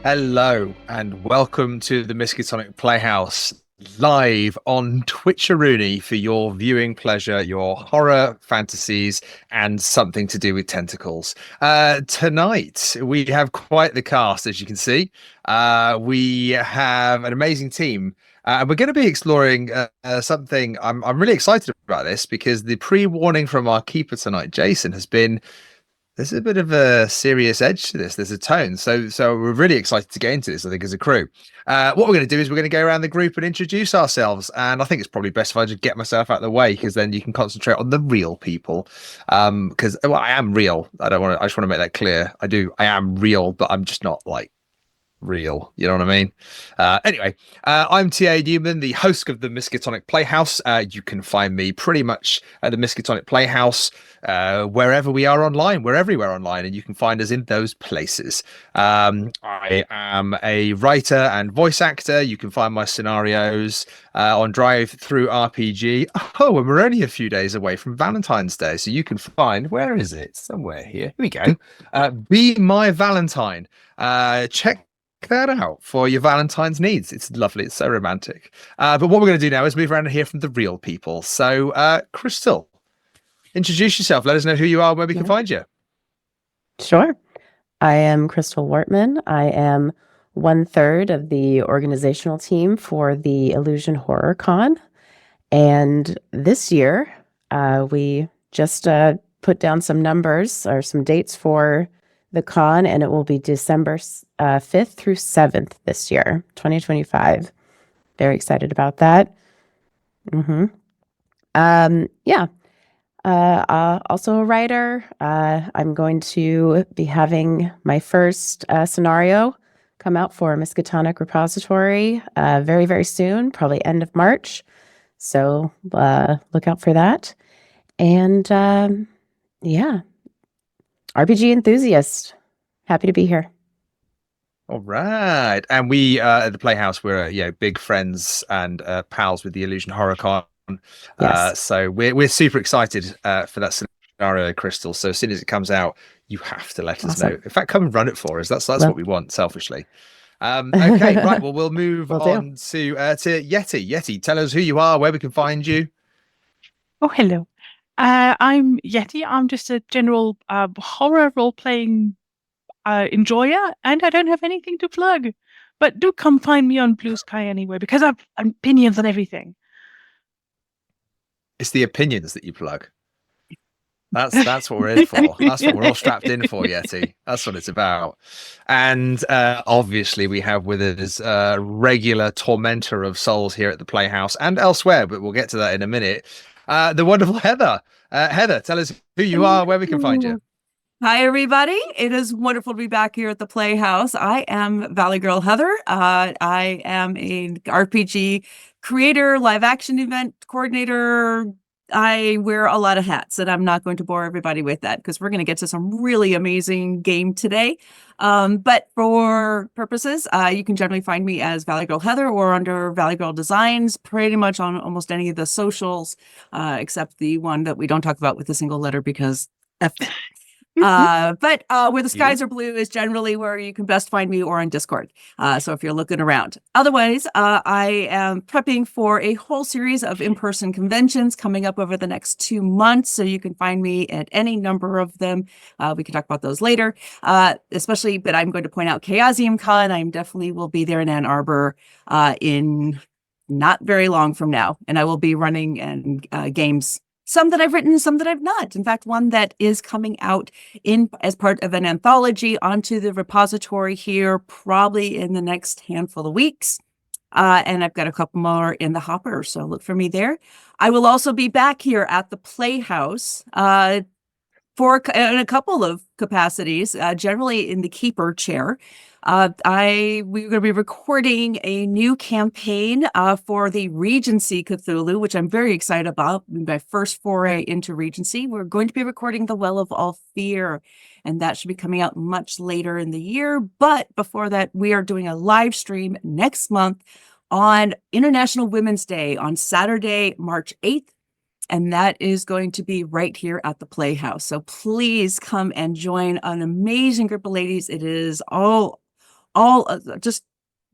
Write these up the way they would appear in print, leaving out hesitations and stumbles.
Hello and welcome to the Miskatonic Playhouse, live on Twitcheroonie for your viewing pleasure, your horror fantasies, and something to do with tentacles. Tonight we have quite the cast, as you can see. We have an amazing team. And we're going to be exploring something. I'm really excited about this because the pre-warning from our keeper tonight, Jayson, has been there's a bit of a serious edge to this. There's a tone. So we're really excited to get into this, I think, as a crew. What we're going to do is we're going to go around the group and introduce ourselves. And I think it's probably best if I just get myself out of the way, because then you can concentrate on the real people. Because I am real. I just want to make that clear. I am real, but I'm just not like real. You know what I mean? Anyway, I'm TA Newman, the host of the Miskatonic Playhouse. You can find me pretty much at the Miskatonic Playhouse wherever we are online. We're everywhere online, and you can find us in those places. I am a writer and voice actor. You can find my scenarios on Drive Through RPG. Oh, and we're only a few days away from Valentine's Day, so you can find, where is it? Somewhere here. Here we go. Be My Valentine. Check that out for your Valentine's needs. It's lovely. It's so romantic. But what we're going to do now is move around and hear from the real people. So, Crystal, introduce yourself. Let us know who you are, where we can find you. Sure. I am Crystal Wartmann. I am 1/3 of the organizational team for the Illusion Horror Con. And this year, we just put down some numbers or some dates for the con, and it will be December 5th through 7th this year, 2025. Very excited about that. Yeah. Also a writer. I'm going to be having my first scenario come out for Miskatonic Repository very, very soon, probably end of March. So look out for that. And yeah, RPG enthusiast. Happy to be here. All right. And we at the Playhouse, we're big friends and pals with the Illusion Horror Con. Yes. So we're super excited for that scenario, Crystal. So as soon as it comes out, you have to let us know. In fact, come and run it for us. That's what we want, selfishly. Okay, right. Well, we'll move on to Yeti. Yeti, tell us who you are, where we can find you. Oh, hello. I'm Yeti. I'm just a general horror role-playing enjoyer, and I don't have anything to plug. But do come find me on Blue Sky anyway, because I've opinions on everything. It's the opinions that you plug. That's what we're in for. That's what we're all strapped in for, Yeti. That's what it's about. And obviously we have with us a regular tormentor of souls here at the Playhouse and elsewhere, but we'll get to that in a minute. The wonderful Heather. Heather, tell us who you are, where we can find you. Hi, everybody. It is wonderful to be back here at the Playhouse. I am ValyGirl Heather. I am an RPG creator, live action event coordinator. I wear a lot of hats, and I'm not going to bore everybody with that because we're going to get to some really amazing game today. But for purposes, you can generally find me as ValyGirl Heather or under ValyGirl Designs, pretty much on almost any of the socials, except the one that we don't talk about with a single letter because F. But where the skies are blue is generally where you can best find me, or on Discord. So if you're looking around. Otherwise, I am prepping for a whole series of in-person conventions coming up over the next 2 months. So you can find me at any number of them. We can talk about those later, especially, but I'm going to point out Chaosium Con. I definitely will be there in Ann Arbor in not very long from now. And I will be running and games. Some that I've written, some that I've not. In fact, one that is coming out as part of an anthology onto the repository here, probably in the next handful of weeks. And I've got a couple more in the hopper, so look for me there. I will also be back here at the Playhouse in a couple of capacities, generally in the keeper chair. We're going to be recording a new campaign for the Regency Cthulhu, which I'm very excited about. My first foray into Regency. We're going to be recording The Well of All Fear, and that should be coming out much later in the year. But before that, we are doing a live stream next month on International Women's Day on Saturday, March 8th. And that is going to be right here at the Playhouse. So please come and join an amazing group of ladies. It is all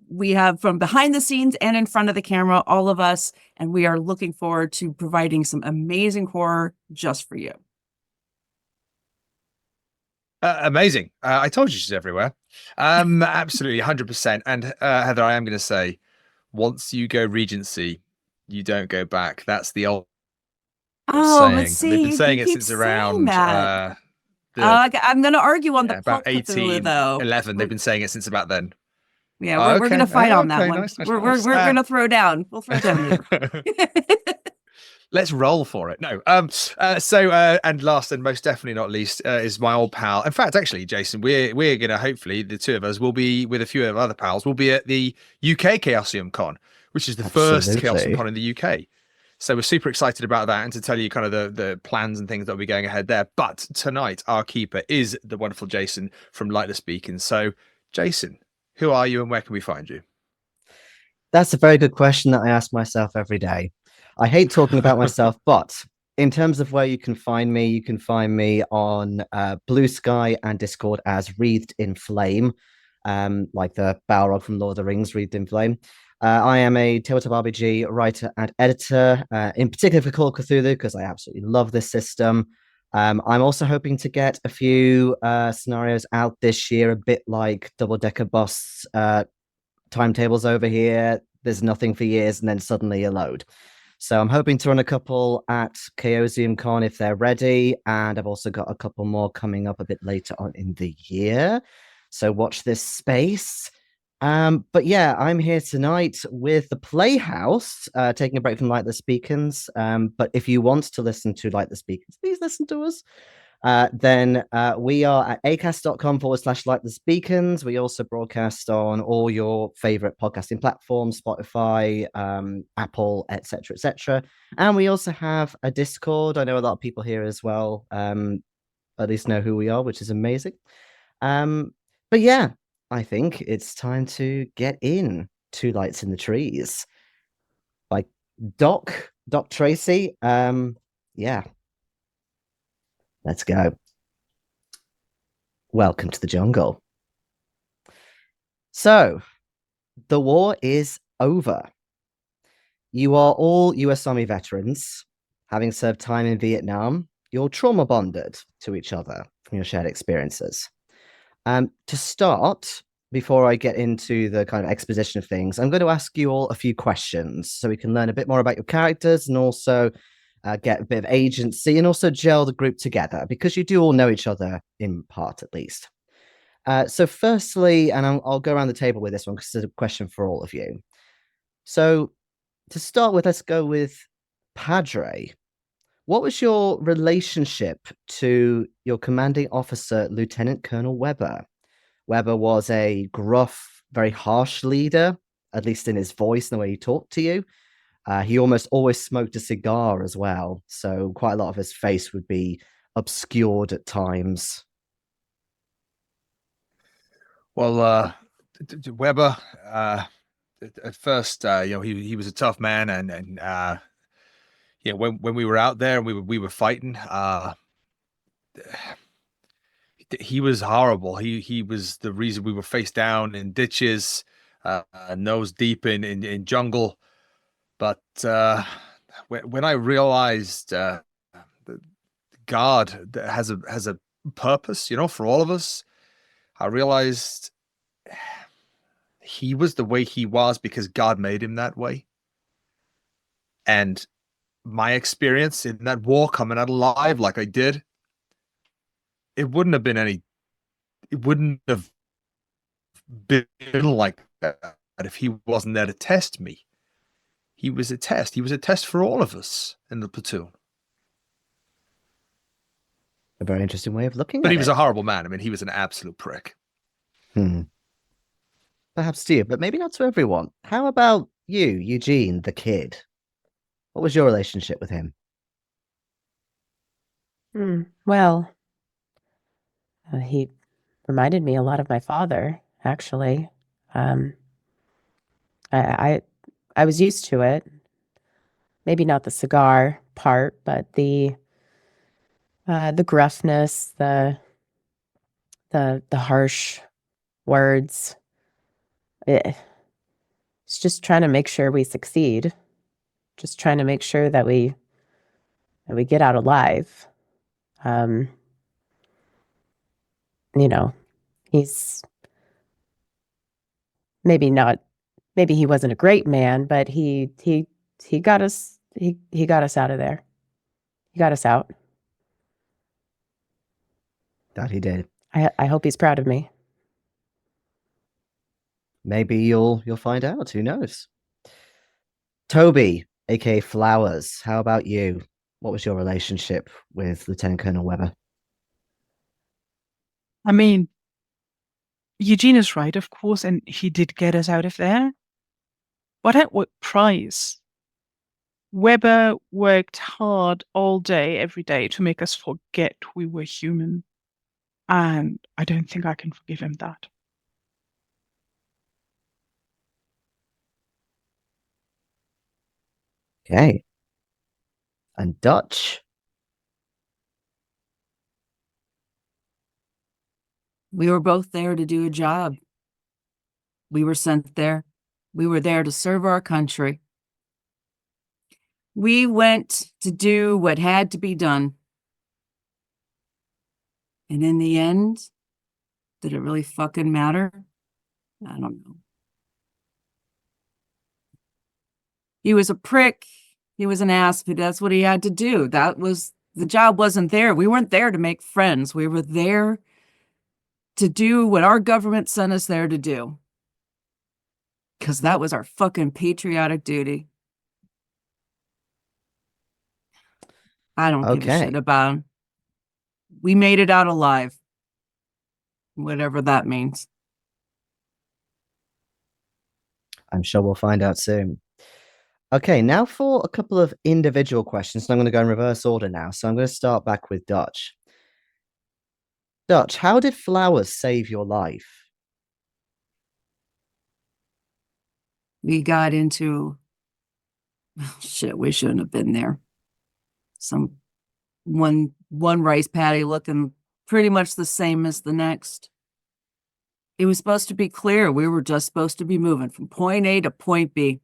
we have from behind the scenes and in front of the camera, all of us, and we are looking forward to providing some amazing horror just for you. Amazing. I told you she's everywhere. Absolutely, 100%. And Heather, I am going to say, once you go Regency, you don't go back. That's the old saying. Let's see. They've been saying you it keep since saying around that. I'm going to argue on the about pulp Cthulhu, though. 1811. They've been saying it since about then. Yeah, we're going to fight on that Okay, one. nice. We're going to throw down. We'll throw down. Let's roll for it. No. And last and most definitely not least is my old pal. In fact, actually, Jayson, we're gonna hopefully the two of us will be with a few of our other pals. We'll be at the UK Chaosium Con, which is the first Chaosium Con in the UK. So we're super excited about that and to tell you kind of the plans and things that will be going ahead there. But tonight, our keeper is the wonderful Jayson from Lightless Beacons. So, Jayson, who are you and where can we find you? That's a very good question that I ask myself every day. I hate talking about myself, but in terms of where you can find me on Blue Sky and Discord as Wreathed in Flame, like the Balrog from Lord of the Rings, Wreathed in Flame. I am a tabletop RPG writer and editor, in particular for Call of Cthulhu, because I absolutely love this system. I'm also hoping to get a few scenarios out this year, a bit like Double Decker Boss timetables over here. There's nothing for years, and then suddenly a load. So I'm hoping to run a couple at Chaosium Con if they're ready, and I've also got a couple more coming up a bit later on in the year. So watch this space. But yeah, I'm here tonight with the Playhouse, taking a break from Lightless Beacons. But if you want to listen to Lightless Beacons, please listen to us. Then we are at acast.com/Lightless Beacons. We also broadcast on all your favorite podcasting platforms, Spotify, Apple, etc. And we also have a Discord. I know a lot of people here as well, at least know who we are, which is amazing. But yeah, I think it's time to get in to Lights in the Trees by Doc Tracey. Yeah. Let's go. Welcome to the jungle. So, the war is over. You are all US Army veterans. Having served time in Vietnam, you're trauma bonded to each other from your shared experiences. To start, before I get into the kind of exposition of things, I'm going to ask you all a few questions so we can learn a bit more about your characters and also get a bit of agency and also gel the group together because you do all know each other in part at least. So firstly, and I'll go around the table with this one because it's a question for all of you. So to start with, let's go with Padre. What was your relationship to your commanding officer, Lieutenant Colonel Weber? Weber was a gruff, very harsh leader, at least in his voice and the way he talked to you. He almost always smoked a cigar as well, so quite a lot of his face would be obscured at times. Well, Weber, at first, he was a tough man, and when we were out there and we were fighting, he was horrible. He was the reason we were face down in ditches, nose deep in jungle. But when I realized the God has a purpose, for all of us, I realized he was the way he was because God made him that way. And my experience in that war, coming out alive like I did, it wouldn't have been like that if he wasn't there to test me. He was a test. He was a test for all of us in the platoon. A very interesting way of looking at it. But he was a horrible man. I mean, he was an absolute prick. Perhaps to you, but maybe not to everyone. How about you, Eugene, the kid? What was your relationship with him? Well, he reminded me a lot of my father, actually. I was used to it. Maybe not the cigar part, but the gruffness, the harsh words. It's just trying to make sure we succeed. Just trying to make sure that we get out alive. You know, he's maybe he wasn't a great man, but he got us he got us out of there. He got us out. That he did. I hope he's proud of me. Maybe you'll find out. Who knows? Toby, aka Flowers, how about you? What was your relationship with Lieutenant Colonel Weber? I mean, Eugene is right, of course, and he did get us out of there. But at what price? Weber worked hard all day, every day, to make us forget we were human. And I don't think I can forgive him that. Okay. And Dutch? We were both there to do a job. We were sent there. We were there to serve our country. We went to do what had to be done. And in the end, did it really fucking matter? I don't know. He was a prick. He was an ass, but that's what he had to do. The job wasn't there. We weren't there to make friends. We were there to do what our government sent us there to do. Because that was our fucking patriotic duty. I don't give a shit about him. We made it out alive. Whatever that means. I'm sure we'll find out soon. Okay, now for a couple of individual questions. I'm going to go in reverse order now. So I'm going to start back with Dutch. Dutch, how did Flowers save your life? We got into shit, we shouldn't have been there. Some one rice paddy looking pretty much the same as the next. It was supposed to be clear. We were just supposed to be moving from point A to point B.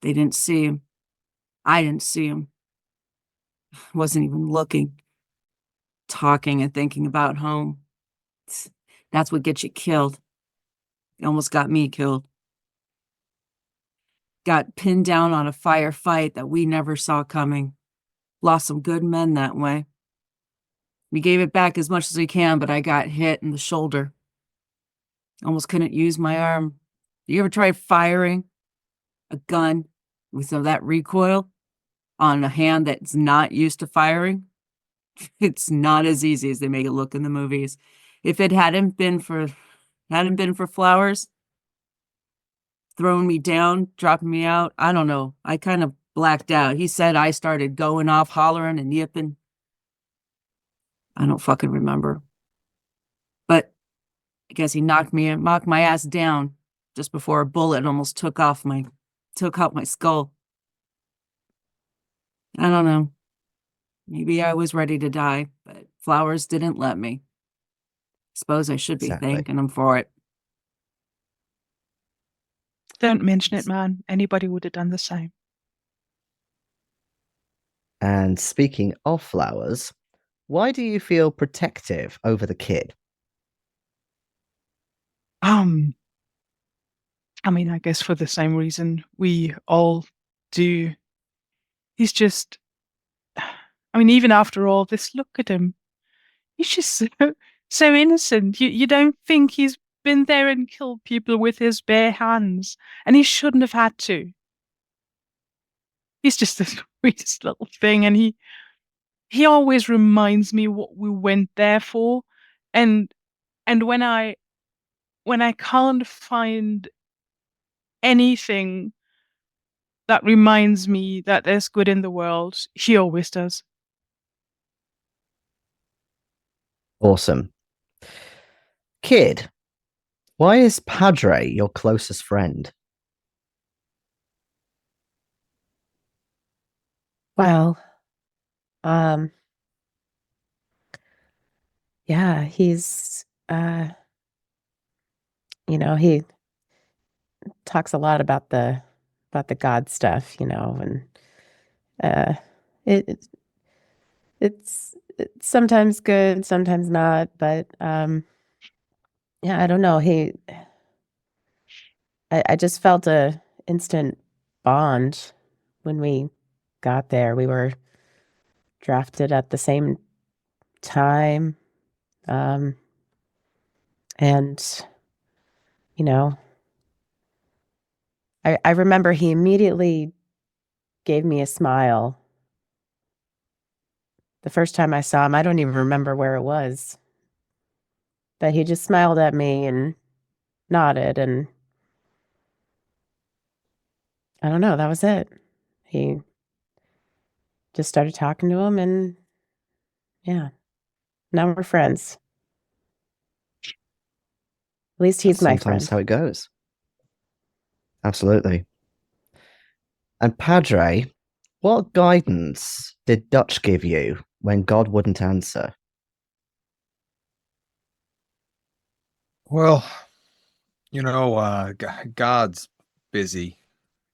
They didn't see him. I didn't see him. Wasn't even looking. Talking and thinking about home. That's what gets you killed. It almost got me killed. Got pinned down on a firefight that we never saw coming. Lost some good men that way. We gave it back as much as we can, but I got hit in the shoulder. Almost couldn't use my arm. You ever try firing a gun with some of that recoil on a hand that's not used to firing? It's not as easy as they make it look in the movies. If it hadn't been for Flowers throwing me down, dropping me out, I don't know. I kind of blacked out. He said I started going off, hollering and yipping. I don't fucking remember. But I guess he knocked my ass down just before a bullet almost took out my skull. I don't know. Maybe I was ready to die, but Flowers didn't let me. Suppose I should be thanking him for it. Don't mention it, man. Anybody would have done the same. And speaking of Flowers, why do you feel protective over the kid? I mean, I guess for the same reason we all do. He's just, I mean, even after all this, look at him. He's just so innocent. You don't think he's been there and killed people with his bare hands, and he shouldn't have had to. He's just the sweetest little thing, and he always reminds me what we went there for, and when I can't find anything that reminds me that there's good in the world, he always does. Awesome. Kid, why is Padre your closest friend? Well, yeah, he's he talks a lot about the God stuff, and it it's sometimes good, sometimes not, but yeah, I don't know. I just felt a instant bond when we got there. We were drafted at the same time. And, you know, I remember he immediately gave me a smile. The first time I saw him, I don't even remember where it was, but he just smiled at me and nodded, and I don't know, that was it. He just started talking to him, and yeah, now we're friends. At least he's That's my sometimes friend. how it goes. Absolutely. And Padre, what guidance did Dutch give you when God wouldn't answer? Well, God's busy.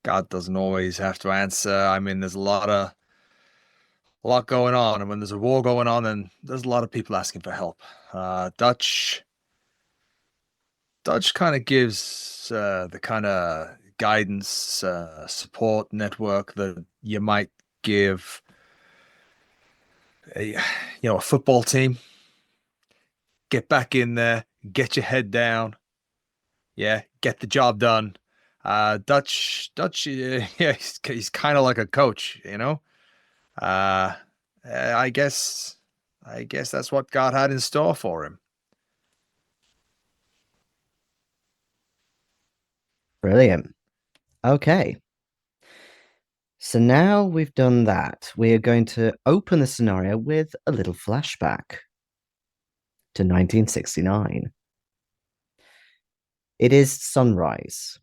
God doesn't always have to answer. I mean, there's a lot going on, and when there's a war going on, then there's a lot of people asking for help. Dutch kind of gives the kind of guidance, support network that you might give a a football team. Get back in there, get your head down, yeah, get the job done. Dutch, yeah, he's kind of like a coach. Uh, I guess, that's what God had in store for him. Brilliant. Okay. So now we've done that, we are going to open the scenario with a little flashback to 1969. It is sunrise.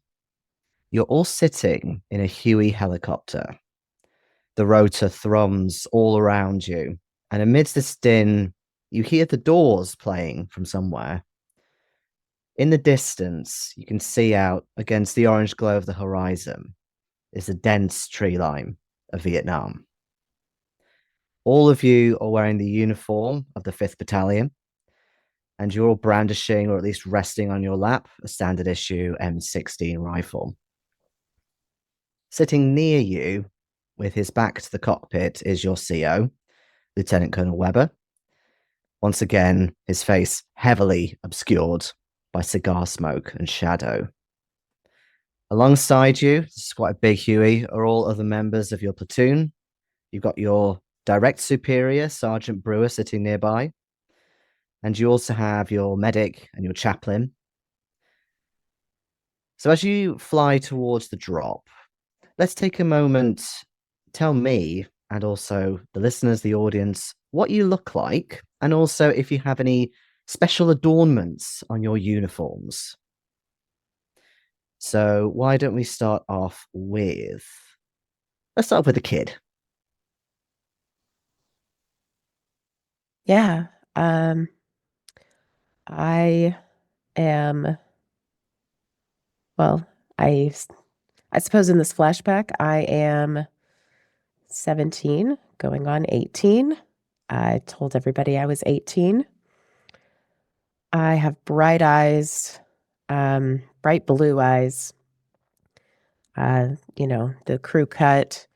You're all sitting in a Huey helicopter. The rotor thrums all around you, and amidst this din, you hear the Doors playing from somewhere. In the distance, you can see out against the orange glow of the horizon is the dense tree line of Vietnam. All of you are wearing the uniform of the 5th Battalion, and you're all brandishing, or at least resting on your lap, a standard issue M16 rifle. Sitting near you, with his back to the cockpit, is your CO, Lieutenant Colonel Weber. Once again, his face heavily obscured by cigar smoke and shadow. Alongside you, this is quite a big Huey, are all other members of your platoon. You've got your direct superior, Sergeant Brewer, sitting nearby. And you also have your medic and your chaplain. So as you fly towards the drop, let's take a moment, tell me, and also the listeners, the audience, what you look like, and also if you have any special adornments on your uniforms. So why don't we start off with... Let's start off with the kid. Yeah. I am, well, I suppose in this flashback, I am 17, going on 18. I told everybody I was 18. I have bright eyes, bright blue eyes, the crew cut.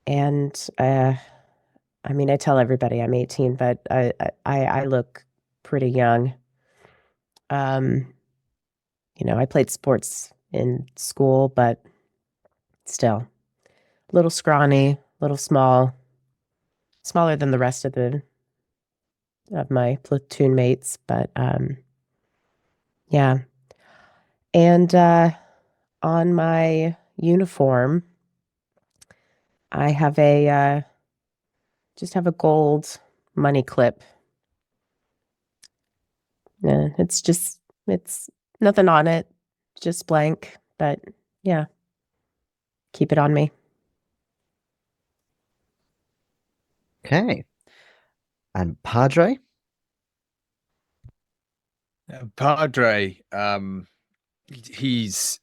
And I mean, I tell everybody I'm 18, but I look pretty young. I played sports in school, but still a little scrawny, a little small, smaller than the rest of my platoon mates, but yeah. And on my uniform, I have just have a gold money clip. It's nothing on it, just blank, but yeah, keep it on me. Okay. And Padre? Padre, he's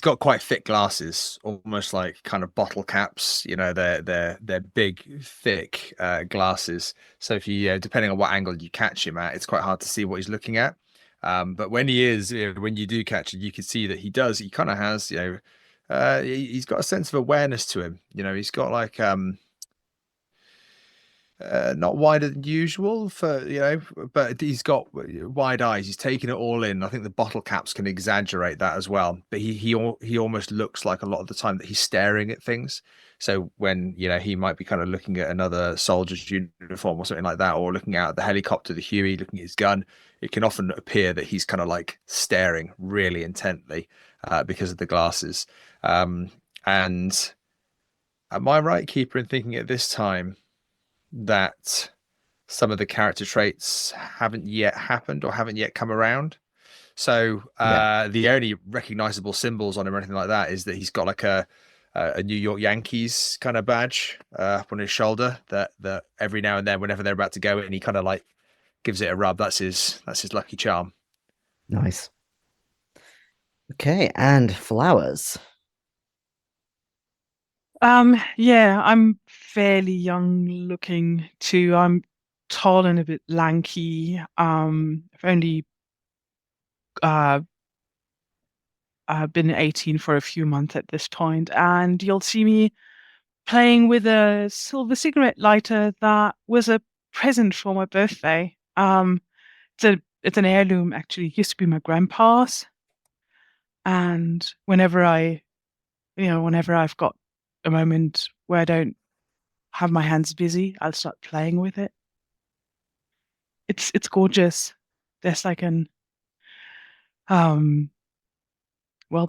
got quite thick glasses, almost like kind of bottle caps. You know, they're big, thick glasses. So if you, depending on what angle you catch him at, it's quite hard to see what he's looking at. But when he is, when you do catch it, you can see that he kind of has, he's got a sense of awareness to him. You know, he's got like not wider than usual for, but he's got wide eyes. He's taking it all in. I think the bottle caps can exaggerate that as well. But he almost looks like a lot of the time that he's staring at things. So when, he might be kind of looking at another soldier's uniform or something like that, or looking out at the helicopter, the Huey, looking at his gun, it can often appear that he's kind of like staring really intently because of the glasses. And am I right, Keeper, in thinking at this time that some of the character traits haven't yet happened or haven't yet come around? So the only recognizable symbols on him or anything like that is that he's got like a New York Yankees kind of badge up on his shoulder that every now and then, whenever they're about to go in, he kind of like gives it a rub. That's his lucky charm. Nice. Okay, and flowers. Yeah, I'm fairly young looking too. I'm tall and a bit lanky. I've only been 18 for a few months at this point, and you'll see me playing with a silver cigarette lighter that was a present for my birthday. It's an heirloom, actually. It used to be my grandpa's, and whenever I've got a moment where I don't have my hands busy, I'll start playing with it. It's gorgeous. There's like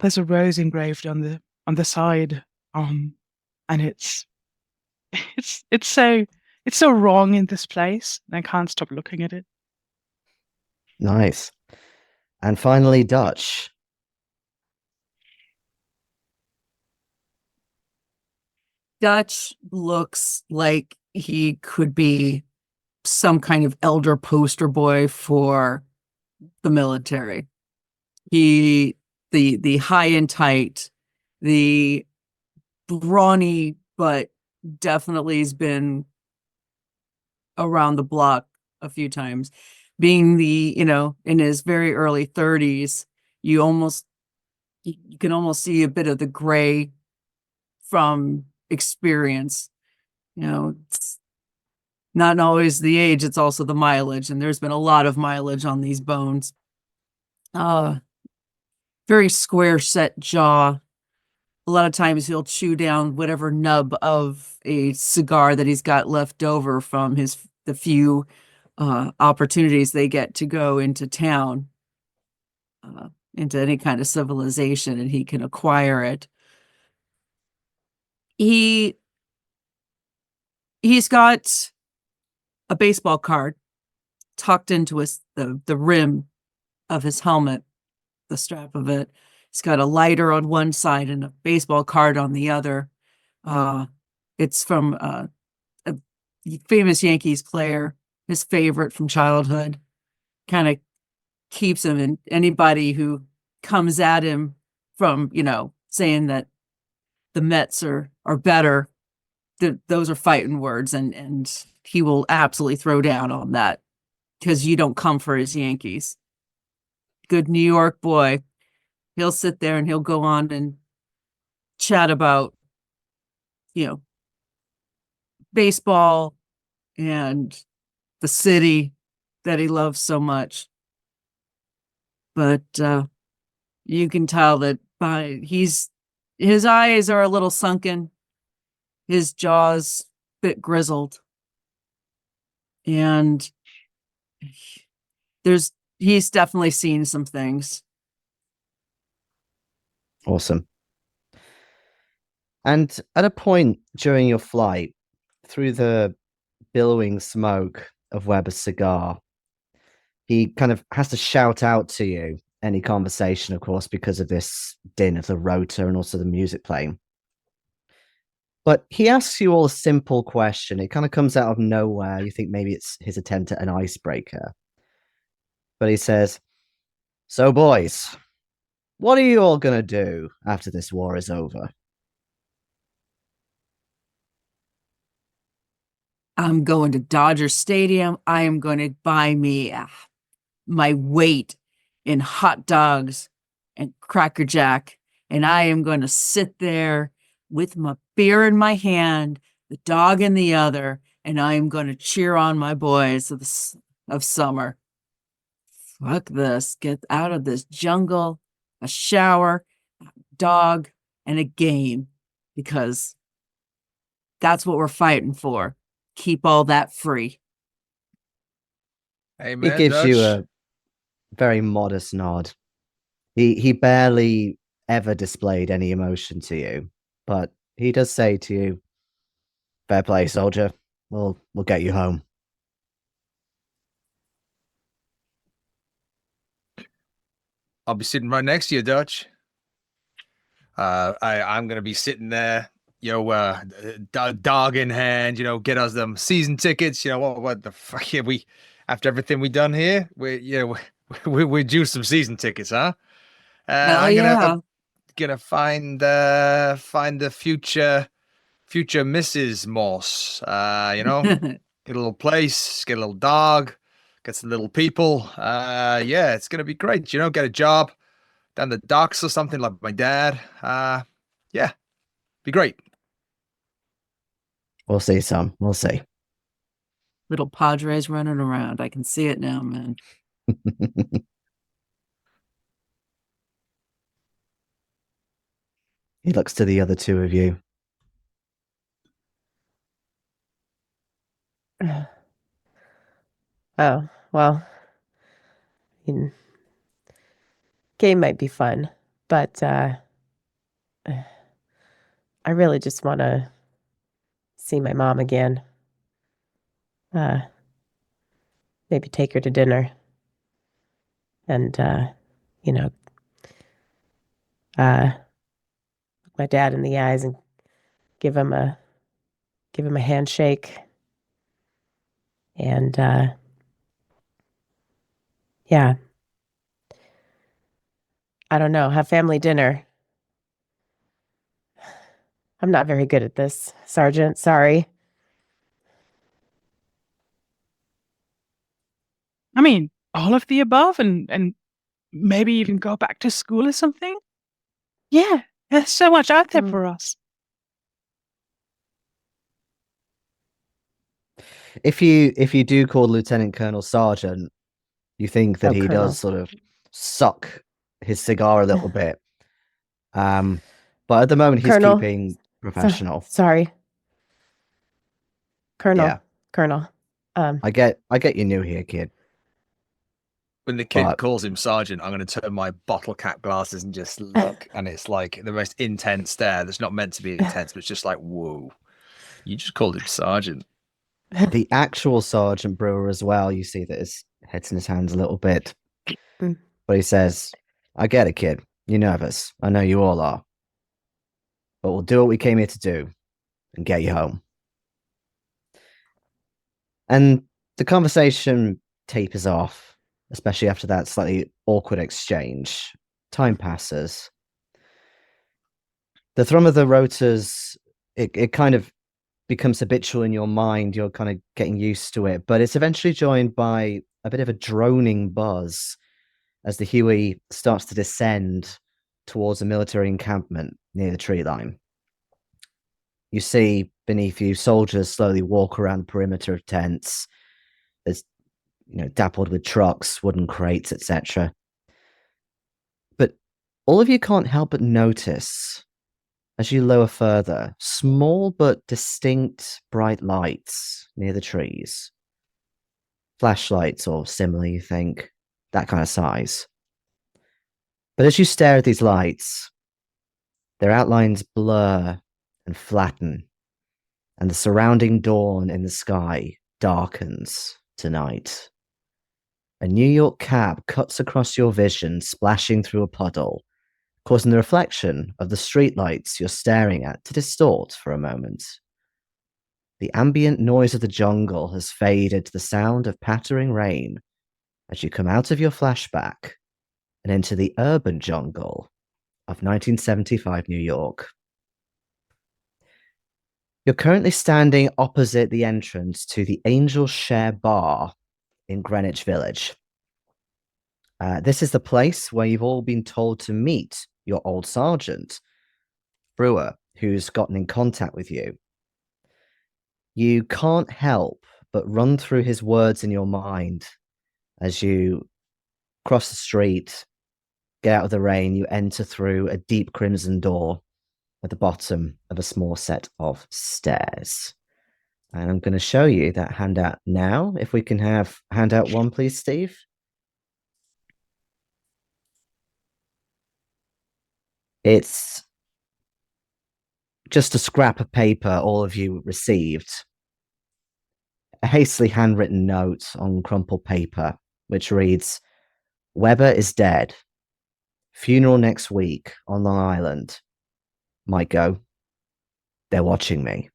there's a rose engraved on the side, and it's so wrong in this place, and I can't stop looking at it. Nice. And finally, Dutch. Dutch looks like he could be some kind of elder poster boy for the military. The high and tight, the brawny, but definitely has been around the block a few times. Being in his very early 30s, you can almost see a bit of the gray from experience. It's not always the age, it's also the mileage, and there's been a lot of mileage on these bones. Very square set jaw. A lot of times he'll chew down whatever nub of a cigar that he's got left over from the few opportunities they get to go into town, into any kind of civilization, and he can acquire it. He's got a baseball card tucked into the rim of his helmet, the strap of it. He's got a lighter on one side and a baseball card on the other. It's from a famous Yankees player, his favorite from childhood. Kind of keeps him, and anybody who comes at him from, saying that the Mets are better, those are fighting words, and he will absolutely throw down on that because you don't come for his Yankees. Good New York boy. He'll sit there and he'll go on and chat about, baseball and the city that he loves so much. But you can tell that his eyes are a little sunken, his jaw's a bit grizzled, and he's definitely seen some things. Awesome. And at a point during your flight, through the billowing smoke of Weber's cigar, he kind of has to shout out to you any conversation, of course, because of this din of the rotor and also the music playing. But he asks you all a simple question. It kind of comes out of nowhere. You think maybe it's his attempt at an icebreaker. But he says, "So, boys, What are you all gonna do after this war is over? I'm going to Dodger Stadium. I am going to buy me my weight in hot dogs and Cracker Jack. And I am going to sit there with my beer in my hand, the dog in the other, and I am going to cheer on my boys of summer. Fuck this. Get out of this jungle, a shower, a dog, and a game, because that's what we're fighting for. Keep all that free. Amen, He gives you Dutch. a very modest nod. He barely ever displayed any emotion to you, but he does say to you, "Fair play, soldier. We'll get you home." I'll be sitting right next to you, Dutch. I'm gonna be sitting there, dog in hand, get us them season tickets. What the fuck? Yeah, after everything we done here, we due some season tickets, huh? Hell I'm yeah. gonna find the future Mrs. Morse. Get a little place, get a little dog, get some little people. Yeah, it's gonna be great. Get a job down the docks or something like my dad. Yeah, be great. We'll see, son. We'll see. Little Padres running around. I can see it now, man. He looks to the other two of you. Oh, well, game might be fun, but I really just want to see my mom again. Maybe take her to dinner and, look my dad in the eyes and give him a handshake. And, yeah, I don't know, have family dinner. I'm not very good at this, Sergeant. Sorry. I mean, all of the above, and maybe even go back to school or something. Yeah, there's so much out there for us. If you do call Lieutenant Colonel Sergeant, you think that he Colonel. does sort of suck his cigar a little bit. But at the moment he's Colonel. keeping professional. Sorry. Colonel. Yeah. Colonel. I get you new here, kid. When the kid calls him Sergeant, I'm going to turn my bottle cap glasses and just look, and it's like the most intense stare that's not meant to be intense, but it's just like, whoa, you just called him Sergeant. The actual Sergeant Brewer as well, you see that his head's in his hands a little bit. But he says, "I get it, kid. You're nervous. I know you all are. But we'll do what we came here to do and get you home." And the conversation tapers off, especially after that slightly awkward exchange. Time passes. The thrum of the rotors, it kind of becomes habitual in your mind. You're kind of getting used to it, but it's eventually joined by a bit of a droning buzz as the Huey starts to descend towards a military encampment near the tree line. You see beneath you soldiers slowly walk around the perimeter of tents. There's, dappled with trucks, wooden crates, etc. But all of you can't help but notice, as you lower further, small but distinct bright lights near the trees. Flashlights or similar, you think, that kind of size. But as you stare at these lights, their outlines blur and flatten, and the surrounding dawn in the sky darkens tonight. A New York cab cuts across your vision, splashing through a puddle, causing the reflection of the streetlights you're staring at to distort for a moment. The ambient noise of the jungle has faded to the sound of pattering rain as you come out of your flashback and into the urban jungle of 1975 New York. You're currently standing opposite the entrance to the Angel Share Bar in Greenwich Village. This is the place where you've all been told to meet your old sergeant, Brewer, who's gotten in contact with you. You can't help but run through his words in your mind as you cross the street, get out of the rain, you enter through a deep crimson door at the bottom of a small set of stairs. And I'm going to show you that handout now. If we can have handout 1, please, Steve. It's just a scrap of paper all of you received. A hastily handwritten note on crumpled paper, which reads, Weber is dead. Funeral next week on Long Island. Might go. They're watching me.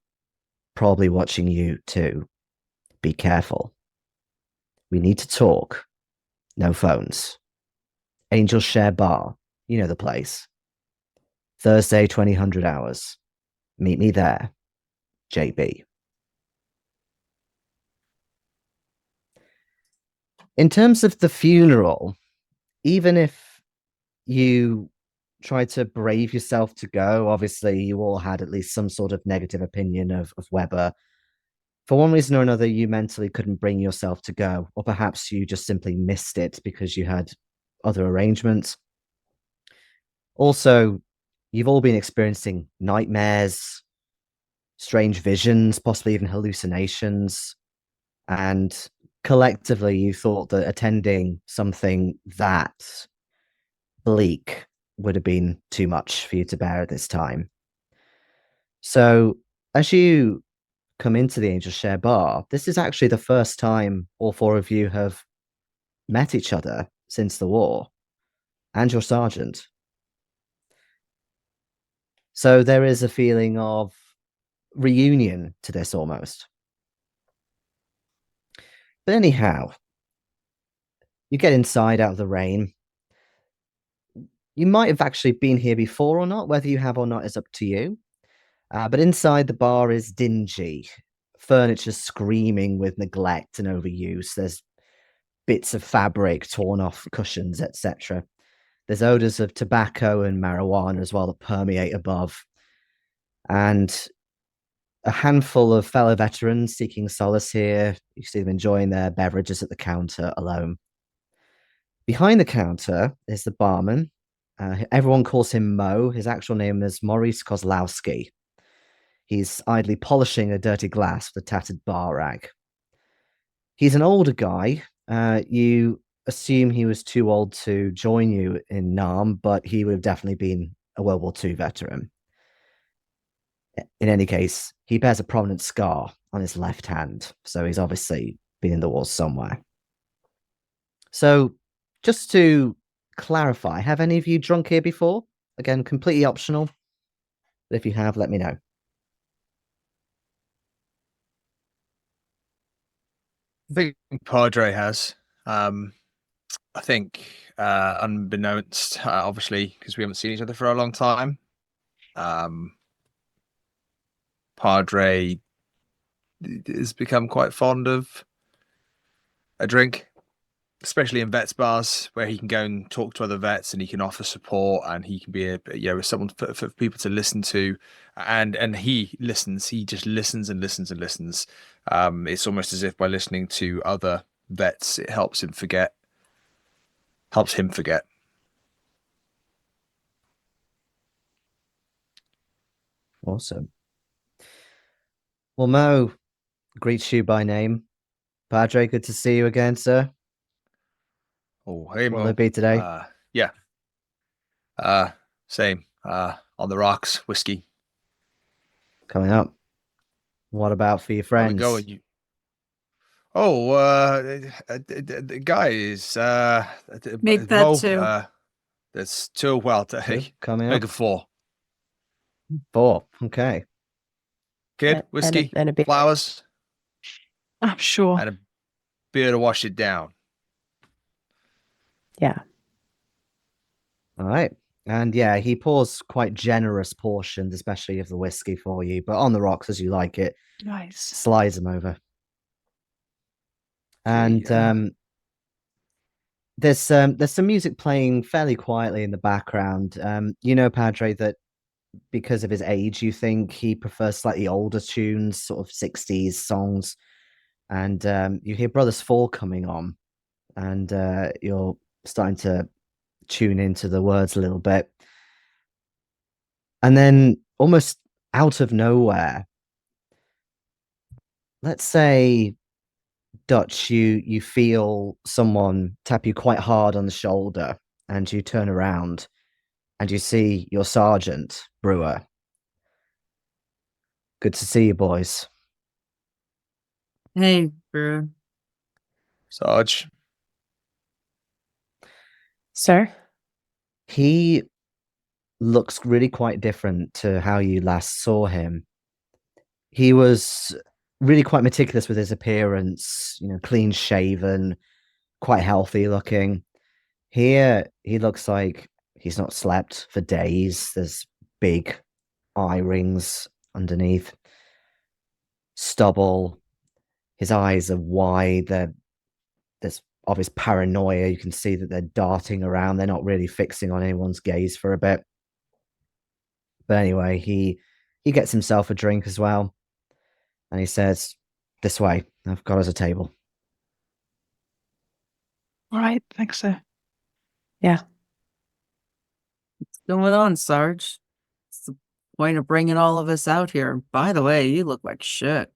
Probably watching you too. Be careful. We need to talk. No phones. Angel Share Bar. You know the place. Thursday, 2000 hours. Meet me there. JB. In terms of the funeral, even if you tried to brave yourself to go, obviously you all had at least some sort of negative opinion of Weber. For one reason or another, you mentally couldn't bring yourself to go, or perhaps you just simply missed it because you had other arrangements. Also, you've all been experiencing nightmares, strange visions, possibly even hallucinations, and collectively you thought that attending something that bleak would have been too much for you to bear at this time. So as you come into the Angel Share Bar, this is actually the first time all 4 of you have met each other since the war, and your sergeant. So there is a feeling of reunion to this almost. But anyhow, you get inside out of the rain. You might have actually been here before or not. Whether you have or not is up to you. But inside the bar is dingy. Furniture screaming with neglect and overuse. There's bits of fabric torn off cushions, etc. There's odors of tobacco and marijuana as well that permeate above. And a handful of fellow veterans seeking solace here. You see them enjoying their beverages at the counter alone. Behind the counter is the barman. Everyone calls him Mo. His actual name is Maurice Kozlowski. He's idly polishing a dirty glass with a tattered bar rag. He's an older guy. You assume he was too old to join you in Nam, but he would have definitely been a World War II veteran. In any case, he bears a prominent scar on his left hand, so he's obviously been in the war somewhere. So, just to clarify, have any of you drunk here before? Again, completely optional. But if you have, let me know. I think Padre has. I think, unbeknownst, obviously, because we haven't seen each other for a long time, Padre has become quite fond of a drink, especially in vets bars where he can go and talk to other vets and he can offer support and he can be someone for people to listen to, and he listens. He just listens and listens and listens. It's almost as if by listening to other vets, it helps him forget. Awesome. Well, Mo greets you by name. Padre, good to see you again, sir. Oh, hey, Mo. Will it be today? Yeah. Same. On the rocks, whiskey. Coming up. What about for your friends? The guy is Make that Mo, 2. that's 2. Well, Coming make up. it 4. 4. Okay. Kid, whiskey, and a beer. flowers, I'm sure. and a beer to wash it down. Yeah. All right. And yeah, he pours quite generous portions, especially of the whiskey for you, but on the rocks as you like it, Nice. slides them over. And there's some music playing fairly quietly in the background. You know, Padre, that because of his age, you think he prefers slightly older tunes, sort of 60s songs. And you hear Brothers Fall coming on, and you're starting to tune into the words a little bit. And then almost out of nowhere, let's say, Dutch, you feel someone tap you quite hard on the shoulder, and you turn around and you see your sergeant, Brewer. Good to see you, boys. Hey, Brewer. Sarge. Sir? He looks really quite different to how you last saw him. He was really quite meticulous with his appearance, you know, clean shaven, quite healthy looking. Here, he looks like he's not slept for days. There's big eye rings underneath, stubble. His eyes are wide. There's obvious paranoia. You can see that they're darting around. They're not really fixing on anyone's gaze for a bit. But anyway, he gets himself a drink as well. And he says, "This way. I've got us a table." All right, thanks, sir. Yeah. What's going on, Sarge? What's the point of bringing all of us out here? By the way, you look like shit.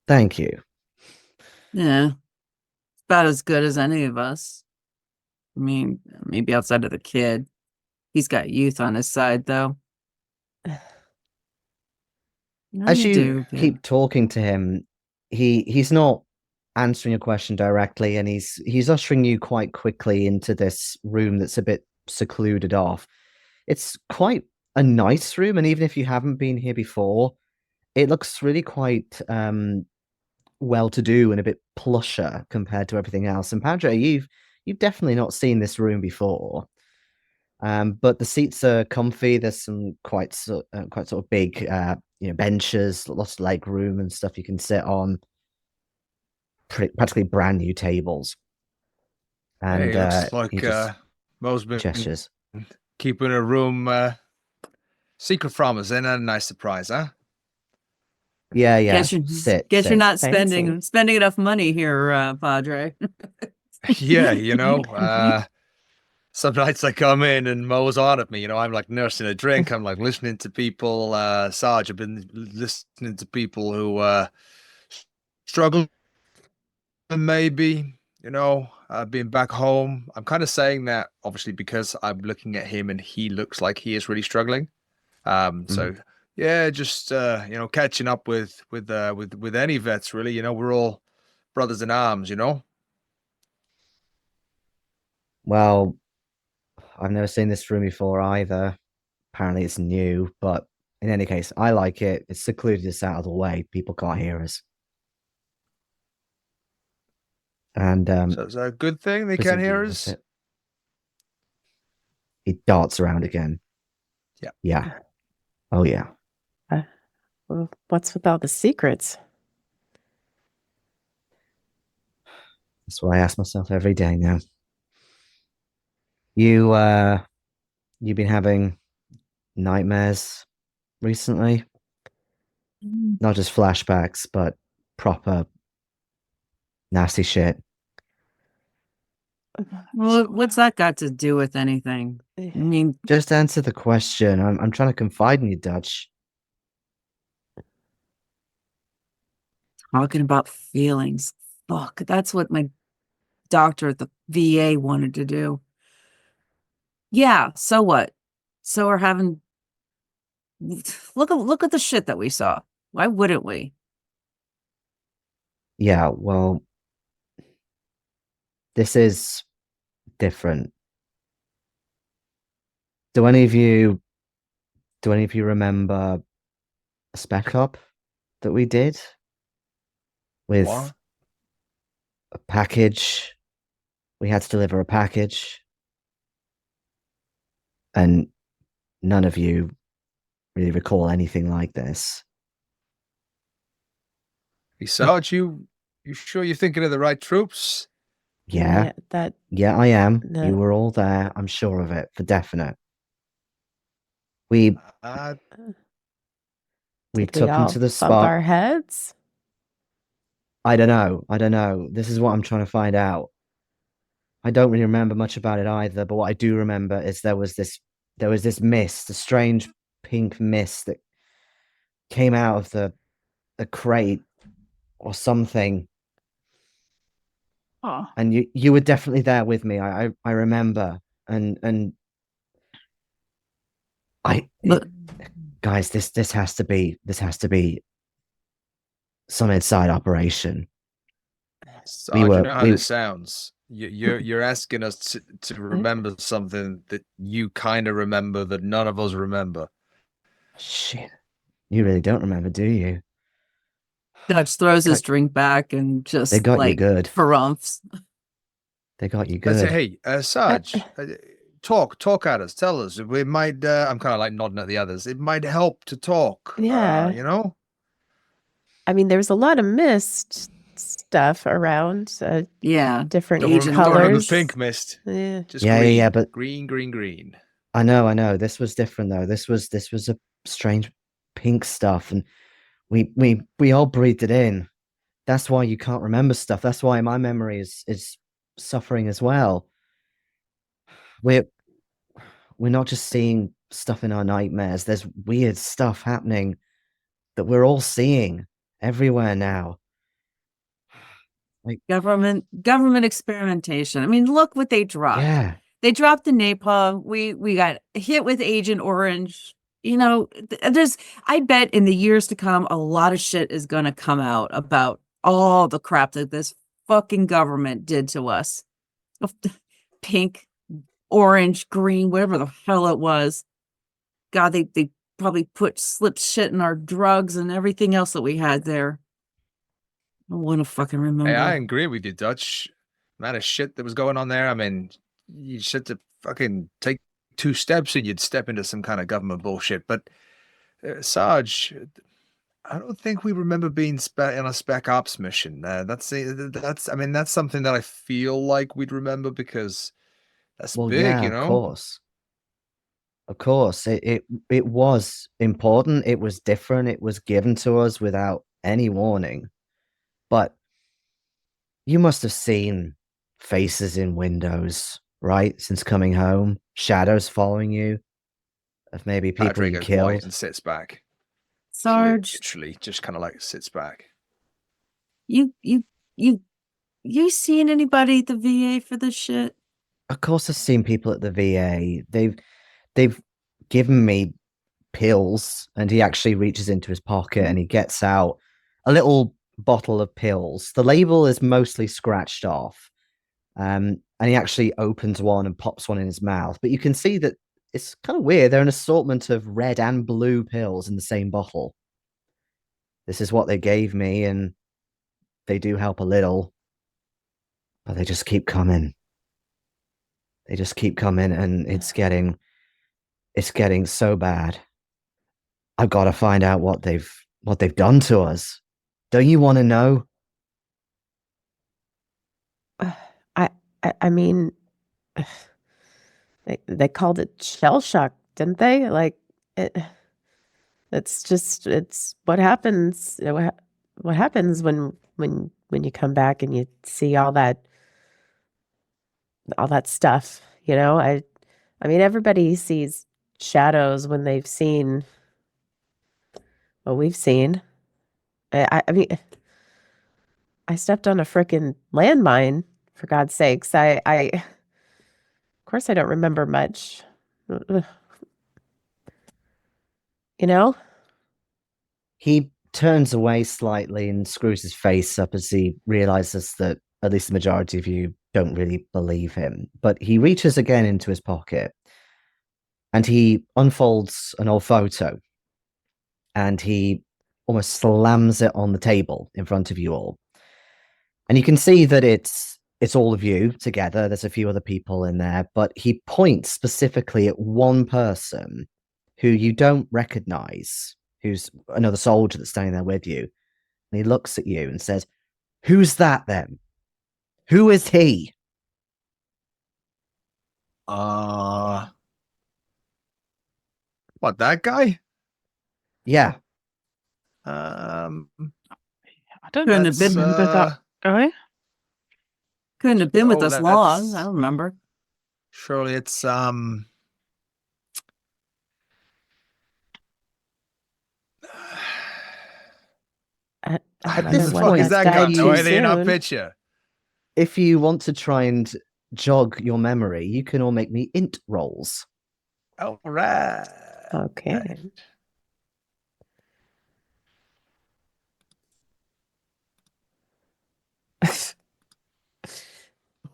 Thank you. Yeah. About as good as any of us. I mean, maybe outside of the kid. He's got youth on his side, though. How As you do, kid? keep talking to him, he's not answering your question directly, and he's ushering you quite quickly into this room that's a bit secluded off. It's quite a nice room, and even if you haven't been here before, it looks really quite well-to-do and a bit plusher compared to everything else. And Padre, you've definitely not seen this room before. But the seats are comfy. There's some quite sort of big, benches, lots of leg room and stuff you can sit on. Practically brand new tables. And Hey, looks like he just Mo's been gestures. keeping a room secret from us. Ain't that a nice surprise, huh? Yeah. Guess Sit. you're not Fancy. spending enough money here, Padre. Yeah, some nights I come in and Mo's on at me, I'm like nursing a drink. I'm like listening to people. Sarge, I've been listening to people who struggle, maybe, being back home. I'm kind of saying that obviously because I'm looking at him and he looks like he is really struggling. So yeah, just catching up with any vets, really. We're all brothers in arms, Well, I've never seen this room before either. Apparently it's new, but in any case, I like it. It's secluded, it's out of the way. People can't hear us. And So it's a good thing they can't hear presumably us. that's it. He darts around again. Yeah. Yeah. Oh yeah. Well, what's with all the secrets? That's what I ask myself every day now. You've been having nightmares recently? Not just flashbacks, but proper nasty shit. Well, what's that got to do with anything? I mean, Just answer the question. I'm trying to confide in you, Dutch. talking about feelings. Fuck, that's what my doctor at the VA wanted to do. Yeah, so what? So we're having look at the shit that we saw. Why wouldn't we? Yeah, well, this is different. Do any of you remember a spec up that we did with What? a package We had to deliver a package. And none of you really recall anything like this. Hey, Sarge, you sure you're thinking of the right troops? Yeah, that I am. No. You were all there. I'm sure of it, for definite. We did took we them all to the bump spot. our heads? I don't know. This is what I'm trying to find out. I don't really remember much about it either, but what I do remember is there was this mist, a strange pink mist that came out of the crate or something. Oh, And you were definitely there with me. I remember. And Look, guys, this has to be some inside operation. Sarge, you know how this sounds. You're asking us to remember something that you kind of remember that none of us remember. Shit. You really don't remember, do you? Dutch throws his drink back and just They got you like good. farumphs. They got you Let's say, good. hey, Sarge, talk at us. Tell us. We might. I'm kind of like nodding at the others. It might help to talk. Yeah. You know. I mean, there's a lot of mist stuff around. Yeah. Different Don't remember colors. the pink mist. Yeah. Just Yeah, green. yeah, but green. I know. This was different though. This was a strange pink stuff, and we all breathed it in. That's why you can't remember stuff. That's why my memory is suffering as well. We're not just seeing stuff in our nightmares. There's weird stuff happening that we're all seeing everywhere now. Like government experimentation. I mean, look what they dropped. Yeah. They dropped the napalm. We got hit with Agent Orange. You know, I bet in the years to come, a lot of shit is going to come out about all the crap that this fucking government did to us. Pink, orange, green, whatever the hell it was. God, they probably slipped shit in our drugs and everything else that we had there. I don't want to fucking remember. Hey, I agree with you, Dutch. Amount of shit that was going on there. I mean, you should to fucking take 2 steps and you'd step into some kind of government bullshit. But Sarge, I don't think we remember being on a spec ops mission. That's something that I feel like we'd remember because that's big, yeah, you know. Of course, it was important. It was different. It was given to us without any warning. But you must have seen faces in windows, right? Since coming home, shadows following you of maybe people Padre you goes killed. white and sits back. Sarge, literally just kind of like sits back. You seen anybody at the VA for this shit? Of course, I've seen people at the VA. They've given me pills, and he actually reaches into his pocket and he gets out a little bottle of pills. The label is mostly scratched off, and he actually opens one and pops one in his mouth. But you can see that it's kind of weird. They're an assortment of red and blue pills in the same bottle. This is what they gave me, and they do help a little, but they just keep coming. They just keep coming, and it's getting so bad. I've got to find out what they've done to us. Don't you want to know? I mean, they called it shell shock, didn't they? Like it's what happens. What happens when you come back and you see all that stuff, you know? I mean, everybody sees shadows when they've seen what we've seen. I mean, I stepped on a frickin' landmine, for God's sakes. Of course I don't remember much. You know? He turns away slightly and screws his face up as he realizes that at least the majority of you don't really believe him. But he reaches again into his pocket and he unfolds an old photo and he almost slams it on the table in front of you all. And you can see that it's it's all of you together. There's a few other people in there, but he points specifically at one person who you don't recognize, who's another soldier that's standing there with you. And he looks at you and says, "Who's that then? Who is he?" What, that guy? Yeah. I don't Couldn't have been- remember that guy. Couldn't have been with Oh, us that's- long. I don't remember. Surely it's I At remember this one point, is that died guy? you- too No, in our soon. picture. If you want to try and jog your memory, you can all make me int rolls. All right. Okay.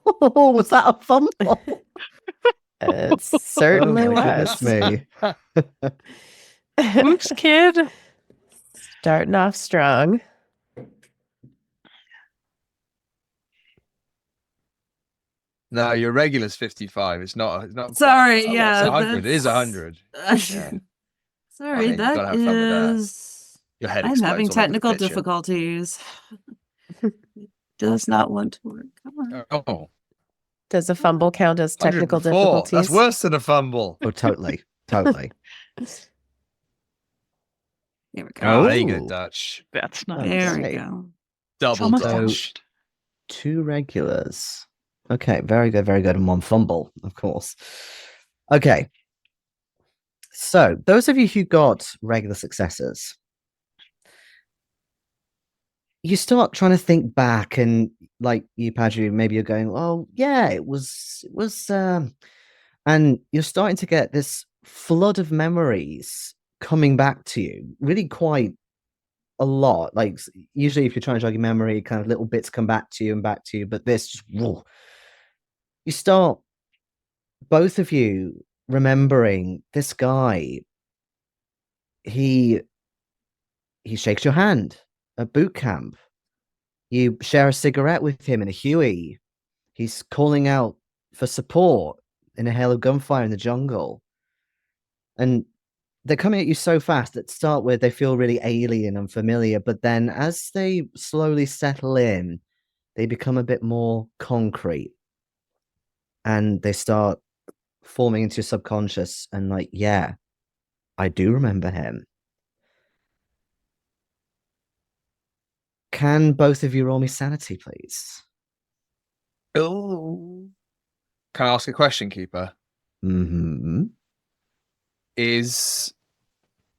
Oh, was that a fumble? It certainly Oh my goodness was. me. Whoops, kid. Starting off strong. No, your regular's 55. It's not. It's not. Sorry, Oh, yeah, it's 100. It that's- is 100. Yeah. Sorry, Okay, you gotta that have fun with that. is. Your head I'm explodes having all over the technical picture. difficulties. Does not want to work. Come on. Oh, Does a fumble count as technical 104. difficulties? That's worse than a fumble. Oh, totally. Totally. There we go. Oh, there you go, Oh. Dutch. That's nice. There we okay. go. Double Traumatized. Dutch. 2 regulars. Okay, very good, and 1 fumble, of course. Okay. So, those of you who got regular successes, you start trying to think back, and like you, Padre, maybe you're going, "Oh, yeah, it was," and you're starting to get this flood of memories coming back to you, really quite a lot. Like usually, if you're trying to jog your memory, kind of little bits come back to you, but this just, whoa. You start, both of you, remembering this guy. He shakes your hand at boot camp. You share a cigarette with him in a Huey. He's calling out for support in a hail of gunfire in the jungle. And they're coming at you so fast that to start with, they feel really alien and familiar. But then as they slowly settle in, they become a bit more concrete. And they start forming into your subconscious. And like, yeah, I do remember him. Can both of you roll me sanity, please? Oh. Can I ask a question, Keeper? Mm-hmm. Is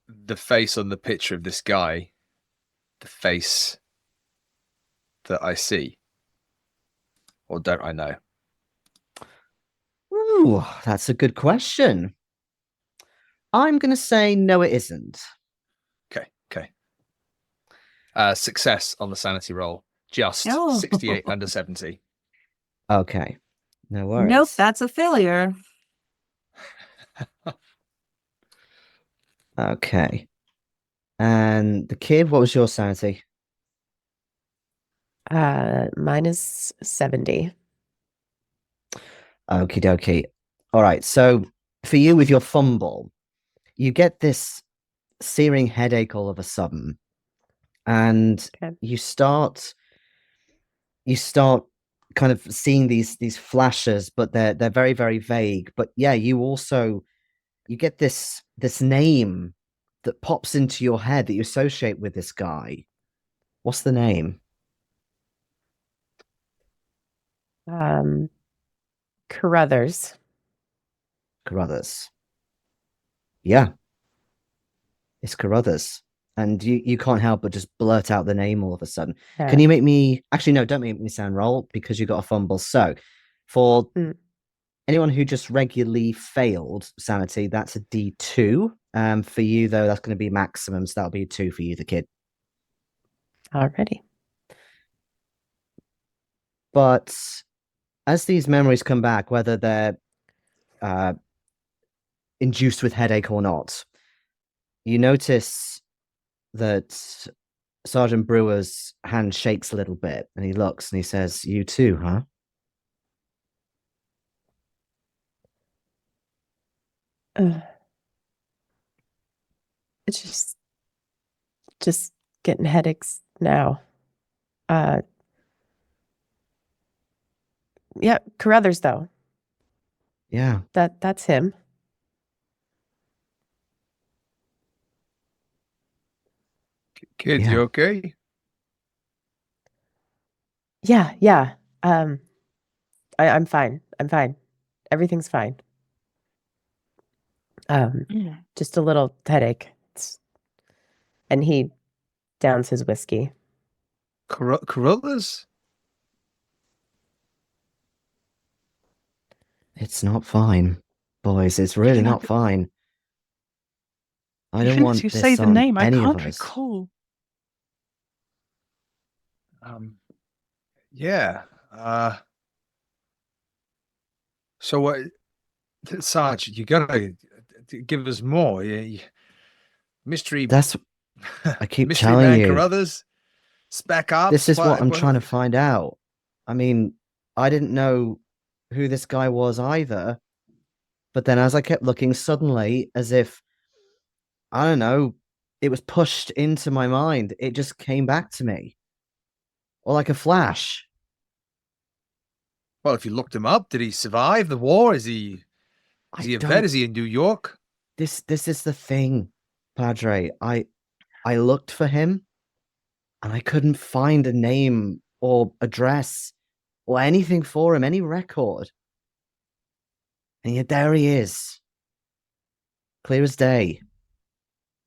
the face on the picture of this guy the face that I see? Or don't I know? Ooh, that's a good question. I'm going to say no, it isn't. Okay. Success on the sanity roll. Just Oh. 68 under 70. Okay. No worries. Nope, that's a failure. Okay. And the kid, what was your sanity? Mine is 70. Okie dokie. All right. So for you with your fumble, you get this searing headache all of a sudden. And Okay. you start kind of seeing these flashes, but they're very, very vague. But yeah, you get this name that pops into your head that you associate with this guy. What's the name? Carruthers. Carruthers. Yeah. It's Carruthers. And you can't help but just blurt out the name all of a sudden. Yeah. Can you make me... Actually, no, don't make me sound roll because you got a fumble. So, for anyone who just regularly failed sanity, that's a D2. For you, though, that's going to be maximum. So that'll be a 2 for you, the kid. Already. But as these memories come back, whether they're induced with headache or not, you notice that Sergeant Brewer's hand shakes a little bit, and he looks and he says, "You too, huh?" It's just getting headaches now. Yeah, Carruthers though. Yeah. That's him. Kid, Yeah. you okay? Yeah. I'm fine. I'm fine. Everything's fine. Yeah. Just a little headache. And he downs his whiskey. Carruthers? It's not fine, boys. It's really Even not fine. I don't Even want as you this say the on name, I any of can't us. recall. Yeah. So what, Sarge? You gotta give us more. Mystery. That's I keep Mystery telling Man you. Carruthers. Spec Ops. This is what I'm trying to find out. I mean, I didn't know who this guy was either. But then as I kept looking, suddenly, as if, I don't know, it was pushed into my mind. It just came back to me. Or like a flash. Well, if you looked him up, did he survive the war? Is he I a vet? don't- Is he in New York? This is the thing, Padre. I looked for him and I couldn't find a name or address or anything for him, any record. And yet there he is. Clear as day.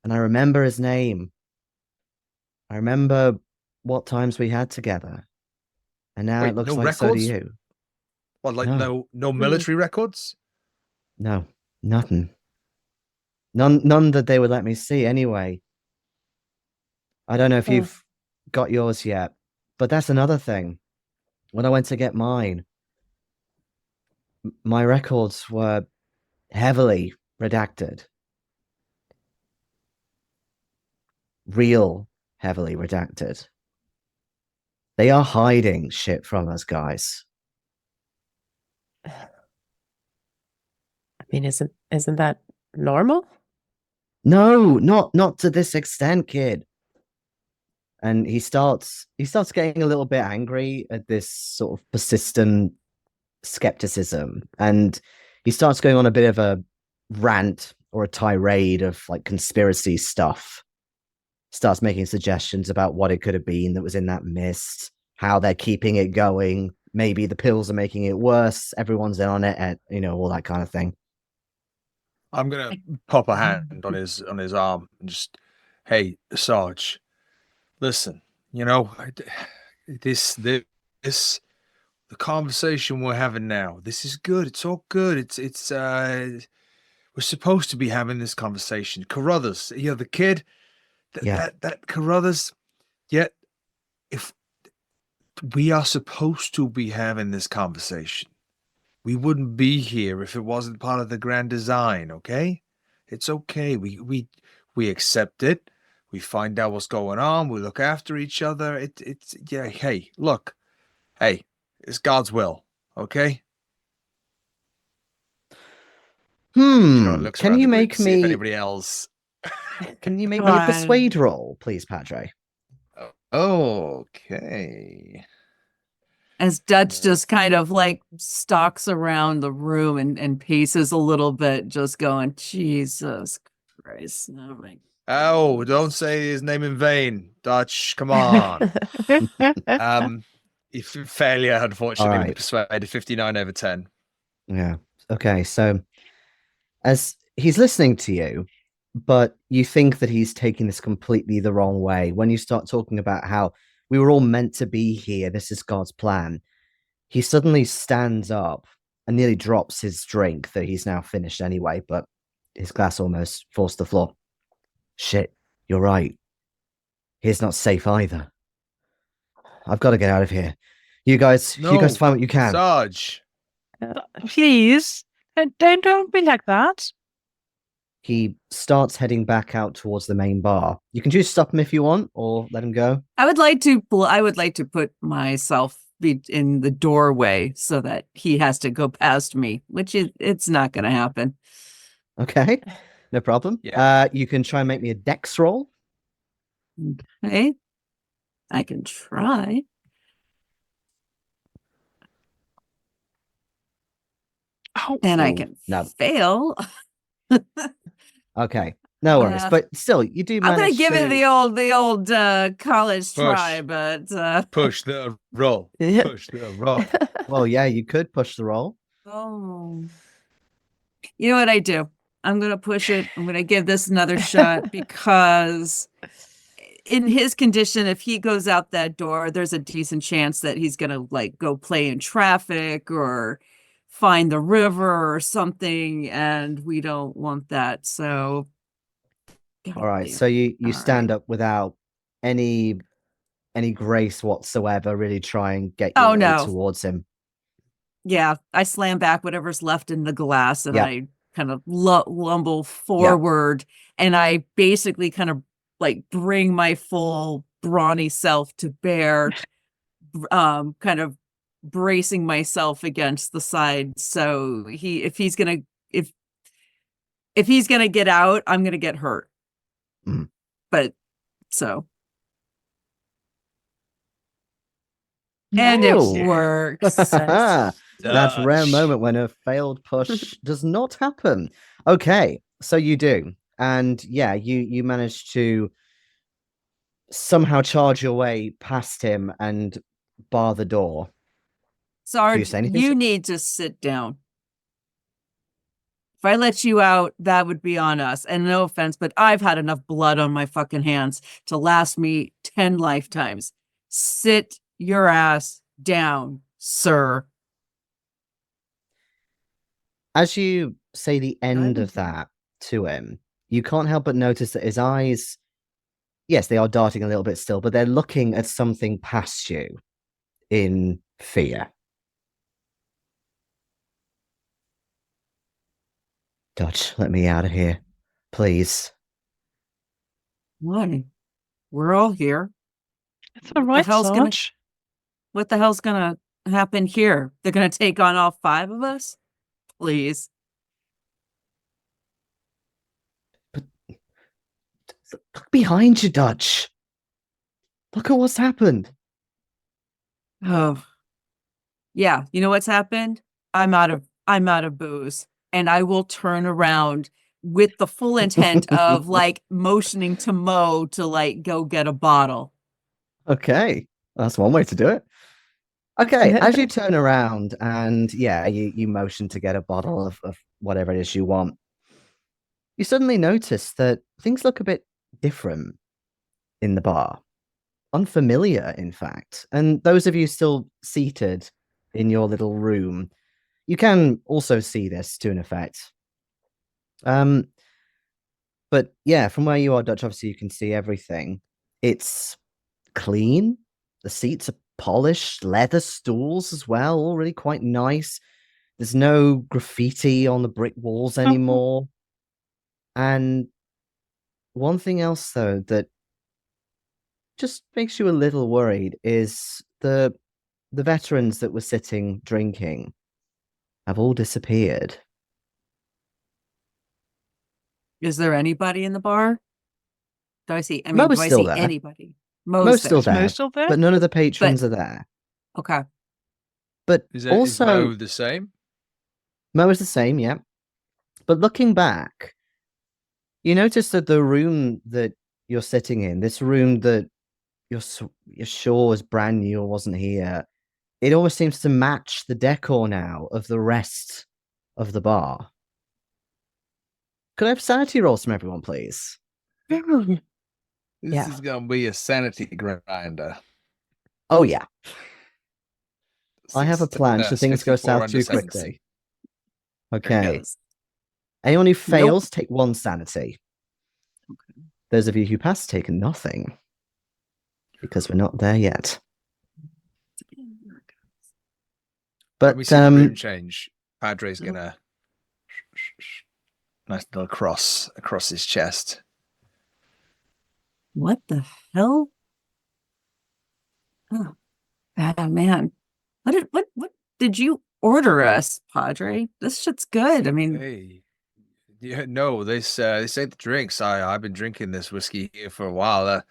And I remember his name. I remember what times we had together. And now Wait, it looks no like so do records? you. Well, like No. no military records? No, nothing. None that they would let me see anyway. I don't know if Oh. you've got yours yet, but that's another thing. When I went to get mine, my records were heavily redacted. Real heavily redacted. They are hiding shit from us, guys. I mean, isn't that normal? No, not to this extent, kid. And he starts getting a little bit angry at this sort of persistent skepticism, and he starts going on a bit of a rant or a tirade of like conspiracy stuff. Starts making suggestions about what it could have been that was in that mist, how they're keeping it going. Maybe the pills are making it worse. Everyone's in on it, and all that kind of thing. I'm gonna pop a hand on his arm and just, hey, Sarge, listen. The conversation we're having now. This is good. It's all good. We're supposed to be having this conversation. Carruthers, the kid. That Carruthers. Yet, if we are supposed to be having this conversation, we wouldn't be here if it wasn't part of the grand design. Okay, it's okay. We accept it. We find out what's going on. We look after each other. Hey, look. Hey, it's God's will. Okay. Looks Can around you the group make to see if me? anybody else? Can you make Come me a on. persuade roll, please, Padre? Okay. As Dutch just kind of like stalks around the room and paces a little bit, just going, Jesus Christ. Oh my. Oh, don't say his name in vain, Dutch. Come on. If failure, unfortunately, All right. we persuaded 59 over 10. Yeah. Okay. So, as he's listening to you, but you think that he's taking this completely the wrong way. When you start talking about how we were all meant to be here, this is God's plan, he suddenly stands up and nearly drops his drink that he's now finished anyway, but his glass almost falls to the floor. Shit, you're right. Here's not safe either. I've got to get out of here. You guys find what you can. Sarge. Please, don't be like that. He starts heading back out towards the main bar. You can choose to stop him if you want, or let him go. I would like to put myself in the doorway so that he has to go past me, which it's not going to happen. Okay, no problem. Yeah. You can try and make me a dex roll. Okay. I can try. Oh, And I Ooh, can no. fail. Okay, no worries. But still, you do I'm gonna manage give to... it the old college try, Push. but Push the roll. Yeah. Push the roll. Well, yeah, you could push the roll. oh, you know what I do? I'm gonna push it. I'm gonna give this another shot because in his condition, if he goes out that door, there's a decent chance that he's gonna like go play in traffic or find the river or something, and we don't want that. So, All right, goddamn. so you All stand right. up without any grace whatsoever, really try and get your Oh way no. towards him. Yeah, I slam back whatever's left in the glass and Yep. I kind of lumble forward and I basically kind of like bring my full brawny self to bear, kind of bracing myself against the side. So if he's gonna get out, I'm gonna get hurt. Mhm. But so. And it Oh. works. That rare Dutch. moment when a failed push does not happen. Okay, so you do. And yeah, you manage to somehow charge your way past him and bar the door. Sarge, say anything, you sir? need to sit down. If I let you out, that would be on us. And no offense, but I've had enough blood on my fucking hands to last me 10 lifetimes. Sit your ass down, sir. As you say the end of that to him, you can't help but notice that his eyes, yes, they are darting a little bit still, but they're looking at something past you in fear. Dutch, let me out of here, please. Why? We're all here. it's all right, hell's gonna- Sarge. What the hell's gonna happen here? They're gonna take on all 5 of us? Please. Look behind you, Dutch. Look at what's happened. Oh. Yeah, you know what's happened? I'm out of booze. And I will turn around with the full intent of like motioning to Mo to like go get a bottle. Okay, that's one way to do it. Okay, as you turn around and yeah, you motion to get a bottle of whatever it is you want, you suddenly notice that things look a bit different in the bar. Unfamiliar, in fact. And those of you still seated in your little room, you can also see this to an effect. But yeah, from where you are, Dutch, obviously you can see everything. It's clean. The seats are polished, leather stools as well, all really quite nice. There's no graffiti on the brick walls anymore. And one thing else, though, that just makes you a little worried is the veterans that were sitting drinking have all disappeared. Is there anybody in the bar? Do I see? I mean, Mo do is I still see there. anybody? Mo's still Is there, Mo still there? but none of the patrons are there. Okay. But Is also, Mo the same? Mo is the same, yeah. But looking back, you notice that the room that you're sitting in, this room that you're sure was brand new or wasn't here, it almost seems to match the decor now of the rest of the bar. Could I have sanity rolls from everyone, please? This Yeah. is going to be a sanity grinder. Oh, yeah. I have a plan should 6 things go 54 south under too 70. quickly. There it Okay. goes. Anyone who fails, take 1 sanity. Those of you who pass, take nothing. Because we're not there yet. When we But see the room change, Padre's gonna nice little cross across his chest. What the hell? Oh, man. What did you order us, Padre? This shit's good. I mean, Hey, Yeah, no, this ain't the drinks. I've been drinking this whiskey here for a while.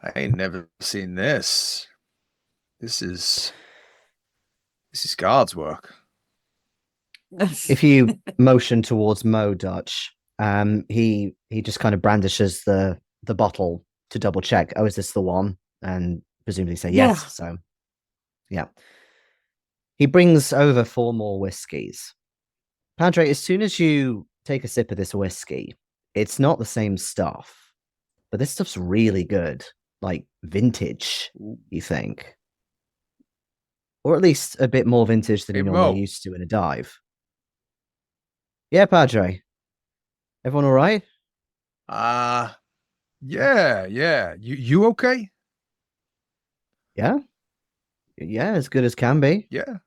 I ain't never seen this. This is God's work. If you motion towards Mo, Dutch, he just kind of brandishes the bottle to double check. Oh, is this the one? And presumably say yes. Yeah. So, yeah. He brings over 4 more whiskeys. Padre, as soon as you take a sip of this whiskey, it's not the same stuff, but this stuff's really good, like vintage, you think? Or at least a bit more vintage than Hey, you're normally Mo. used to in a dive. Yeah, Padre. Everyone all right? Yeah. You okay? Yeah? Yeah, as good as can be. Yeah.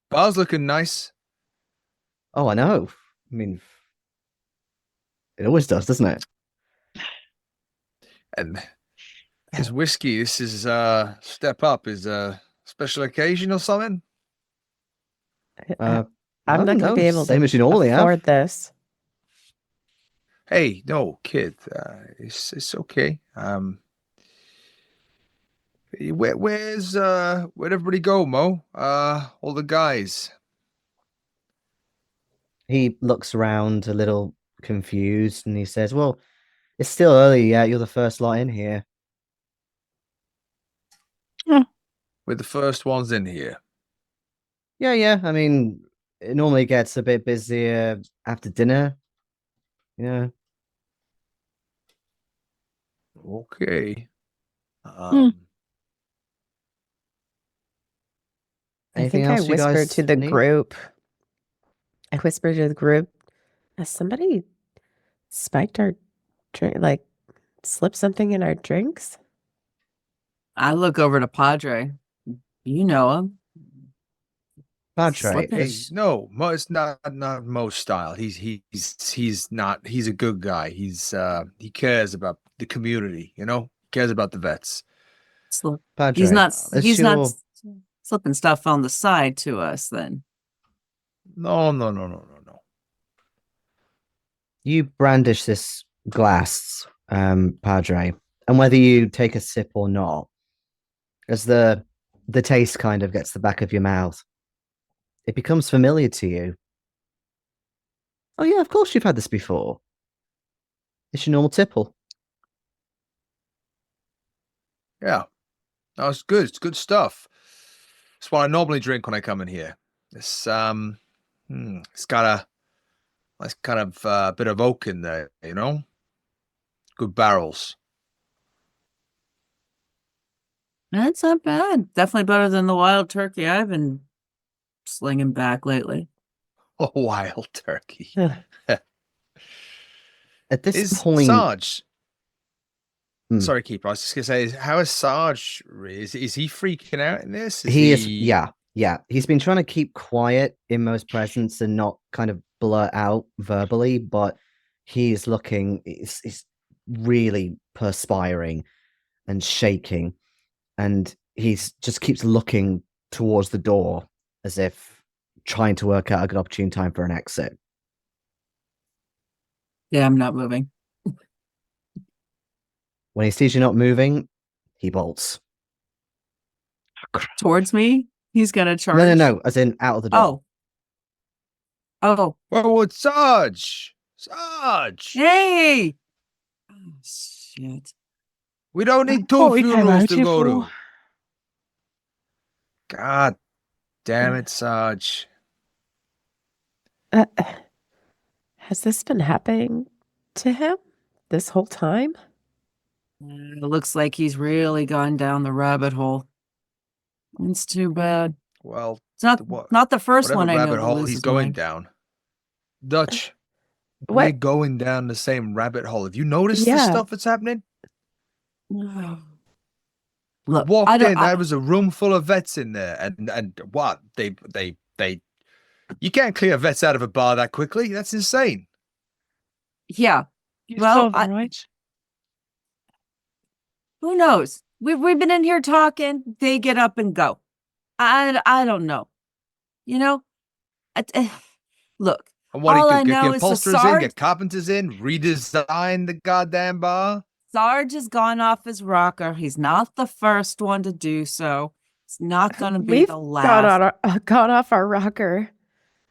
Bar's looking nice. Oh, I know. I mean, it always does, doesn't it? And his whiskey, this is step up, is a special occasion or something? I'm I not don't going to know, be able same to as you normally have. afford this. Hey, no, kid. It's okay. Where'd everybody go, Mo? All the guys. He looks around a little confused and he says, well, it's still early yet. You're the first lot in here. We're the first ones in here. Yeah. I mean, it normally gets a bit busier after dinner. Yeah. Okay. I Anything think I else you whispered guys to the need? group. I whispered to the group, has somebody spiked our drink, like slipped something in our drinks? I look over to Padre. You know him. Padre, Slipping. Hey, no, Mo, it's not Mo's style. He's not. He's a good guy. He cares about the community. You know, he cares about the vets. Padre, He's not as you're- slipping stuff on the side to us then. No. You brandish this glass, Padre, and whether you take a sip or not, as the taste kind of gets the back of your mouth, it becomes familiar to you. Oh yeah, of course you've had this before. It's your normal tipple. Yeah, no, it's good. It's good stuff. It's what I normally drink when I come in here. It's got a nice kind of bit of oak in there. You know, good barrels. That's not bad. Definitely better than the wild turkey I've been slinging back lately. A wild turkey. Ugh. At this Is point, Sarge? Hmm. Sorry, Keeper. I was just gonna say, how is Sarge? Is he freaking out in this? he is, yeah. He's been trying to keep quiet in Mo's presence and not kind of blurt out verbally, but he's looking, he's really perspiring and shaking, and he's just keeps looking towards the door as if trying to work out a good opportune time for an exit. Yeah, I'm not moving. When he sees you not moving, he bolts. Towards me? He's gonna charge. No, as in out of the door. Oh. Whoa, it's Sarge! Sarge! Hey! Oh, shit. We don't need two Oh, it came funerals out to here go to. for- God damn it, Sarge. Has this been happening to him this whole time? It looks like he's really gone down the rabbit hole. It's too bad. Well, It's not the first whatever one I know rabbit to hole lose he's his going mind. down. Dutch, What? we're going down the same rabbit hole. Have you noticed the Yeah. stuff that's happening? Look, Walked in, there was a room full of vets in there, and what they you can't clear vets out of a bar that quickly. That's insane. yeah. You Well, saw them, right? Who knows? We've been in here talking. They get up and go. I don't know. You know, look. And what All he I could know get is the upholsterers in, Sarge- get carpenters in, redesign the goddamn bar. Sarge has gone off his rocker. He's not the first one to do so. It's not going to be We've the last. gone off our rocker.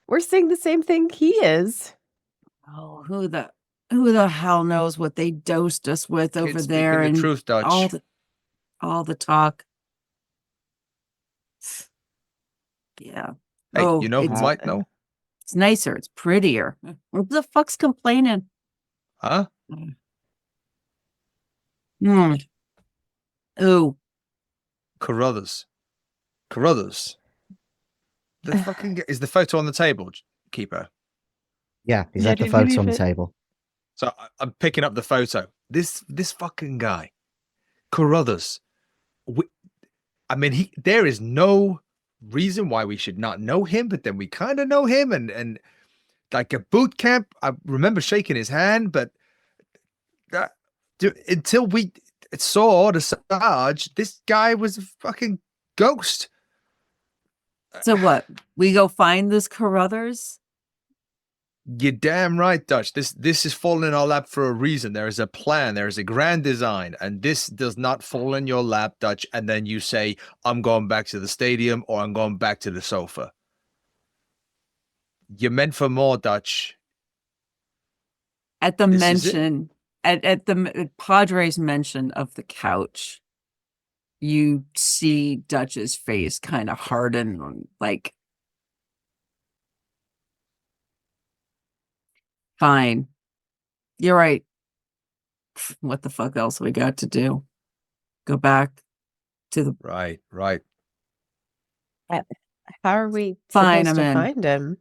We're seeing the same thing he is. Oh, who the hell knows what they dosed us with over Kids there, speaking and the truth, Dutch. all the talk. Yeah. Hey, Oh, you know who it's- might know? It's nicer. It's prettier. Who the fuck's complaining? Huh? Ooh. Carruthers. Carruthers. The fucking is the photo on the table, Keeper. Yeah, he's Yeah, had the didn't photo leave on the it. table. So I'm picking up the photo. This fucking guy, Carruthers. I mean, there is no reason why we should not know him, but then we kind of know him, and like a boot camp. I remember shaking his hand, but until we saw the Sarge, this guy was a fucking ghost. So what? We go find this Carruthers? You're damn right, Dutch. This is falling in our lap for a reason. There is a plan. There is a grand design, and this does not fall in your lap, Dutch. And then you say, "I'm going back to the stadium," or "I'm going back to the sofa." You're meant for more, Dutch. At the This is it. mention, at the Padre's mention of the couch, you see Dutch's face kind of harden, like, fine. You're right. What the fuck else we got to do? Go back to the Right. How are we Fine, supposed I'm to in. find him?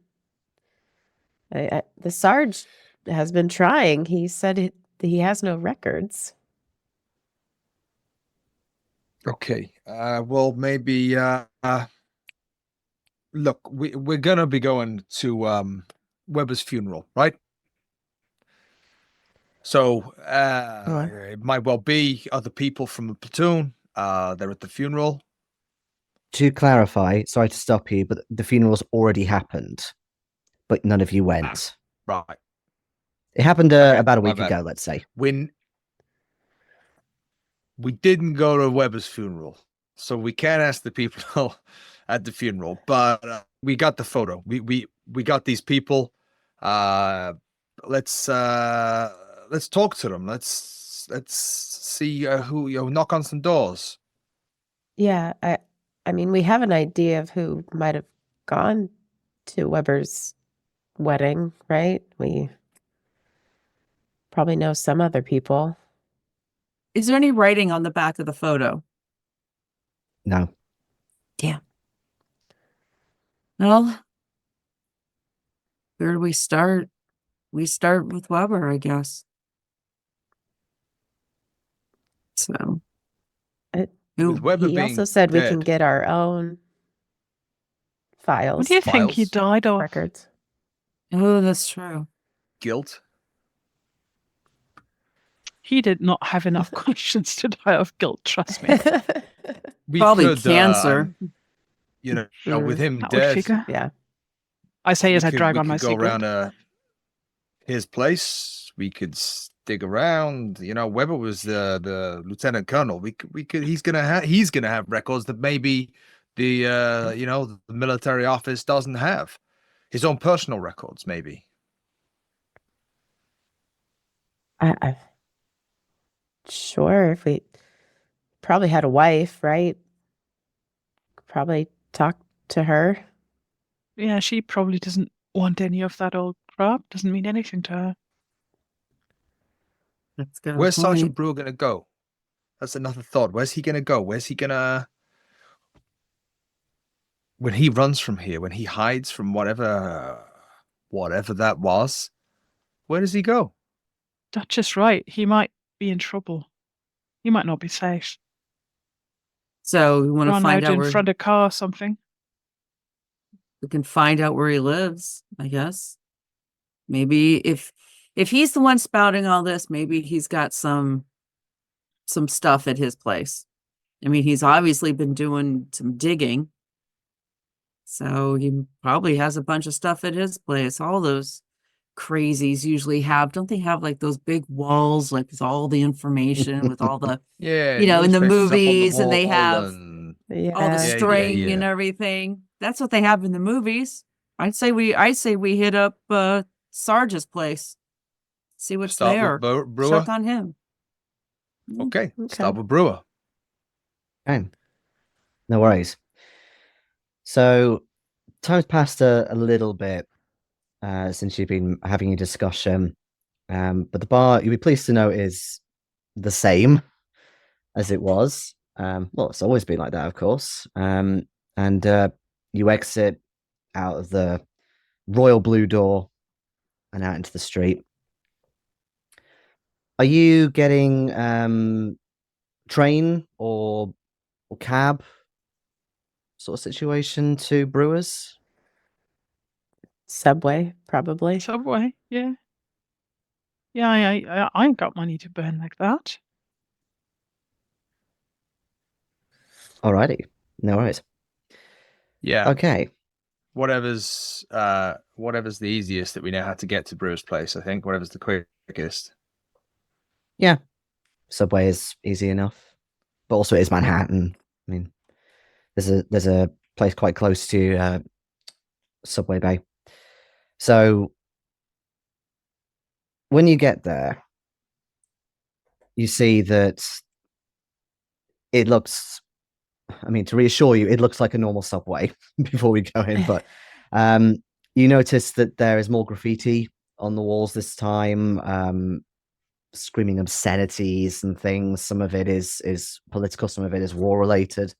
The Sarge has been trying. He said he has no records. Okay. Well, maybe. Look, we're gonna be going to Weber's funeral, right? So it might well be other people from the platoon. They're at the funeral. To clarify, sorry to stop you, but the funeral's already happened, but none of you went. Right. It happened Okay, about a my week bad. ago, let's say. When we didn't go to Weber's funeral, so we can't ask the people at the funeral. But we got the photo. We got these people. Let's talk to them. Let's see who knock on some doors. Yeah, I mean, we have an idea of who might have gone to Weber's wedding, right? We probably know some other people. Is there any writing on the back of the photo? No. Damn. Well, where do we start? We start with Weber, I guess. So, With Weber He being also said we can dead. get our own files, What do you think he Files. died of? records. oh, that's true. Guilt. He did not have enough questions to die of guilt, trust me. We Probably could, cancer. With him That would dead, figure. Yeah. I say we as I could- drag we on my could go cigarette. around his place. We could dig around. Weber was the lieutenant colonel. We could. He's gonna have records that maybe the military office doesn't have. His own personal records, maybe. I sure, if we probably had a wife, right? Probably talk to her. Yeah, she probably doesn't want any of that old crap. Doesn't mean anything to her. That's good. Where's Sergeant Brewer gonna go? That's another thought. Where's he gonna go? Where's he gonna? When he runs from here, when he hides from whatever that was, where does he go? That's just right. He might be in trouble. He might not be safe. So we want to Run find out out in where front of a car or something. we can find out where he lives, I guess. Maybe if he's the one spouting all this, maybe he's got some stuff at his place. I mean, he's obviously been doing some digging. So he probably has a bunch of stuff at his place. All those crazies usually have. Don't they have like those big walls, like with all the information, with all the, Yeah, you know, in the newspapers up on the movies, and they wall have and all the Yeah. string and everything. That's what they have in the movies. I'd say we hit up Sarge's place. See what's start there. with Brewer. Check on him. Okay, Okay. start with Brewer. Okay. No worries. So time's passed a little bit since you've been having a discussion. But the bar, you'll be pleased to know, is the same as it was. Well, it's always been like that, of course. And you exit out of the royal blue door and out into the street. Are you getting train or cab sort of situation to Brewers? Subway, probably. Subway, yeah. Yeah, I ain't got money to burn like that. Alrighty, no worries. Yeah. Okay, Whatever's the easiest that we know how to get to Brewer's place, I think. Whatever's the quickest. yeah, Subway is easy enough, but also it is Manhattan. I mean, there's a place quite close to Subway Bay. So when you get there, you see that it looks, I mean, to reassure you, it looks like a normal subway before we go in, but you notice that there is more graffiti on the walls this time, screaming obscenities and things. Some of it is political, some of it is war related.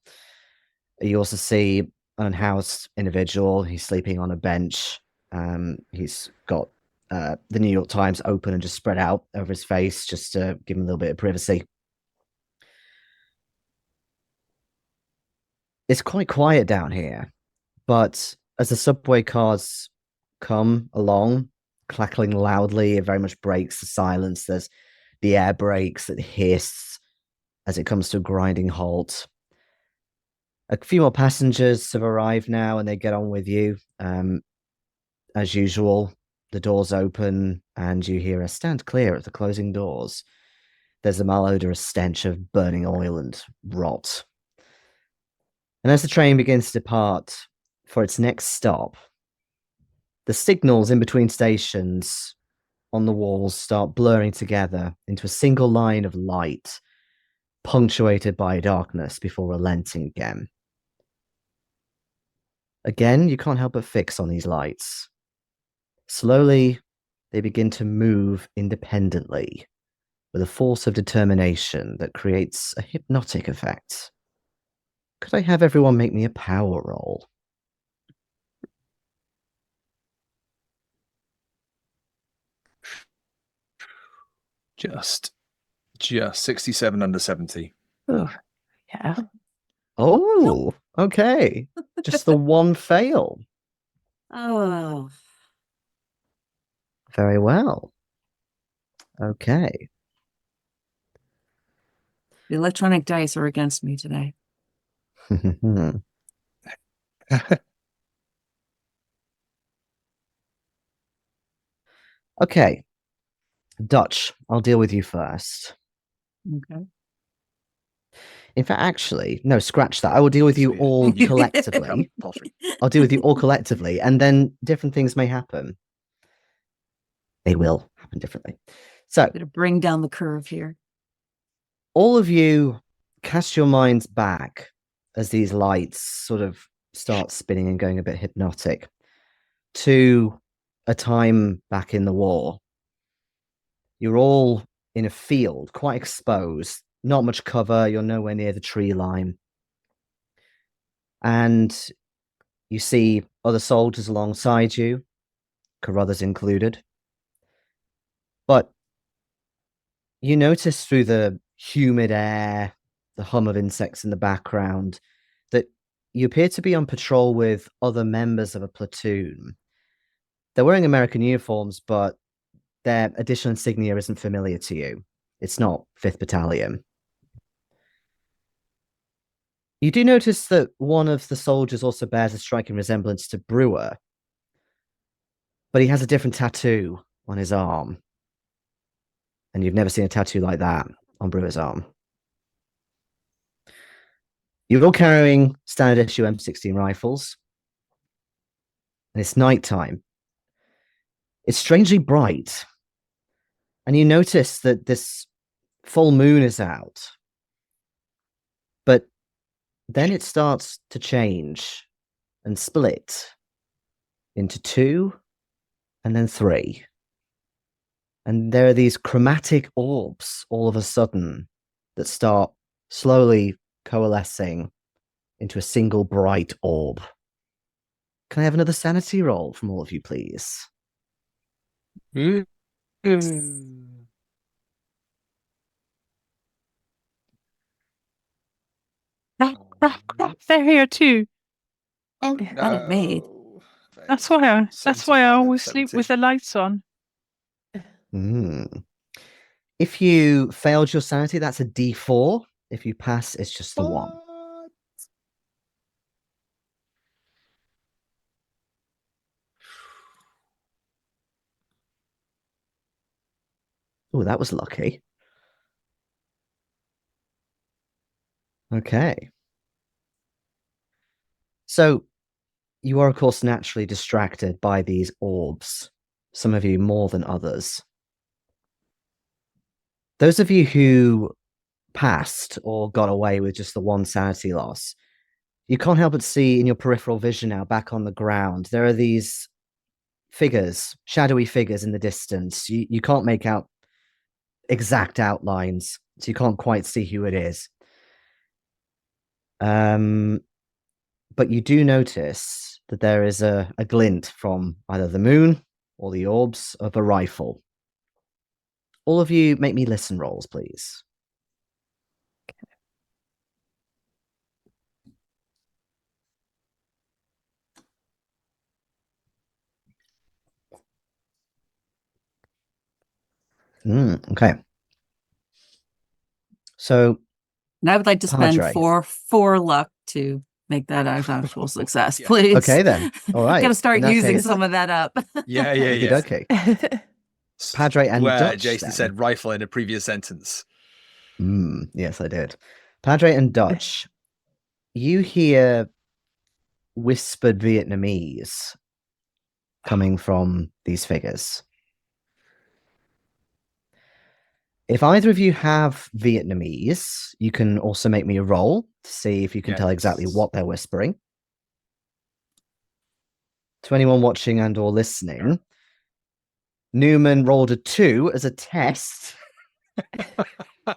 You also see an unhoused individual. He's sleeping on a bench. He's got the New York Times open and just spread out over his face just to give him a little bit of privacy. It's quite quiet down here, but as the subway cars come along, clackling loudly, it very much breaks the silence. There's the air brakes that hiss as it comes to a grinding halt. A few more passengers have arrived now, and they get on with you. As usual, the doors open, and you hear a stand clear at the closing doors. There's a malodorous stench of burning oil and rot. And as the train begins to depart for its next stop, the signals in between stations on the walls start blurring together into a single line of light, punctuated by darkness before relenting again. Again, you can't help but fix on these lights. Slowly, they begin to move independently with a force of determination that creates a hypnotic effect. Could I have everyone make me a power roll? Just 67 under 70. Ooh, yeah. Oh, okay. Just the one fail. Oh, Very well. Okay. the electronic dice are against me today. Okay. Dutch, I'll deal with you first. Okay. In fact, actually, no, scratch that. I will deal with you all collectively. I'll deal with you all collectively, and then different things may happen. They will happen differently. So, Gonna bring down the curve here. all of you cast your minds back as these lights sort of start spinning and going a bit hypnotic to a time back in the war. You're all in a field, quite exposed, not much cover. You're nowhere near the tree line. And you see other soldiers alongside you, Carruthers included. But you notice through the humid air, the hum of insects in the background, that you appear to be on patrol with other members of a platoon. They're wearing American uniforms, but their additional insignia isn't familiar to you. It's not 5th Battalion. You do notice that one of the soldiers also bears a striking resemblance to Brewer. but he has a different tattoo on his arm. And you've never seen a tattoo like that on Brewer's arm. You're all carrying standard issue M16 rifles. And it's nighttime. It's strangely bright. And you notice that this full moon is out. But then it starts to change and split into 2 and then 3. And there are these chromatic orbs all of a sudden that start slowly coalescing into a single bright orb. Can I have another sanity roll from all of you, please? Crap, they're here too. Oh, Got it made. That's why I 75 always and sleep 70. with the lights on. If you failed your sanity, that's a D4. If you pass, it's just the 1. What? Oh, that was lucky. Okay. So you are, of course, naturally distracted by these orbs, some of you more than others. Those of you who passed or got away with just the 1 sanity loss, you can't help but see in your peripheral vision now, back on the ground, there are these figures, shadowy figures in the distance. You can't make out exact outlines, so you can't quite see who it is. But you do notice that there is a glint from either the moon or the orbs of a rifle. All of you, make me listen rolls, please. Okay. So, And I would like to spend Padre. four luck to make that an actual success, Yeah. please. Okay, then. All right. Got to start In that using case- some of that up. Yeah, yeah, yeah. Okay. Padre and Where Dutch, Jayson then. said rifle in a previous sentence. Yes, I did. Padre and Dutch, you hear whispered Vietnamese coming from these figures. If either of you have Vietnamese, you can also make me a roll to see if you can tell exactly Yes. what they're whispering. To anyone watching and or listening, Newman rolled a 2 as a test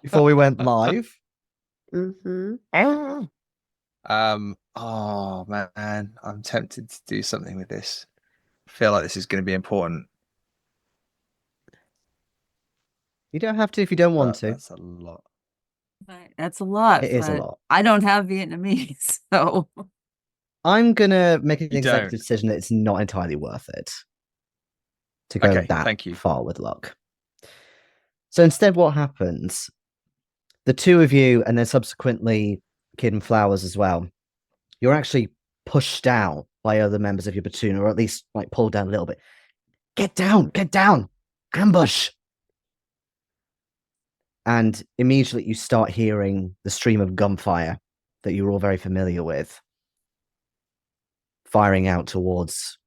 before we went live. Mm-hmm. Oh man, I'm tempted to do something with this. I feel like this is going to be important. You don't have to if you don't want but to. That's a lot. That's a lot. It is a but lot. I don't have Vietnamese, so I'm gonna make an You executive don't. decision that it's not entirely worth it to go Okay, that thank you. far with luck. So instead, what happens? The 2 of you, and then subsequently Kid and Flowers as well, you're actually pushed down by other members of your platoon, or at least like pulled down a little bit. Get down! Get down! Ambush! And immediately you start hearing the stream of gunfire that you're all very familiar with, firing out towards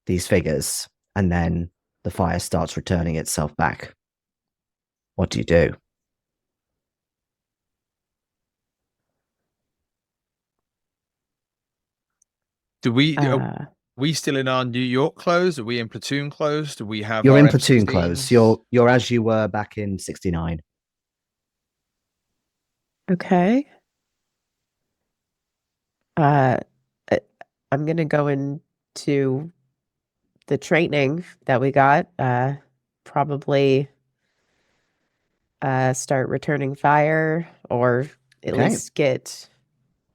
these figures, and then the fire starts returning itself back. What do you do? Do we? Are we still in our New York clothes? Are we in platoon clothes? Do we have? You're our in platoon M16s? clothes. You're as you were back in 69. Okay. I'm gonna go into the training that we got. Probably start returning fire, or at Okay. least get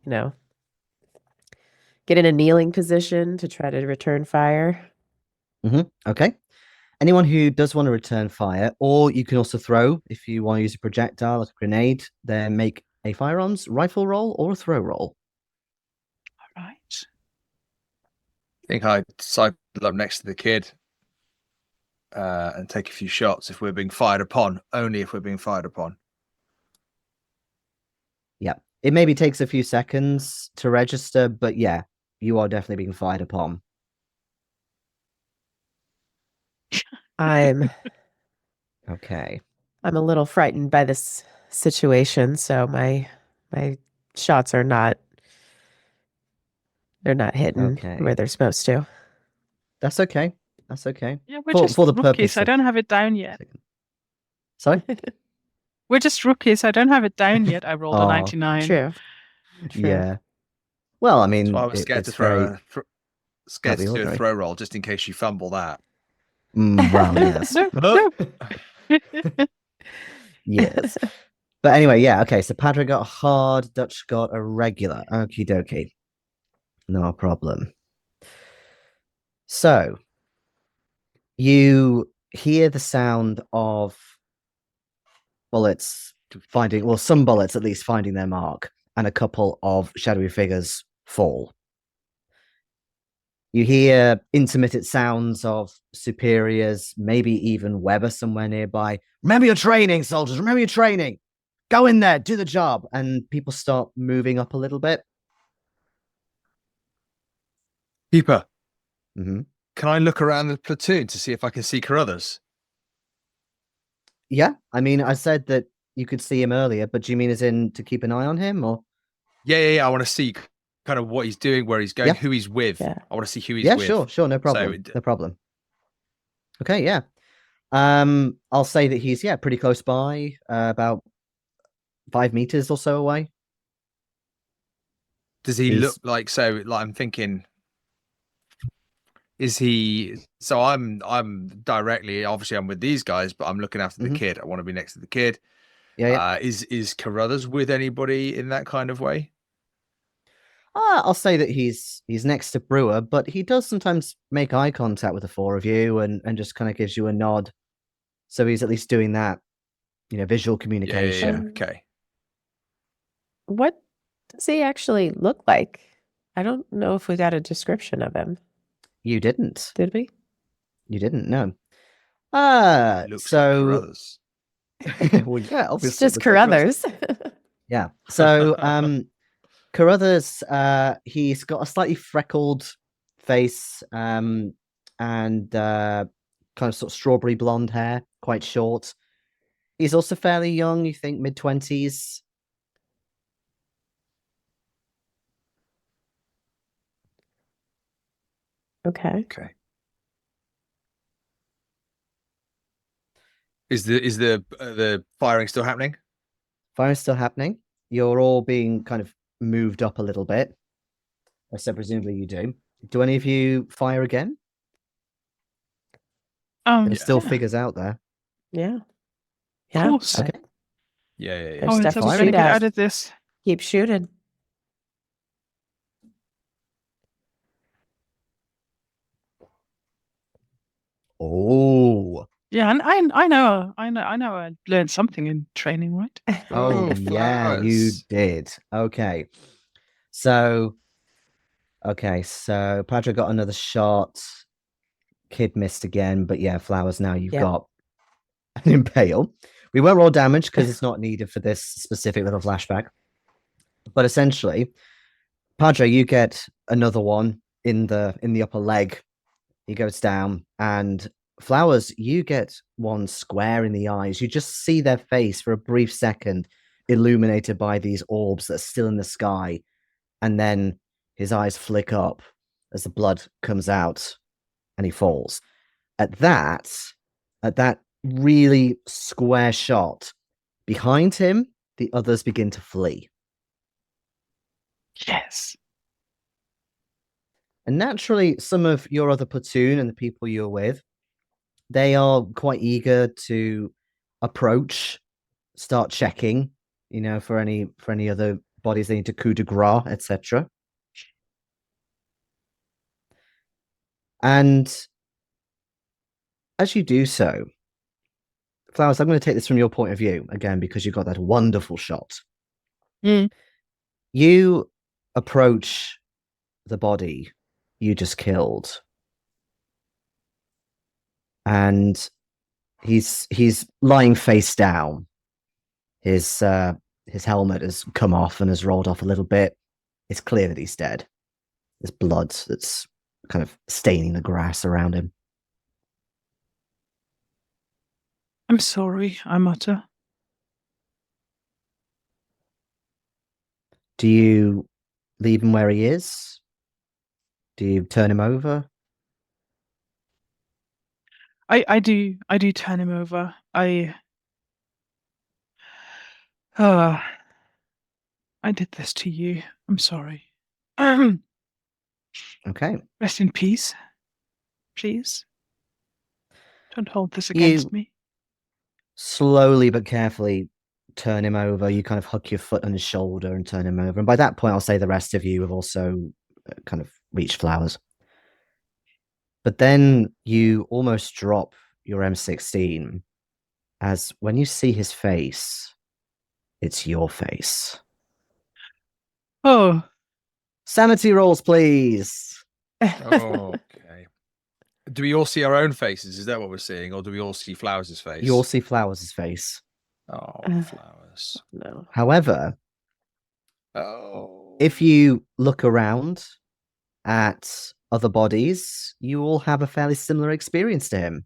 in a kneeling position to try to return fire. Okay. Anyone who does want to return fire, or you can also throw, if you want to use a projectile, like a grenade, then make a firearms rifle roll or a throw roll. All right. I think I cycled up next to the kid and take a few shots if we're being fired upon. Only if we're being fired upon. Yeah. It maybe takes a few seconds to register, but yeah, you are definitely being fired upon. I'm Okay. a little frightened by this situation, so my shots are not hitting Okay. where they're supposed to. That's okay. That's okay. Yeah, we're For- just for the rookies. purpose I of- don't have it down yet. Sorry? We're just rookies. I don't have it down yet. I rolled a Aw. 99. True. Yeah. Well, I mean, So I was scared to it's throw very... scared to do a ordinary. throw roll just in case you fumble that. Well, yes. No. Yes. But anyway, yeah, okay. So Padre got a hard, Dutch got a regular. Okie dokie. No problem. So you hear the sound of bullets finding, well, some bullets at least finding their mark, and a couple of shadowy figures fall. You hear intermittent sounds of superiors, maybe even Weber somewhere nearby. Remember your training, soldiers. Remember your training. Go in there, do the job. And people start moving up a little bit. Keeper, Mm-hmm. can I look around the platoon to see if I can see Carruthers? Yeah, I mean, I said that you could see him earlier, but do you mean as in to keep an eye on him, or? Yeah. I want to see kind of what he's doing, where he's going, Yeah. who he's with. Yeah. I want to see who he's Yeah, with. sure, no problem, So- no problem. Okay, yeah. I'll say that he's pretty close by, about 5 meters or so away. Does he He's- look like so? Like I'm thinking, is he? So I'm directly. Obviously, I'm with these guys, but I'm looking after the Mhm. kid. I want to be next to the kid. Yeah. Is Carruthers with anybody in that kind of way? I'll say that he's next to Brewer, but he does sometimes make eye contact with the four of you and just kind of gives you a nod. So he's at least doing that, visual communication. Um, Okay. What does he actually look like? I don't know if we got a description of him. You didn't. Did we? You didn't, no. Looks like So Carruthers. well, yeah, obviously. It's just it looks like Carruthers. Carruthers. Yeah. So Carruthers, he's got a slightly freckled face, and kind of sort of strawberry blonde hair, quite short. He's also fairly young, you think mid-20s. Okay. Okay. Is the firing still happening? Fire's still happening. You're all being kind of moved up a little bit. So presumably you do. Do any of you fire again? There's still Yeah. figures out there. Yeah. Of Yeah. course. I- Okay. Yeah. There's Oh, let's have definitely a get shootout. out of this. Keep shooting. Oh. Yeah, and I know I learned something in training, right? Oh, Oh, yeah, you flowers. did. Okay. So Padre got another shot. Kid missed again, but yeah, Flowers, now you've Yep. got an impale. We won't roll damage because it's not needed for this specific little flashback. But essentially, Padre, you get another one in the upper leg. He goes down, and Flowers, you get one square in the eyes. You just see their face for a brief second, illuminated by these orbs that are still in the sky, and then his eyes flick up as the blood comes out, and he falls. At that really square shot, behind him, the others begin to flee. Yes. And naturally, some of your other platoon and the people you're with, they are quite eager to approach, start checking, for any other bodies they need to coup de grace, etc. And as you do so, Flowers, I'm going to take this from your point of view again because you got that wonderful shot. Mm. You approach the body you just killed. and he's lying face down. His helmet has come off and has rolled off a little bit. It's clear that he's dead. There's blood that's kind of staining the grass around him. I'm sorry, I mutter. Do you leave him where he is? Do you turn him over? I do turn him over. I did this to you. I'm sorry. Okay. Rest in peace, please. Don't hold this against me. Slowly but carefully turn him over. You kind of hook your foot on his shoulder and turn him over. And by that point, I'll say the rest of you have also kind of reached flowers. But then you almost drop your M16 as when you see his face, it's your face. Oh, Sanity rolls, please. Okay. Do we all see our own faces? Is that what we're seeing? Or do we all see Flowers' face? You all see Flowers' face. Oh, Flowers. No. However, Oh. if you look around at other bodies, you all have a fairly similar experience to him.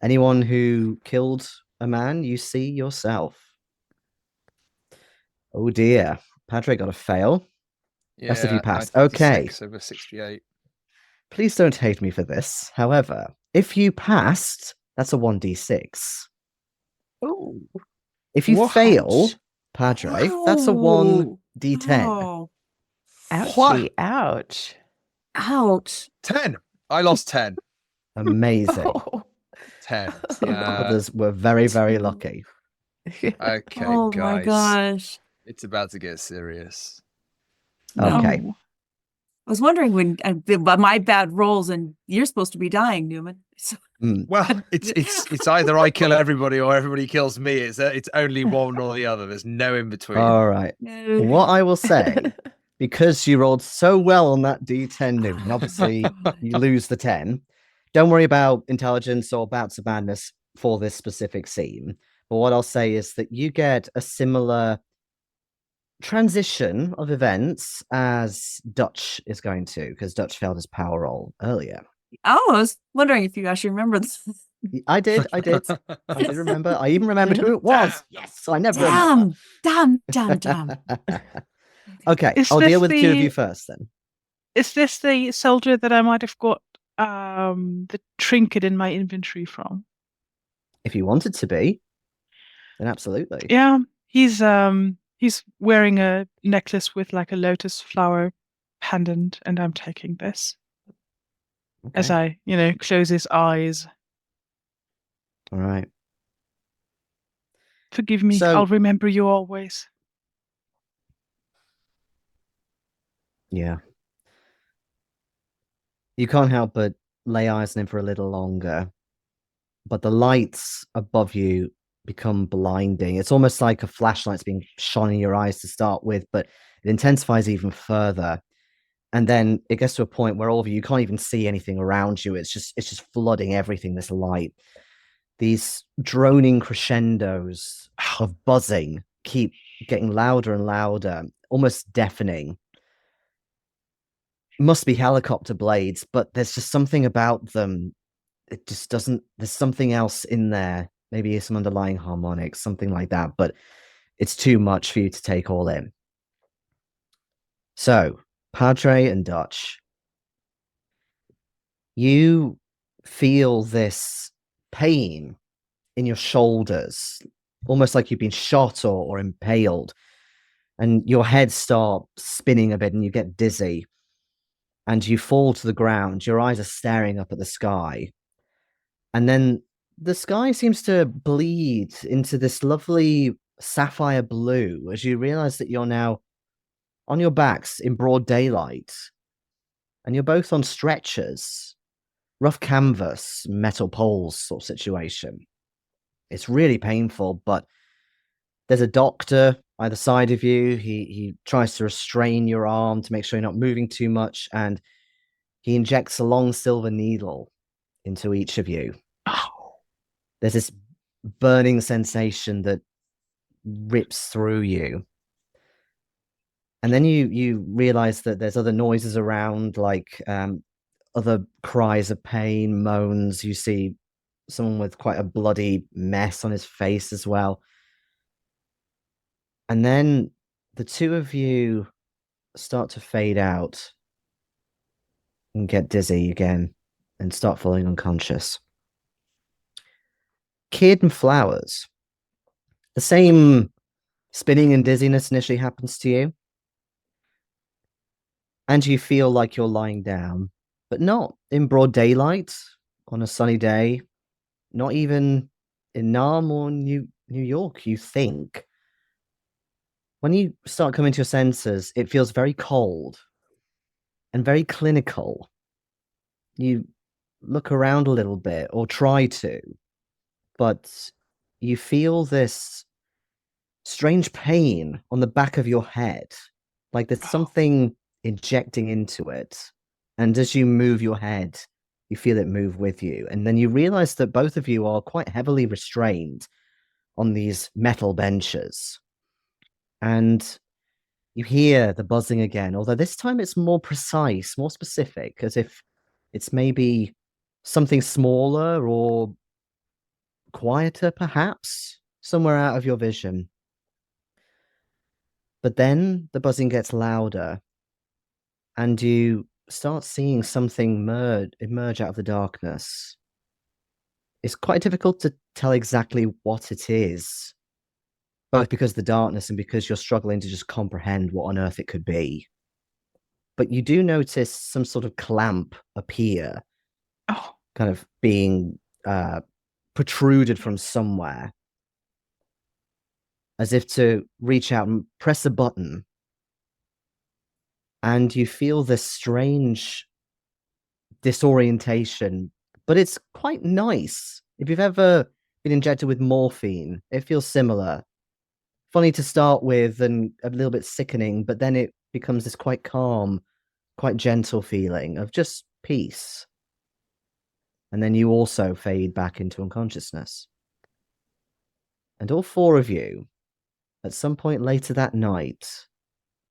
Anyone who killed a man, you see yourself. Oh dear. Padre got a fail. Rest of you passed. Okay. Over 68. Please don't hate me for this. However, if you passed, that's a 1d6. Oh. If you What? fail, Padre, that's a 1d10. Oh, Ouchie, ouch. ouch. 10. I lost 10. Amazing. Oh. 10. Others were very, very lucky. Okay, Oh guys. my gosh. It's about to get serious. Okay. no. I was wondering when about my bad rolls, and you're supposed to be dying, Newman. So, Well, it's either I kill everybody or everybody kills me. It's only one or the other. There's no in between. All right. What I will say, because you rolled so well on that d10, Newman, obviously you lose the 10. Don't worry about intelligence or bouts of madness for this specific scene. But what I'll say is that you get a similar transition of events as Dutch is going to, because Dutch failed his power roll earlier. Oh, I was wondering if you actually remember this. I did remember. I even remembered who it was. Yes, so I never remember. Damn. Okay, Is I'll deal this with the two of the- you first then. Is this the soldier that I might have got the trinket in my inventory from? If you wanted to be, then absolutely. Yeah, he's wearing a necklace with like a lotus flower pendant, and I'm taking this as Okay. I, close his eyes. All right. Forgive me, So- I'll remember you always. Yeah. You can't help but lay eyes on him for a little longer, but the lights above you become blinding. It's almost like a flashlight's being shone in your eyes to start with, but it intensifies even further. And then it gets to a point where all of you can't even see anything around you. It's just flooding everything, this light. These droning crescendos of buzzing keep getting louder and louder, almost deafening. Must be helicopter blades, but there's just something about them. It just doesn't, there's something else in there. Maybe some underlying harmonics, something like that, but it's too much for you to take all in. So, Padre and Dutch, you feel this pain in your shoulders, almost like you've been shot or impaled, and your head starts spinning a bit and you get dizzy and you fall to the ground. Your eyes are staring up at the sky, and then the sky seems to bleed into this lovely sapphire blue as you realize that you're now on your backs in broad daylight, and you're both on stretchers, rough canvas, metal poles sort of situation. It's really painful, but there's a doctor either side of you. He tries to restrain your arm to make sure you're not moving too much, and he injects a long silver needle into each of you. Oh, There's this burning sensation that rips through you. And then you realize that there's other noises around, like other cries of pain, moans. You see someone with quite a bloody mess on his face as well. And then the two of you start to fade out and get dizzy again and start falling unconscious. Kid and Flowers, the same spinning and dizziness initially happens to you. And you feel like you're lying down, but not in broad daylight on a sunny day, not even in Nam or New York, you think. When you start coming to your senses, it feels very cold and very clinical. You look around a little bit, or try to, but you feel this strange pain on the back of your head, like there's something injecting into it. And as you move your head, you feel it move with you. And then you realize that both of you are quite heavily restrained on these metal benches. And you hear the buzzing again, although this time it's more precise, more specific, as if it's maybe something smaller or quieter, perhaps, somewhere out of your vision. But then the buzzing gets louder, and you start seeing something emerge out of the darkness. It's quite difficult to tell exactly what it is, both because of the darkness and because you're struggling to just comprehend what on earth it could be. But you do notice some sort of clamp appear, kind of being protruded from somewhere, as if to reach out and press a button. And you feel this strange disorientation, but it's quite nice. If you've ever been injected with morphine, it feels similar. Funny to start with and a little bit sickening, but then it becomes this quite calm, quite gentle feeling of just peace. And then you also fade back into unconsciousness. And all four of you, at some point later that night,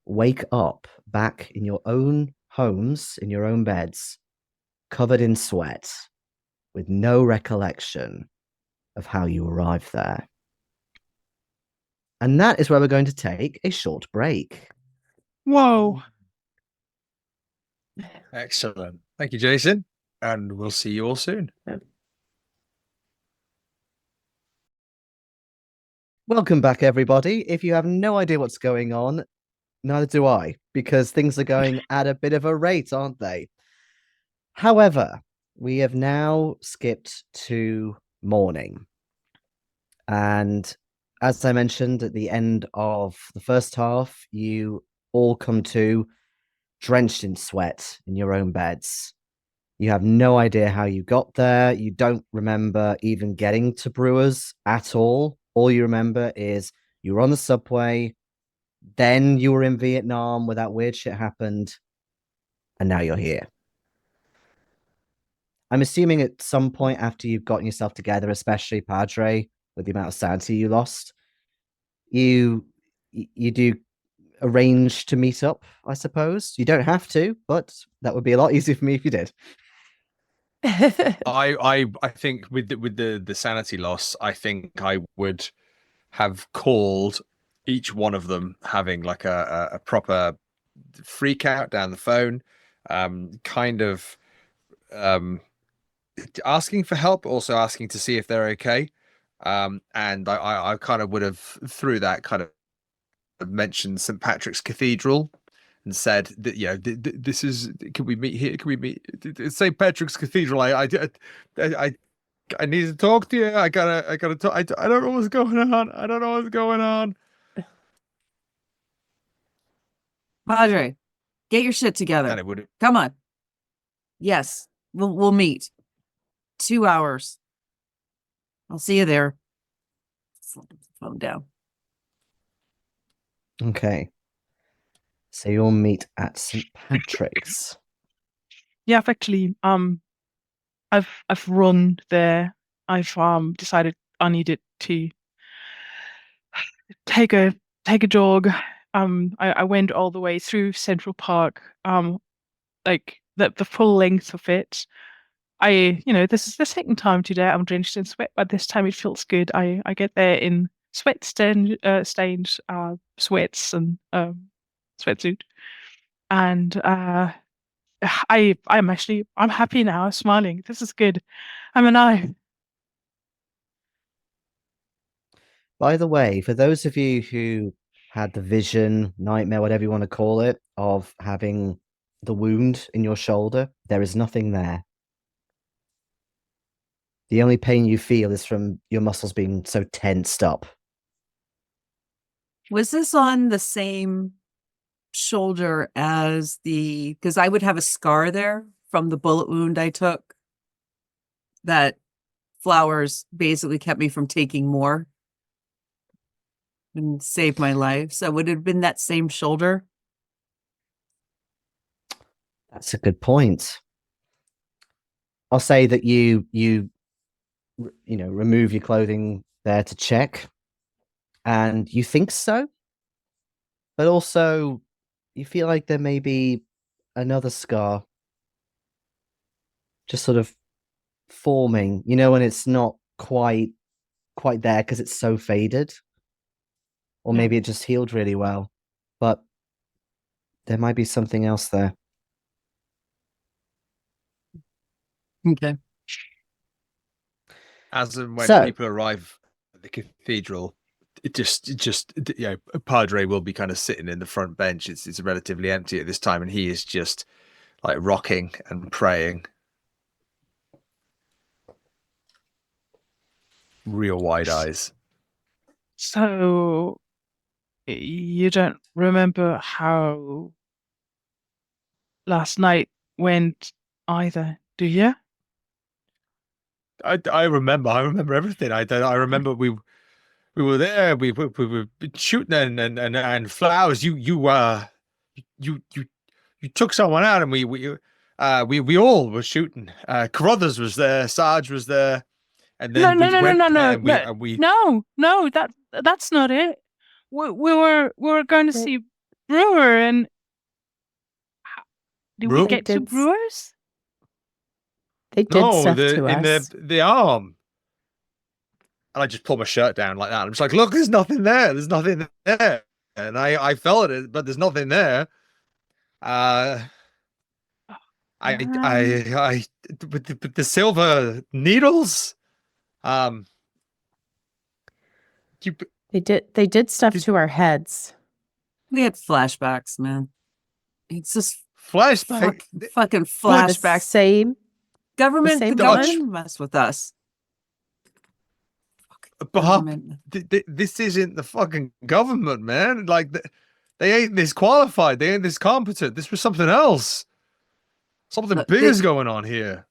wake up back in your own homes, in your own beds, covered in sweat, with no recollection of how you arrived there. And that is where we're going to take a short break. whoa. Excellent. Thank you, Jayson. And we'll see you all soon. Welcome back, everybody. If you have no idea what's going on, neither do I, because things are going at a bit of a rate, aren't they? However, we have now skipped to morning. And as I mentioned at the end of the first half, you all come to drenched in sweat in your own beds. You have no idea how you got there. You don't remember even getting to Brewers at all. All you remember is you were on the subway, then you were in Vietnam where that weird shit happened, and now you're here. I'm assuming at some point after you've gotten yourself together, especially Padre, with the amount of sanity you lost, you do arrange to meet up, I suppose. You don't have to, but that would be a lot easier for me if you did. I think with the sanity loss, I think I would have called each one of them having like a proper freak out down the phone, kind of asking for help, also asking to see if they're okay. And I kind of would have through that kind of mentioned St. Patrick's Cathedral and said that, you know, this is, can we meet here? Can we meet St. Patrick's Cathedral? I need to talk to you. I gotta talk. I don't know what's going on. I don't know what's going on. Padre, get your shit together. And it would. Come on. Yes, we'll meet. 2 hours. I'll see you there. Slap the phone down. Okay. So you'll meet at St. Patrick's. Yeah, I've actually I've run there. I've decided I needed to take a jog. I went all the way through Central Park. Like the full length of it. This is the second time today. I'm drenched in sweat, but this time it feels good. I get there in stained sweats and sweatsuit, and I'm happy now. I'm smiling. This is good. I'm alive. By the way, for those of you who had the vision, nightmare, whatever you want to call it, of having the wound in your shoulder, there is nothing there. The only pain you feel is from your muscles being so tensed up. Was this on the same shoulder as because I would have a scar there from the bullet wound I took that flowers basically kept me from taking more and saved my life. So would it have been that same shoulder? That's a good point. I'll say that you remove your clothing there to check, and you think so, but also you feel like there may be another scar just sort of forming, when it's not quite there because it's so faded, or maybe it just healed really well, but there might be something else there. Okay. As and when So- people arrive at the cathedral, it just Padre will be kind of sitting in the front bench. It's relatively empty at this time, and he is just like rocking and praying. Real wide eyes. So you don't remember how last night went either, do you? I remember everything. I remember we were there. We were shooting and flowers. You took someone out, and we all were shooting. Carruthers was there. Sarge was there, and then No, that's not it. We were going to see Brewer, and did we Brewer? get to Brewers? They did stuff to in us. the arm. And I just pull my shirt down like that. I'm just like, look, there's nothing there. There's nothing there. And I felt it, but there's nothing there. With the silver needles. They did stuff to our heads. We had flashbacks, man. It's just Flashback. fucking The flashbacks. same. The same government messed with us. Government. This isn't the fucking government, man. Like they ain't this qualified. They ain't this competent. This was something else. Something big is going on here.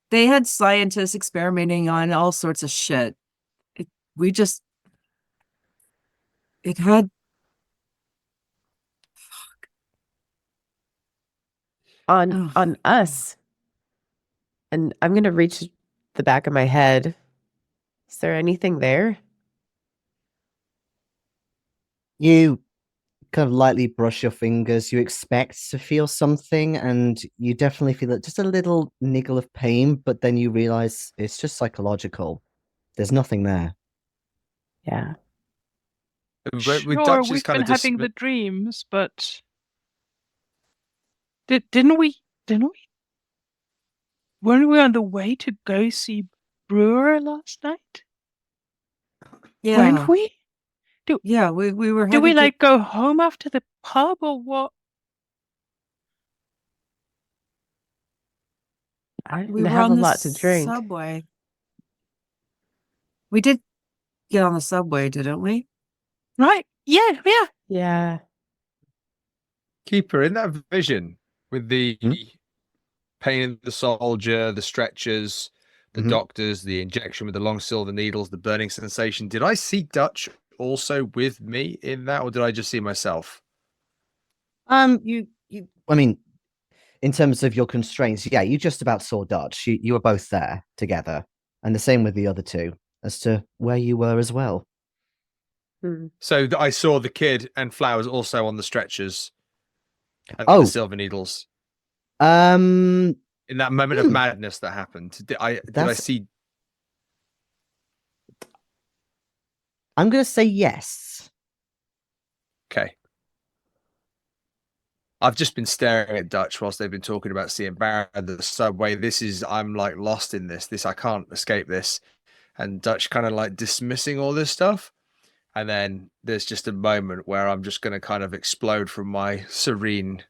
They had scientists experimenting on all sorts of shit. It had on us. And I'm going to reach the back of my head. Is there anything there? You kind of lightly brush your fingers. You expect to feel something, and you definitely feel just a little niggle of pain, but then you realize it's just psychological. There's nothing there. Yeah. Sure, we've been having the dreams, but didn't we? Weren't we on the way to go see Brewer last night? Yeah. Weren't we? Yeah, we were. Do we like go home after the pub or what? I We didn't were have on a the lot to drink. subway. We did get on the subway, didn't we? Right? Yeah. Yeah. Keeper, in that vision with the pain in the soldier, the stretchers, the doctors, the injection with the long silver needles, the burning sensation, did I see Dutch also with me in that, or did I just see myself? I mean, in terms of your constraints, yeah, you just about saw Dutch. You were both there together, and the same with the other two as to where you were as well. So I saw the kid and Flowers also on the stretchers and Oh. the silver needles. Um, In that moment of madness that happened, did I see? I'm going to say yes. Okay. I've just been staring at Dutch whilst they've been talking about seeing Barry at the subway. I'm like lost in this. I can't escape this. And Dutch kind of like dismissing all this stuff. And then there's just a moment where I'm just going to kind of explode from my serene,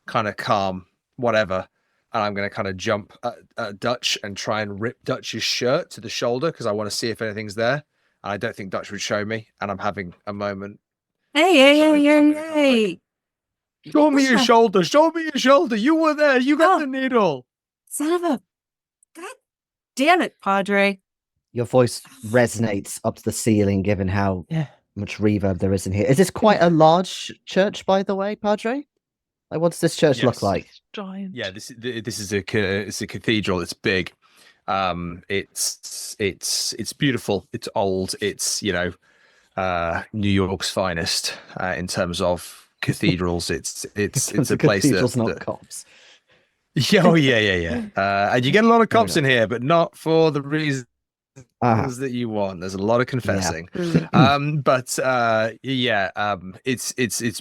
kind of calm, whatever. And I'm going to kind of jump at Dutch and try and rip Dutch's shirt to the shoulder because I want to see if anything's there. And I don't think Dutch would show me. And I'm having a moment. Hey. Show me your shoulder. Show me your shoulder. You were there. You got the needle. Son of a... God damn it, Padre. Your voice resonates up to the ceiling, given how much reverb there is in here. Is this quite a large church, by the way, Padre? Like, what does this church look like? Giant. Yeah, this is it's a cathedral. It's big. It's beautiful. It's old. It's New York's finest in terms of cathedrals. It's a place cathedrals, that not cops. Yeah, and you get a lot of cops in here, but not for the reasons that you want. There's a lot of confessing. It's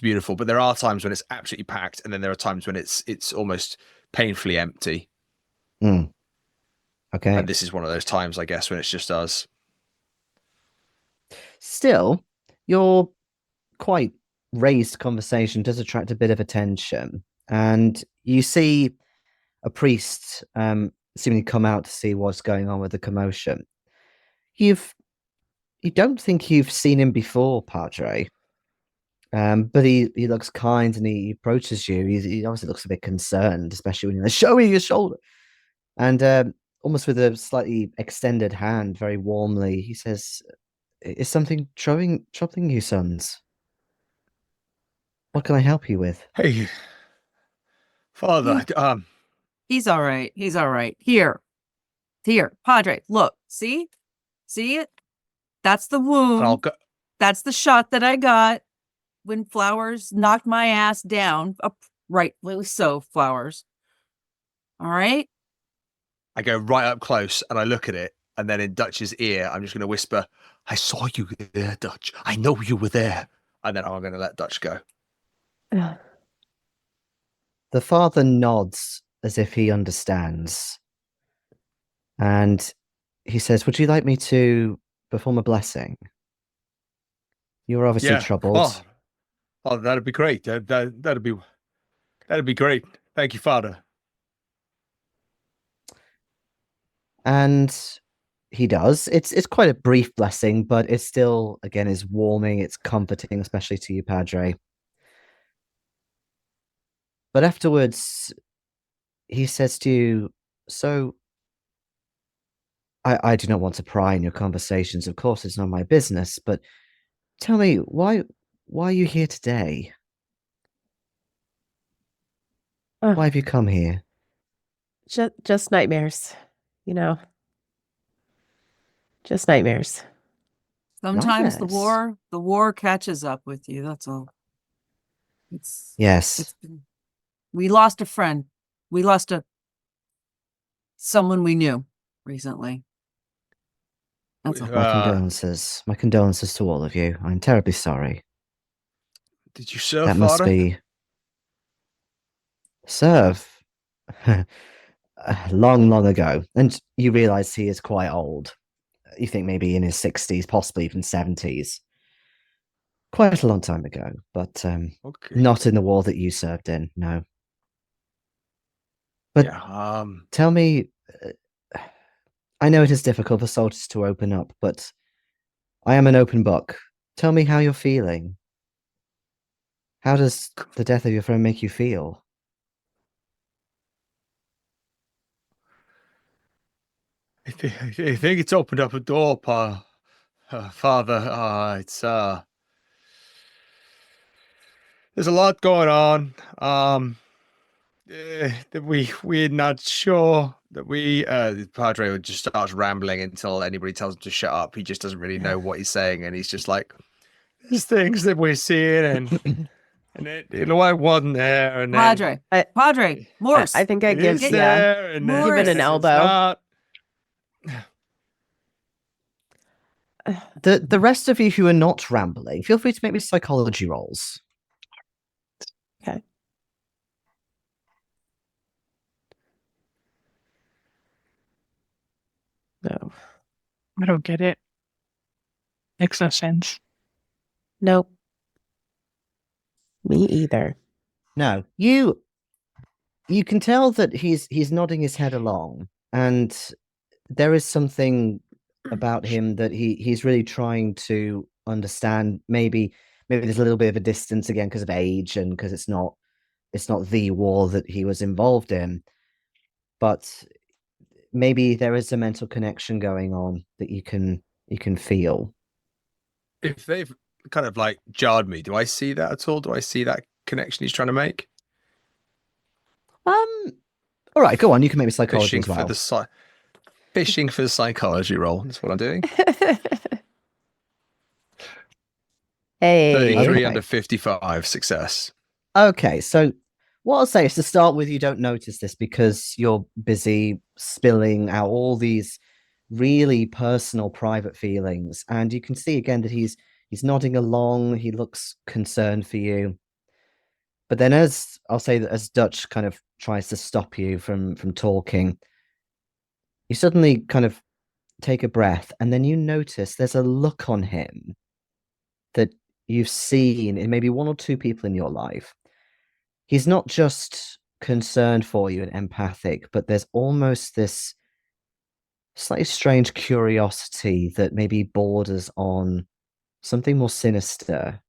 beautiful. But there are times when it's absolutely packed, and then there are times when it's almost painfully empty. Okay. And this is one of those times, I guess, when it's just us. Still, your quite raised conversation does attract a bit of attention, and you see a priest seemingly come out to see what's going on with the commotion. You don't think you've seen him before, Padre, but he looks kind and he approaches you. He obviously looks a bit concerned, especially when you're showing your shoulder, and almost with a slightly extended hand, very warmly, he says, "Is something troubling you, sons? What can I help you with?" Hey, Father. He's all right. He's all right. Here, Padre. Look, see it? That's the wound. That's the shot that I got when Flowers knocked my ass down. Rightly so, Flowers. All right. I go right up close and I look at it, and then in Dutch's ear, I'm just going to whisper, "I saw you there, Dutch. I know you were there." And then I'm going to let Dutch go. The father nods as if he understands, and he says, "Would you like me to perform a blessing? You were obviously troubled." Oh, that'd be great. That'd be great. Thank you, Father. And he does. It's quite a brief blessing, but it still, again, is warming. It's comforting, especially to you, Padre. But afterwards, he says to you, "So, I do not want to pry in your conversations. Of course, it's not my business. But tell me, why are you here today? Why have you come here?" Just nightmares, just nightmares. Sometimes the war catches up with you. That's all. We lost a friend. We lost someone we knew recently. That's all. My condolences. My condolences to all of you. I'm terribly sorry. Did you serve, That Father? must be... Serve? Long, long ago. And you realize he is quite old. You think maybe in his 60s, possibly even 70s. Quite a long time ago, but not in the war that you served in, no. But tell me, I know it is difficult for soldiers to open up, but I am an open book. Tell me how you're feeling. How does the death of your friend make you feel? I think it's opened up a door, Father. There's a lot going on. that we're not sure that we the Padre just starts rambling until anybody tells him to shut up. He just doesn't really know what he's saying, and he's just like, there's things that we're seeing, and I wasn't there, and then Padre, Morse. I think I it give is there, and then give it an it's elbow. not. The rest of you who are not rambling, feel free to make me psychology rolls. Okay. No. I don't get it. Makes no sense. Nope. Me either. No, you can tell that he's nodding his head along, and there is something about him that he's really trying to understand. Maybe there's a little bit of a distance again because of age and because it's not the war that he was involved in, but maybe there is a mental connection going on that you can feel. If they've kind of like jarred me, do I see that at all? Do I see that connection he's trying to make? All right, go on. You can make me psychology Fishing as well. for the fishing for the psychology roll. That's what I'm doing. Hey. 33 Okay. under 55 success. Okay, so what I'll say is to start with, you don't notice this because you're busy spilling out all these really personal, private feelings, and you can see again that he's nodding along. He looks concerned for you, but then as I'll say that as Dutch kind of tries to stop you from talking, you suddenly kind of take a breath, and then you notice there's a look on him that you've seen in maybe one or two people in your life. He's not just concerned for you and empathic, but there's almost this slightly strange curiosity that maybe borders on something more sinister,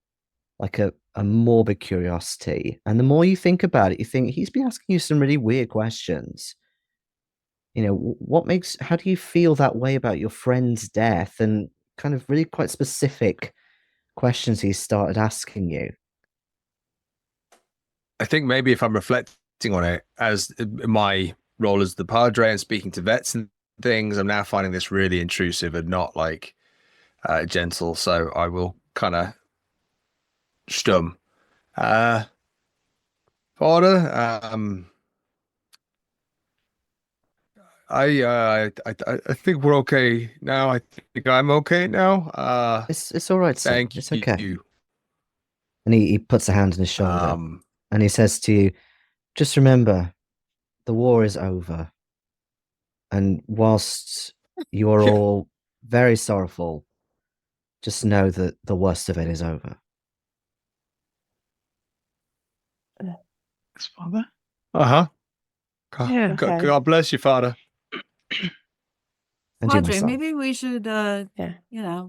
like a morbid curiosity. And the more you think about it, you think he's been asking you some really weird questions. You know, how do you feel that way about your friend's death? And kind of really quite specific questions he started asking you. I think maybe if I'm reflecting on it as my role as the Padre and speaking to vets and things, I'm now finding this really intrusive and not like gentle. So I will kind of stum. Father, I think we're okay now. I think I'm okay now. It's all right, son. Thank It's okay. you. And he puts a hand on his shoulder and he says to you, just remember, the war is over. And whilst you're all very sorrowful, just know that the worst of it is over. Thanks, Father. Uh-huh. Yeah. Okay. God bless you, Father. And you, my Padre, son. maybe we should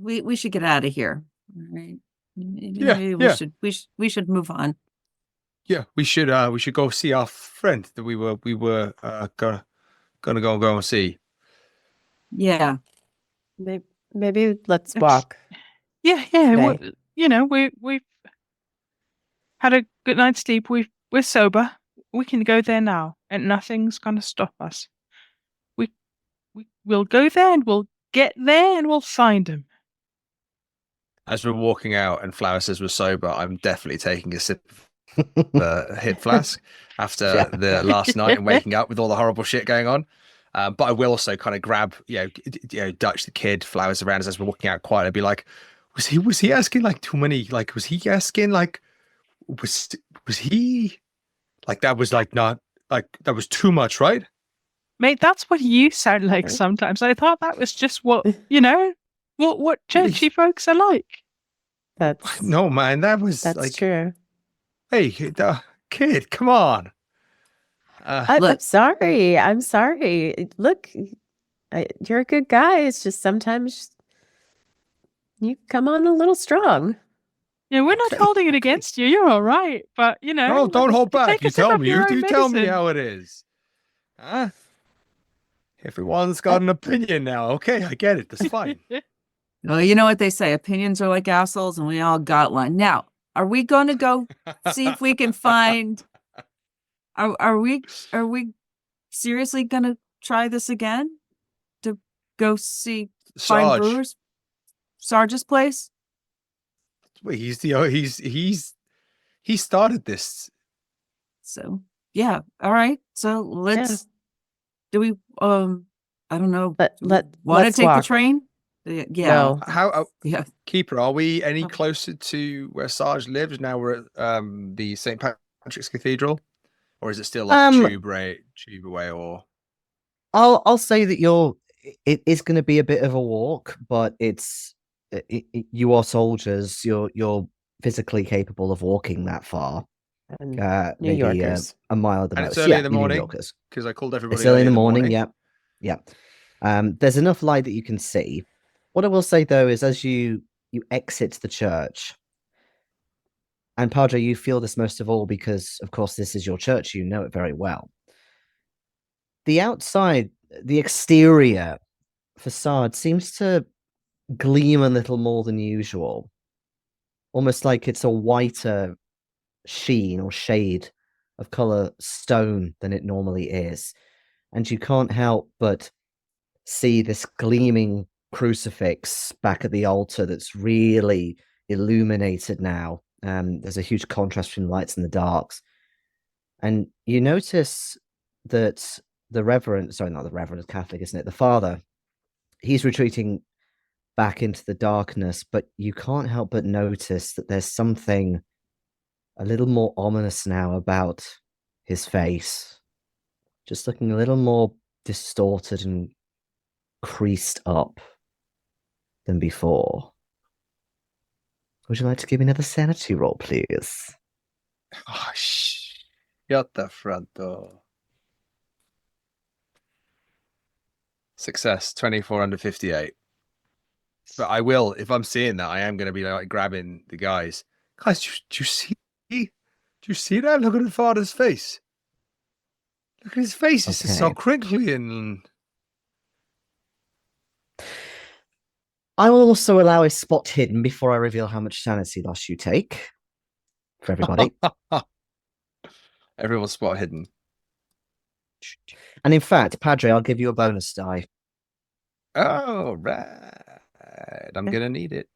we should get out of here. All right. Maybe we should move on. Yeah, we should go see our friend that we were gonna go and see. Yeah. Maybe let's walk. Yeah. Okay. We've had a good night's sleep. We're sober. We can go there now, and nothing's gonna stop us. We'll go there, and we'll get there, and we'll find him. As we're walking out, and Flower says we're sober, I'm definitely taking a sip of the hip flask after the last night and waking up with all the horrible shit going on. But I will also kind of grab, Dutch the kid, Flowers around us as we're walking out quietly, and be like, was he asking like too many? Like, was he asking like, was he like that was like not like that was too much, right? Mate, that's what you sound like sometimes. I thought that was just what what churchy folks are like. That's No, man, that's like true. Hey, kid, come on. I'm sorry. I'm sorry. Look, you're a good guy. It's just sometimes you come on a little strong. Yeah, we're not holding it against you. You're all right, but No, don't hold back. take a You sip tell of me. your You own tell me medicine. how it is. Huh? Everyone's got an opinion now. Okay, I get it. That's fine. Well, you know what they say, opinions are like assholes, and we all got one. Now, are we going to go see if we can find Are we seriously gonna try this again? To go see Fine Sarge. Brewers? Sarge's place? Wait, he started this. So yeah, all right. So let's do we I don't know. Let want to let's take walk. the train? Yeah. No. How Yeah. Keeper, are we any Oh. closer to where Sarge lives now we're at the St. Patrick's Cathedral? Or is it still like a tube away or I'll say that it is going to be a bit of a walk, but you are soldiers. You're physically capable of walking that far. And New Maybe Yorkers. a mile at the and most. it's early Yeah, in the you New morning? Yorkers. Because I called everybody It's early in the morning. morning. Yeah. There's enough light that you can see. What I will say though is, as you exit the church, and Padre, you feel this most of all because, of course, this is your church. You know it very well. The outside, the exterior facade seems to gleam a little more than usual, almost like it's a whiter sheen or shade of color stone than it normally is. And you can't help but see this gleaming crucifix back at the altar that's really illuminated now. There's a huge contrast between the lights and the darks. And you notice that the Catholic, isn't it? The father, he's retreating back into the darkness, but you can't help but notice that there's something a little more ominous now about his face. Just looking a little more distorted and creased up than before. Would you like to give me another sanity roll, please? Oh, shut the front door. Success, 24 under 58. But I will, if I'm seeing that, I am going to be like grabbing the guys. Guys, do you see? Do you see that? Look at the father's face. Look at his face. It's just so Okay. crinkly and... I will also allow a spot hidden before I reveal how much sanity loss you take. For everybody. Everyone's spot hidden. And in fact, Padre, I'll give you a bonus die. Oh, right. I'm going to need it.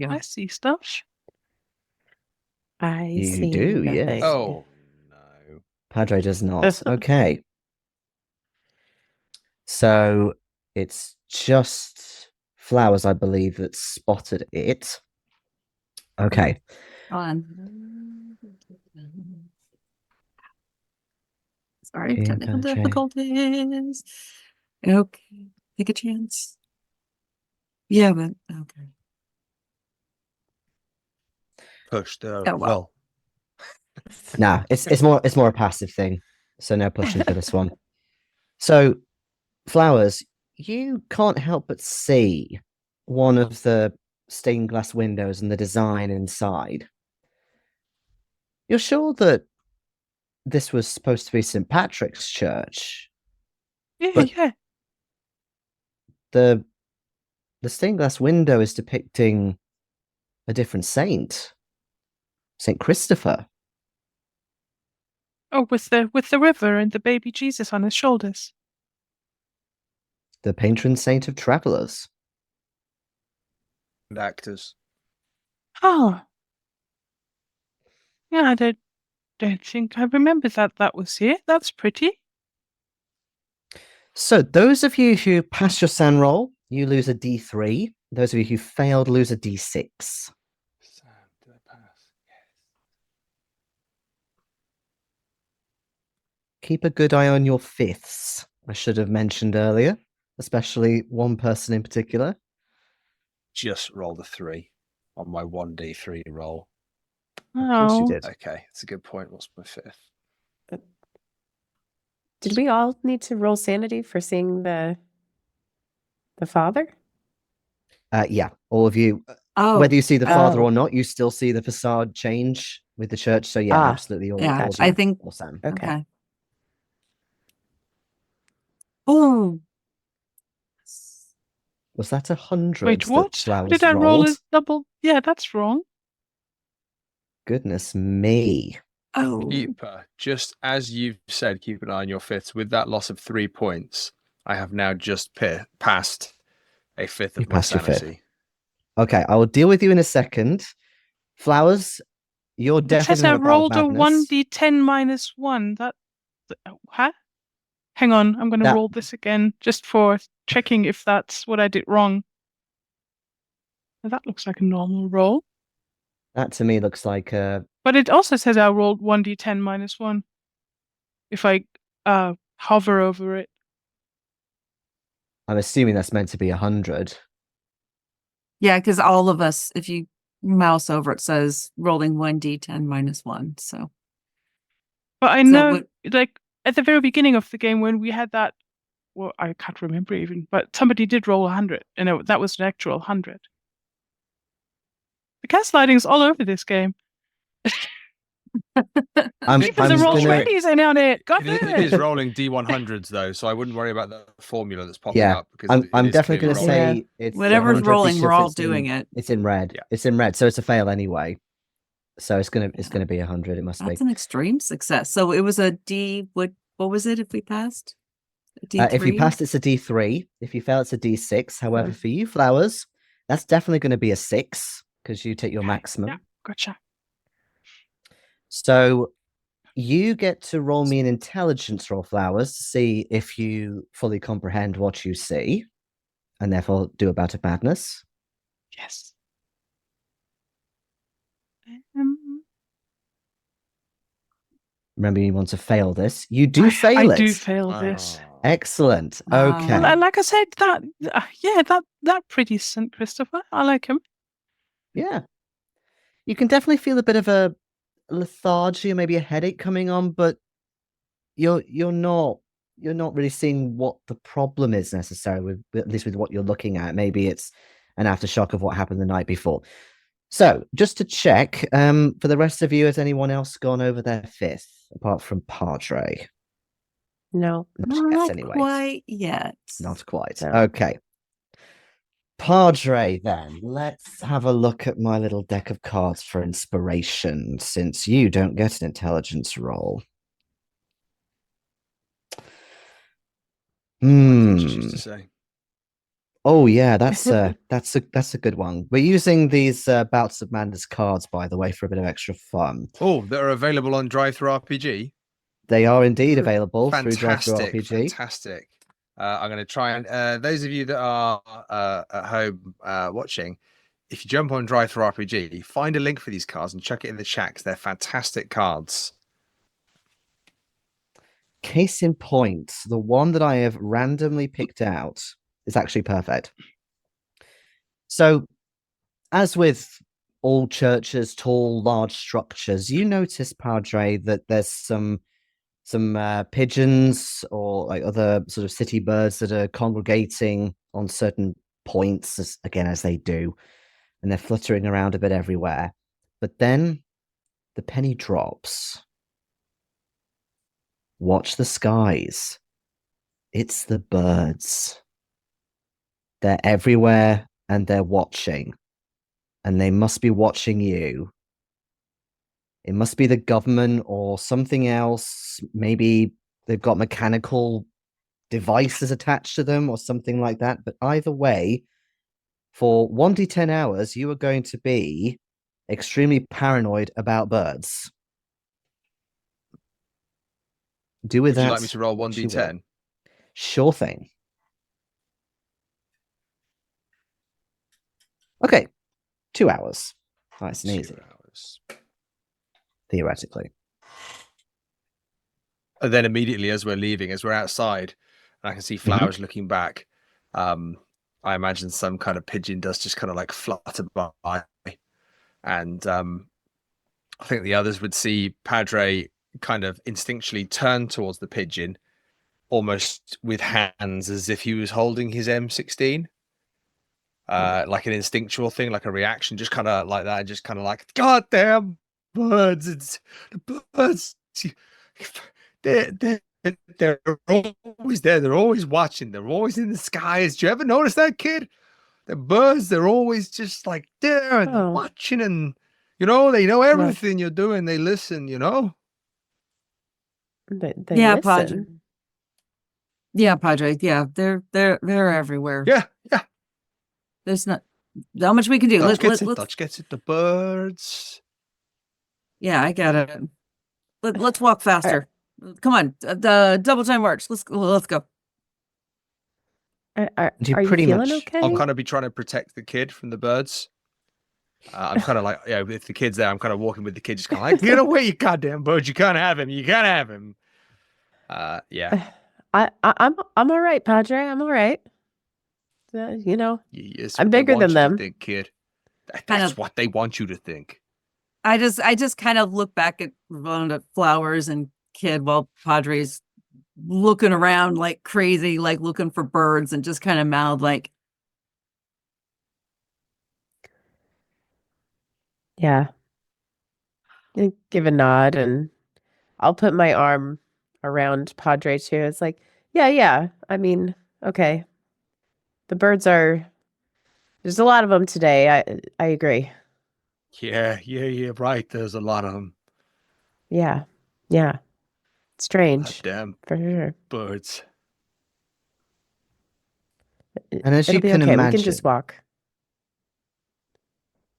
I see stuff. I You see do, nothing. yes. Oh, no. Padre does not. Okay. So it's just Flowers, I believe, that spotted it. Okay. On. Sorry, Okay, technical Padre. difficulties. Okay, take a chance. Yeah, but okay. Push the... Oh, well. Nah, it's more a passive thing. So no pushing for this one. So, Flowers, you can't help but see one of the stained glass windows and the design inside. You're sure that this was supposed to be St. Patrick's Church? Yeah, But- yeah. The stained glass window is depicting a different saint, St. Christopher. Oh, with the river and the baby Jesus on his shoulders. The patron saint of travelers. And actors. Oh. Yeah, I don't think I remember that was here. That's pretty. So those of you who pass your SAN roll, you lose a D3. Those of you who failed lose a D6. Sam, did I pass? Yes. Keep a good eye on your fifths, I should have mentioned earlier, especially one person in particular. Just rolled a 3 on my 1d3 roll. Of course you Oh. did. Okay, it's a good point. What's my 5th? Did we all need to roll sanity for seeing the father? Yeah, all of you. Oh, Whether you see the father Oh. or not, you still see the facade change with the church. So yeah, Ah, absolutely. All, yeah. all of I you, think. all Sam. Okay. Oh, Was that 100? Wait, what? That Flowers Did I roll a rolled? double? Yeah, that's wrong. Goodness me. Oh, Just as you've said, keep an eye on your fifths. With that loss of 3 points, I have now just passed a fifth You of my passed your fifth. sanity. Okay, I will deal with you in a second. Flowers, you're It definitely says going I to have a bout of rolled a madness. 1d10 minus 1. Huh? Hang on, I'm going to That- roll this again just for checking if that's what I did wrong. That looks like a normal roll. That to me looks like But it also says I rolled 1d10 minus 1 if I hover over it. I'm assuming that's meant to be 100. yeah, because all of us, if you mouse over, it says rolling 1d10 minus 1. So But I So know, what- like, at the very beginning of the game when we had that, well, I can't remember even, but somebody did roll 100, and that was an actual 100. The gaslighting's all over this game. I'm Even the I'm roll gonna- 20s are on it. God It damn is it. rolling D100s though, so I wouldn't worry about the formula that's popping Yeah, up because I'm it is definitely going clearly to rolling. say it's whatever's 100 rolling, because we're all it's in- doing it. It's in red. Yeah. It's in red, so it's a fail anyway. So it's gonna be 100. It must That's be. an extreme success. So it was a D. What was it if we passed? A D3? If you passed, it's a D3. If you fail, it's a D6. However, for you, Flowers, that's definitely going to be a 6 because you take your maximum. Yeah, gotcha. So you get to roll me an intelligence roll, Flowers, to see if you fully comprehend what you see, and therefore do a bout of madness. Yes. Remember, you want to fail this. You do fail I it. do fail this. Oh. Excellent. Wow. Okay. Well, like I said, that pretty St. Christopher. I like him. Yeah. You can definitely feel a bit of a lethargy or maybe a headache coming on, but you're not really seeing what the problem is necessarily, at least with what you're looking at. Maybe it's an aftershock of what happened the night before. So just to check, for the rest of you, has anyone else gone over their fifth apart from Padre? No. Not anyway. quite yet. Not quite. No. Okay. Padre, then. Let's have a look at my little deck of cards for inspiration, since you don't get an intelligence roll. Things you choose to say. Oh yeah, that's a good one. We're using these bouts of madness cards, by the way, for a bit of extra fun. Oh, they're available on Drive-Thru-RPG. They are indeed available through Drive-Thru Fantastic, RPG. fantastic. I'm going to try and those of you that are at home watching, if you jump on Drive-Thru-RPG, find a link for these cards and chuck it in the chat 'cause they're fantastic cards. Case in point, the one that I have randomly picked out is actually perfect. So, as with all churches, tall, large structures, you notice, Padre, that there's some pigeons or like other sort of city birds that are congregating on certain points, as they do, and they're fluttering around a bit everywhere. But then the penny drops. Watch the skies. It's the birds. They're everywhere and they're watching. And they must be watching you. It must be the government or something else. Maybe they've got mechanical devices attached to them or something like that. But either way, for 1d10 hours, you are going to be extremely paranoid about birds. Do with Would you that like me to roll what you will. 1d10? Sure thing. Okay, 2 hours. Nice and 2 easy, hours. theoretically. And then immediately as we're leaving, as we're outside, and I can see Flowers looking back, I imagine some kind of pigeon does just kind of like flutter by. And I think the others would see Padre kind of instinctually turn towards the pigeon, almost with hands as if he was holding his M16. Like an instinctual thing, like a reaction, just kind of like that, just kind of like, God damn birds, it's the birds. They're always there. They're always watching. They're always in the skies. Do you ever notice that, kid? The birds, they're always just like there and Oh. watching, and they know everything you're doing. They listen, They Yeah, listen. Padre. Yeah, Padre. Yeah, they're everywhere. Yeah, yeah. There's not much we can do. Dutch gets it. Let's. Dutch gets it. The birds. Yeah, I get it. Let's walk faster. Come on, the double time march. Let's go. Are You you pretty feeling much- okay? I'm kind of be trying to protect the kid from the birds. I'm kind of like, if the kid's there, I'm kind of walking with the kid, just kind of like, get away, you goddamn birds! You can't have him. You can't have him. Yeah. I'm all right, Padre. I'm all right. You know, Yes, I'm what they bigger want than you to them. think, kid. Kind That's of- what they want you to think. I just kind of look back at Rhonda Flowers and Kid while Padre's looking around like crazy, like looking for birds, and just kind of mouth like, Yeah. I give a nod, and I'll put my arm around Padre too. It's like, yeah. I mean, okay. The birds are. There's a lot of them today. I agree. Yeah, right. There's a lot of them. Yeah. Strange, Damn for sure. birds. And as It'll you be can okay. We imagine, can just walk.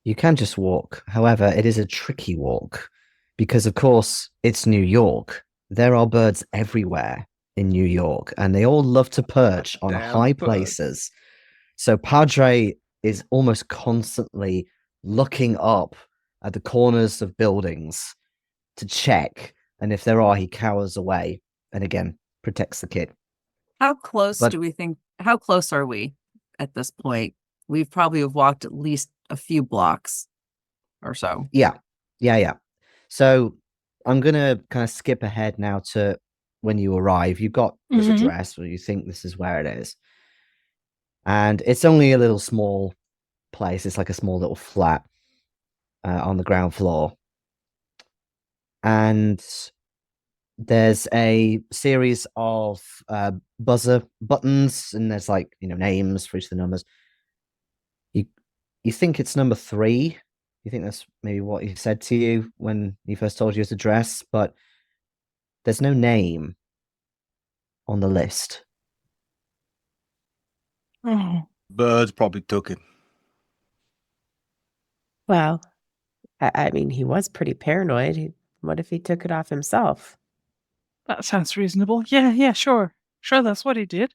you can just walk. However, it is a tricky walk because, of course, it's New York. There are birds everywhere in New York, and they all love to perch on Damn high birds. places. So Padre is almost constantly looking up at the corners of buildings to check, and if there are, he cowers away and again protects the kid. how close But- do we think? How close are we at this point? We've probably have walked at least a few blocks or so. Yeah. So I'm gonna kind of skip ahead now to when you arrive. You've got this Mhm. address, or you think this is where it is, and it's only a little small place. It's like a small little flat on the ground floor, and there's a series of buzzer buttons, and there's like names for each of the numbers. You think it's number 3. You think that's maybe what he said to you when he first told you his address, but there's no name on the list. Oh, Birds probably took it. Well, I mean, he was pretty paranoid. What if he took it off himself? that sounds reasonable. Yeah, sure. Sure, that's what he did.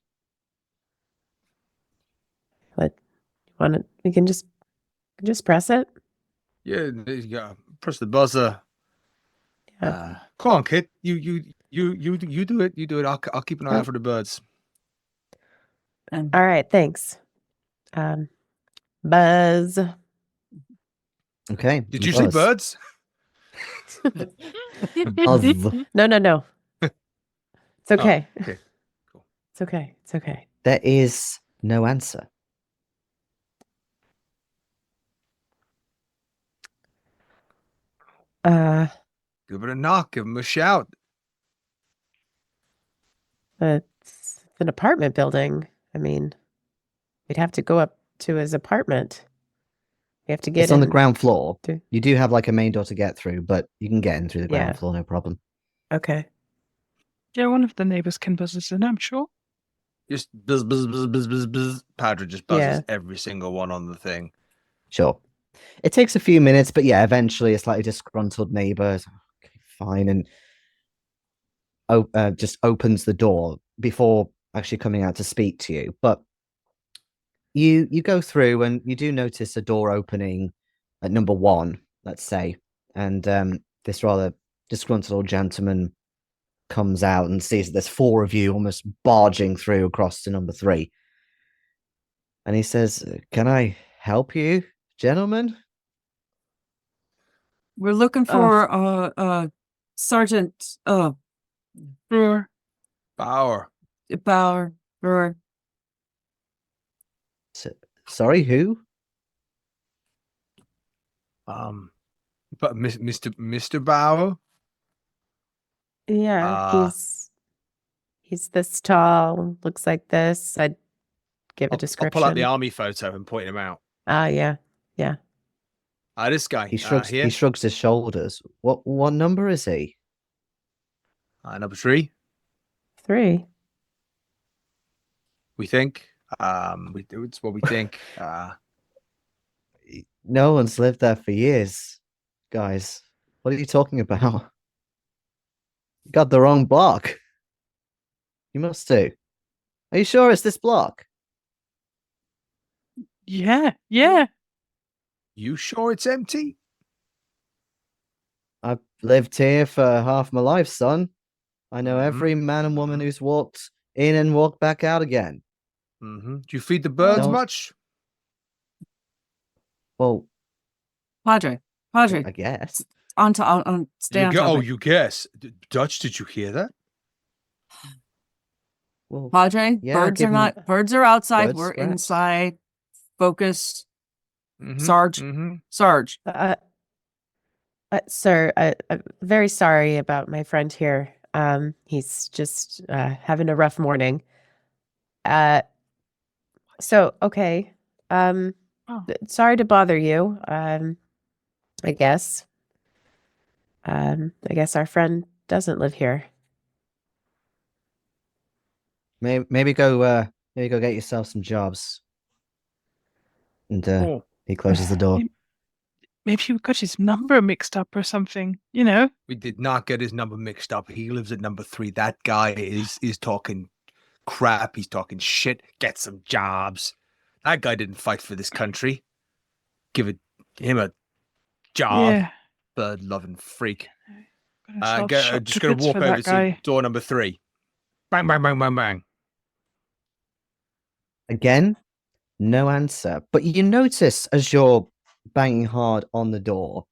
But we can just press it. Yeah, you press the buzzer. Yeah. Come on, kid. You do it. You do it. I'll keep an eye out for the birds. And All right, thanks. Buzz. Okay. Did you say buzz. birds? Buzz. No. It's okay. Okay. Cool. It's okay. There is no answer. Give it a knock. Give him a shout. It's an apartment building. I mean, we'd have to go up to his apartment. We have to get It's on the in ground floor. through- You do have like a main door to get through, but you can get in through the ground Yeah. floor, no problem. Okay. Yeah, one of the neighbors can buzz us in, I'm sure. Just buzz, buzz, buzz, buzz, buzz, buzz. Padre just buzzes Yeah. every single one on the thing. Sure. It takes a few minutes, but yeah, eventually a slightly disgruntled neighbor is, okay, fine, and just opens the door before actually coming out to speak to you. But you go through and you do notice a door opening at number 1, let's say, and this rather disgruntled old gentleman comes out and sees that there's 4 of you almost barging through across to number 3. And he says, "Can I help you, gentlemen?" we're looking for Sergeant Brewer. Bauer. Bauer. Brewer. Sorry, who? But Mr. Bauer. Yeah, he's this tall, looks like this. I'd give a I'll description. pull out the army photo and point him out. Yeah. This guy. He shrugs. Here. He shrugs his shoulders. What number is he? Number 3. 3. We think. It's what we think. No one's lived there for years, guys. What are you talking about? You got the wrong block. You must do. Are you sure it's this block? Yeah. You sure it's empty? I've lived here for half my life, son. I know Mhm. every man and woman who's walked in and walked back out again. Do you feed the birds No. much? Well, Padre, I guess. stay on topic. You guess. Dutch, did you hear that? Well, Padre, yeah, birds are outside. birds, We're scraps. inside. Focus. Mhm, Sarge. mhm. Sarge. Sir, I'm very sorry about my friend here. He's just having a rough morning. Okay. Oh. Sorry to bother you. I guess. I guess our friend doesn't live here. Maybe go get yourself some jobs. And Oh, he closes the door. Maybe we got his number mixed up or something, you know? we did not get his number mixed up. He lives at number 3. That guy is talking crap. He's talking shit. Get some jobs. That guy didn't fight for this country. Give him a job. Yeah. Bird-loving freak. Got himself Just shot going to to walk bits for over that to guy. door number 3. Bang, bang, bang, bang, bang. Again, no answer. But you notice as you're banging hard on the door,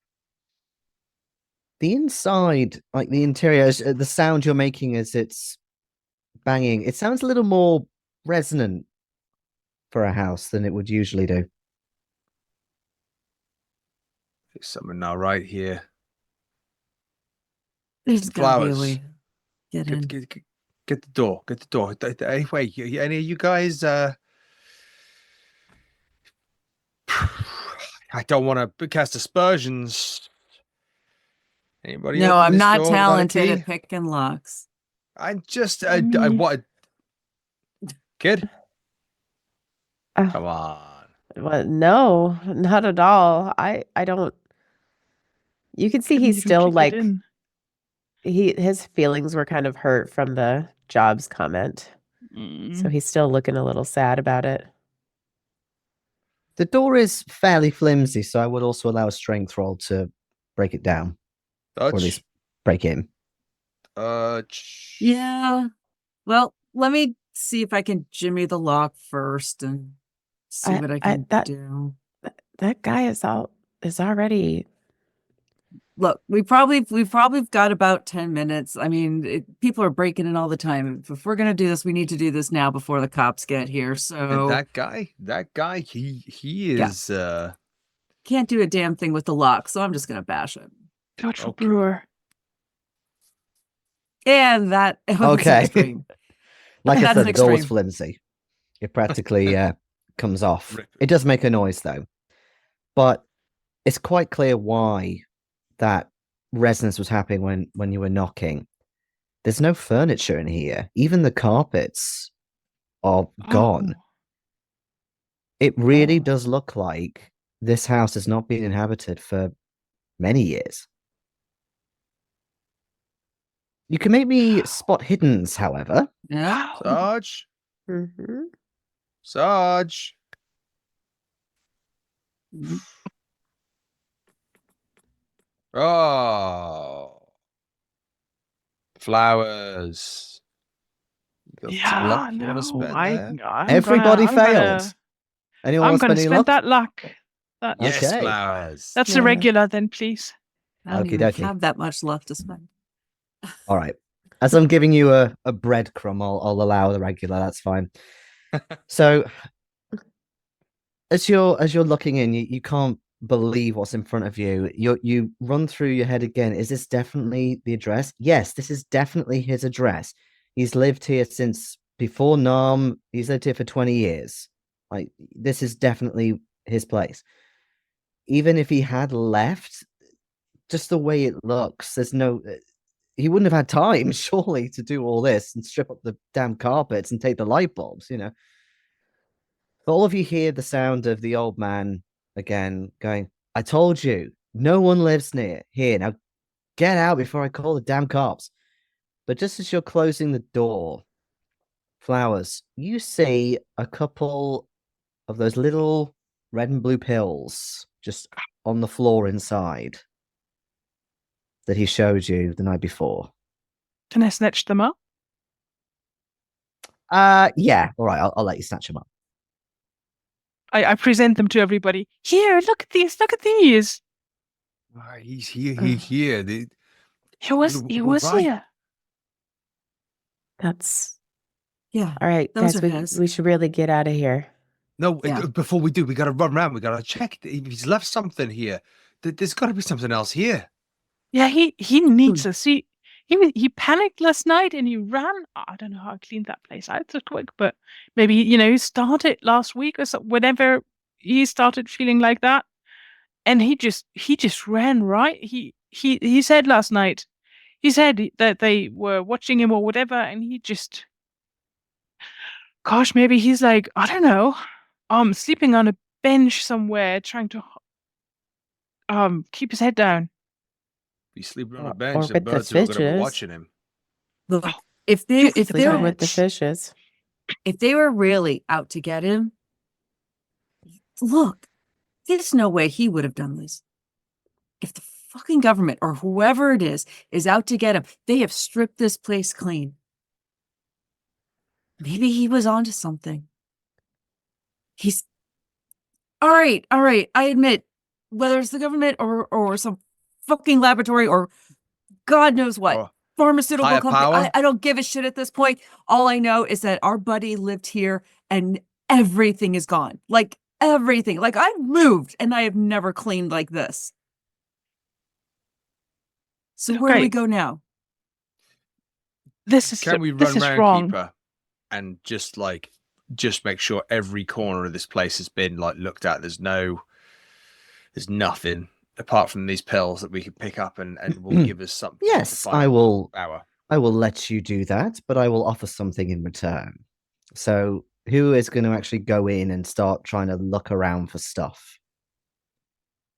the inside, like the interior, the sound you're making as it's banging, it sounds a little more resonant for a house than it would usually do. There's something not right here. There's gotta be a Flowers. way. Get in. Get the door. Get the door. Anyway, any of you guys? I don't want to cast aspersions. Anybody? No, open I'm this not door without a talented key? at picking locks. I'm just. I what? Kid, Oh, come on. well, no, not at all. I don't. You can see Couldn't he's even still kick it like in. his feelings were kind of hurt from the jobs comment. So he's still looking a little sad about it. The door is fairly flimsy, so I would also allow a strength roll to break it down, or at Dutch. least break in. Yeah. Well, let me see if I can jimmy the lock first and see what I can do. That guy is already. Look, we've probably got about 10 minutes. I mean, people are breaking in all the time. If we're gonna do this, we need to do this now before the cops get here. So that guy, he is. can't do a damn thing with the lock. So I'm just gonna bash it. Doubtful Okay. brewer. And that was Okay. extreme. Like I That's said, the door was extreme. flimsy. It practically comes off. Rip. It does make a noise though, but it's quite clear why that resonance was happening when you were knocking. There's no furniture in here. Even the carpets are gone. Oh. It really does look like this house has not been inhabited for many years. You can make me spot hiddens, however. Yeah. Sarge. Mm-hmm. Sarge. Oh. Flowers. You got some Yeah, luck you no, want to spend there? I'm Everybody gonna, failed. Anyone I'm want to gonna spend any spend luck? that luck. That, Yes, Okay. flowers. That's a Yeah. regular then, please. I don't Okie even dokie. have that much left to spend. All right. As I'm giving you a breadcrumb, I'll allow the regular. That's fine. So, as you're looking in, you can't believe what's in front of you. You run through your head again. Is this definitely the address? Yes, this is definitely his address. He's lived here since before Nam. He's lived here for 20 years. Like, this is definitely his place. Even if he had left, just the way it looks, there's no. he wouldn't have had time, surely, to do all this and strip up the damn carpets and take the light bulbs, you know. But all of you hear the sound of the old man again going, I told you, no one lives near here. Now get out before I call the damn cops. But just as you're closing the door, Flowers, you see a couple of those little red and blue pills just on the floor inside that he showed you the night before. Can I snatch them up? Yeah, all right, I'll let you snatch them up. I present them to everybody. Here, look at these. Look at these. He's here. He's here. He was right. here. That's Yeah. all right, Those guys. are his. We should really get out of here. No, Yeah. before we do, we got to run around. We got to check if he's left something here. There's got to be something else here. Yeah, he needs us. He panicked last night and he ran. I don't know how I cleaned that place out so quick, but maybe he started last week or so, whenever he started feeling like that, and he just ran, right. He said last night, he said that they were watching him or whatever, and he just, gosh, maybe he's like, I don't know, sleeping on a bench somewhere, trying to keep his head down. He's sleeping on Or a bench. The with the birds are going to be fishes. watching him. Look, if they Sleeping were with the fishes. if they were really out to get him, look, there's no way he would have done this. If the fucking government or whoever it is out to get him, they have stripped this place clean. Maybe he was onto something. He's all right. I admit, whether it's the government or some fucking laboratory or God knows what Or pharmaceutical higher company, power? I don't give a shit at this point. All I know is that our buddy lived here and everything is gone. Like everything. Like I've moved and I have never cleaned like this. So where do we Right. go now? This is Can we this run is around wrong. Keeper and just make sure every corner of this place has been looked at? There's nothing apart from these pills that we can pick up and will give us something. Yes, to find I will. Our I will let you do that, but I will offer something in return. So, who is going to actually go in and start trying to look around for stuff?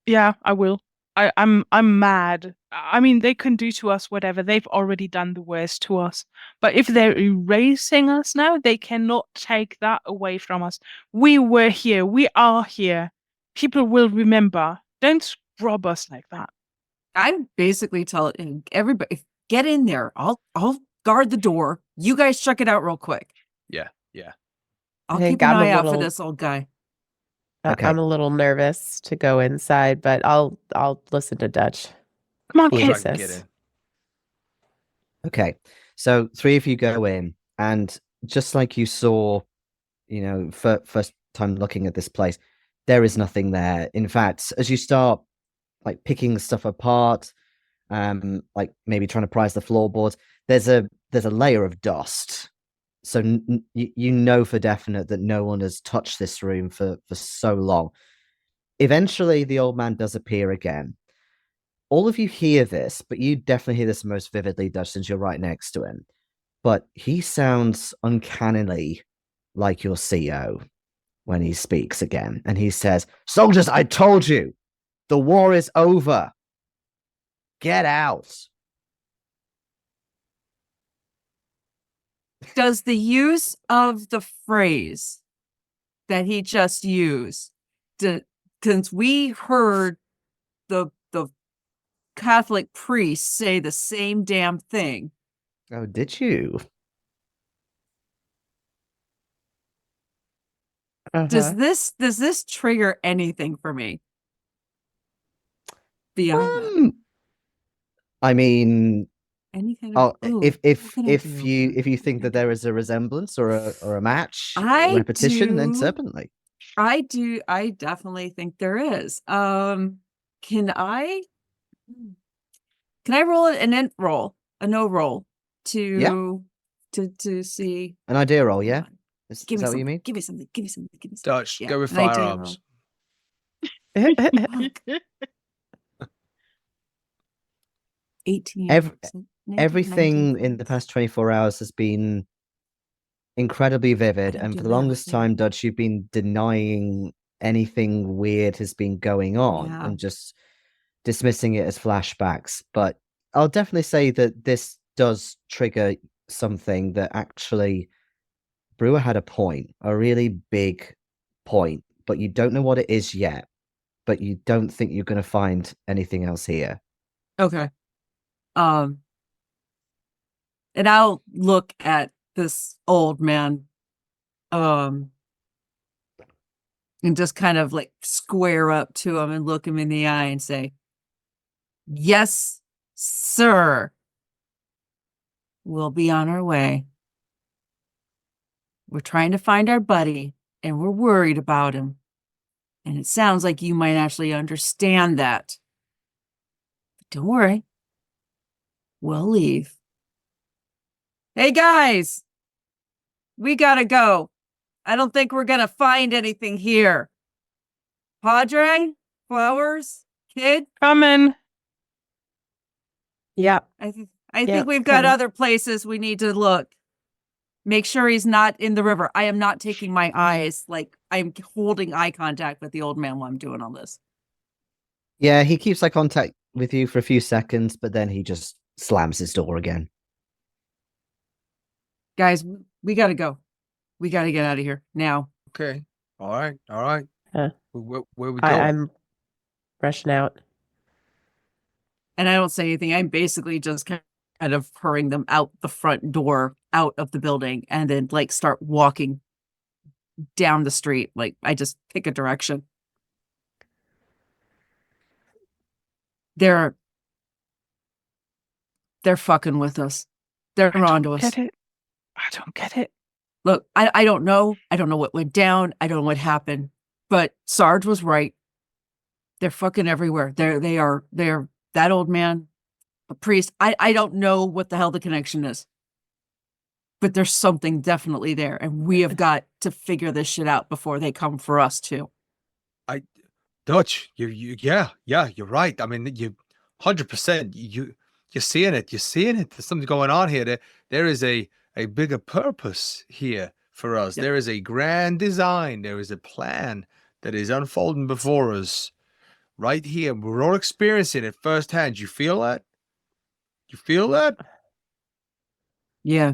Yeah, I will. I'm mad. I mean, they can do to us whatever. They've already done the worst to us. But if they're erasing us now, they cannot take that away from us. We were here. We are here. People will remember. Don't rob us like that. I'm basically telling everybody, get in there. I'll guard the door. You guys check it out real quick. yeah. I'll I think keep an I'm a eye out for little- this old guy. Okay. I'm a little nervous to go inside, but I'll listen to Dutch. Come on, We'll kids. try Get Yes. in. Okay, so 3 of you go in, and just like you saw, first time looking at this place, there is nothing there. In fact, as you start picking stuff apart, maybe trying to prise the floorboards, there's a layer of dust. So you know for definite that no one has touched this room for so long. Eventually, the old man does appear again. All of you hear this, but you definitely hear this most vividly, Dutch, since you're right next to him. But he sounds uncannily like your CO when he speaks again. And he says, "Soldiers, I told you, the war is over. Get out." Does the use of the phrase that he just used, since we heard the Catholic priest say the same damn thing, Oh, did you? does this trigger anything for me? Beyond that? I mean, Any kind of if what can I do? if you think that there is a resemblance or a match, I repetition, then do. certainly. I definitely think there is. Can I roll an int roll, a no roll to see An idea roll, yeah? Is Give me that what something. you mean? Give me something. Dutch, Yeah, go with an idea firearms. roll. 18. Every- everything in the past 24 hours has been incredibly vivid, don't and do for the that longest with me. time, Dutch, you've been denying anything weird has been going on Yeah. and just dismissing it as flashbacks. But I'll definitely say that this does trigger something that actually Brewer had a point, a really big point, but you don't know what it is yet. But you don't think you're going to find anything else here. Okay. And I'll look at this old man, and just kind of like square up to him and look him in the eye and say, "Yes, sir. We'll be on our way. We're trying to find our buddy, and we're worried about him. And it sounds like you might actually understand that. But don't worry. We'll leave. Hey, guys. We gotta go. I don't think we're gonna find anything here. Padre? Flowers? Kid? Coming. Yeah. I Yeah, think we've got coming. other places we need to look. Make sure he's not in the river. I am not taking my eyes, like I'm holding eye contact with the old man while I'm doing all this. Yeah, he keeps eye contact with you for a few seconds, but then he just slams his door again. Guys, we gotta go. We gotta get out of here now. Okay. All right. All right. Huh. Where we go? I'm rushing out. And I don't say anything. I'm basically just kind of hurrying them out the front door, out of the building, and then like start walking down the street. Like I just pick a direction. They're fucking with us. They're onto us. Get it? I don't get it. Look, I don't know. I don't know what went down. I don't know what happened. But Sarge was right. They're fucking everywhere. They're that old man, a priest. I don't know what the hell the connection is. But there's something definitely there. And we have got to figure this shit out before they come for us too. Dutch, yeah, you're right. I mean, you 100%. You're seeing it. You're seeing it. There's something going on here. There is a bigger purpose here for us. Yep. There is a grand design. There is a plan that is unfolding before us right here. We're all experiencing it firsthand. You feel that? You feel that? Yeah.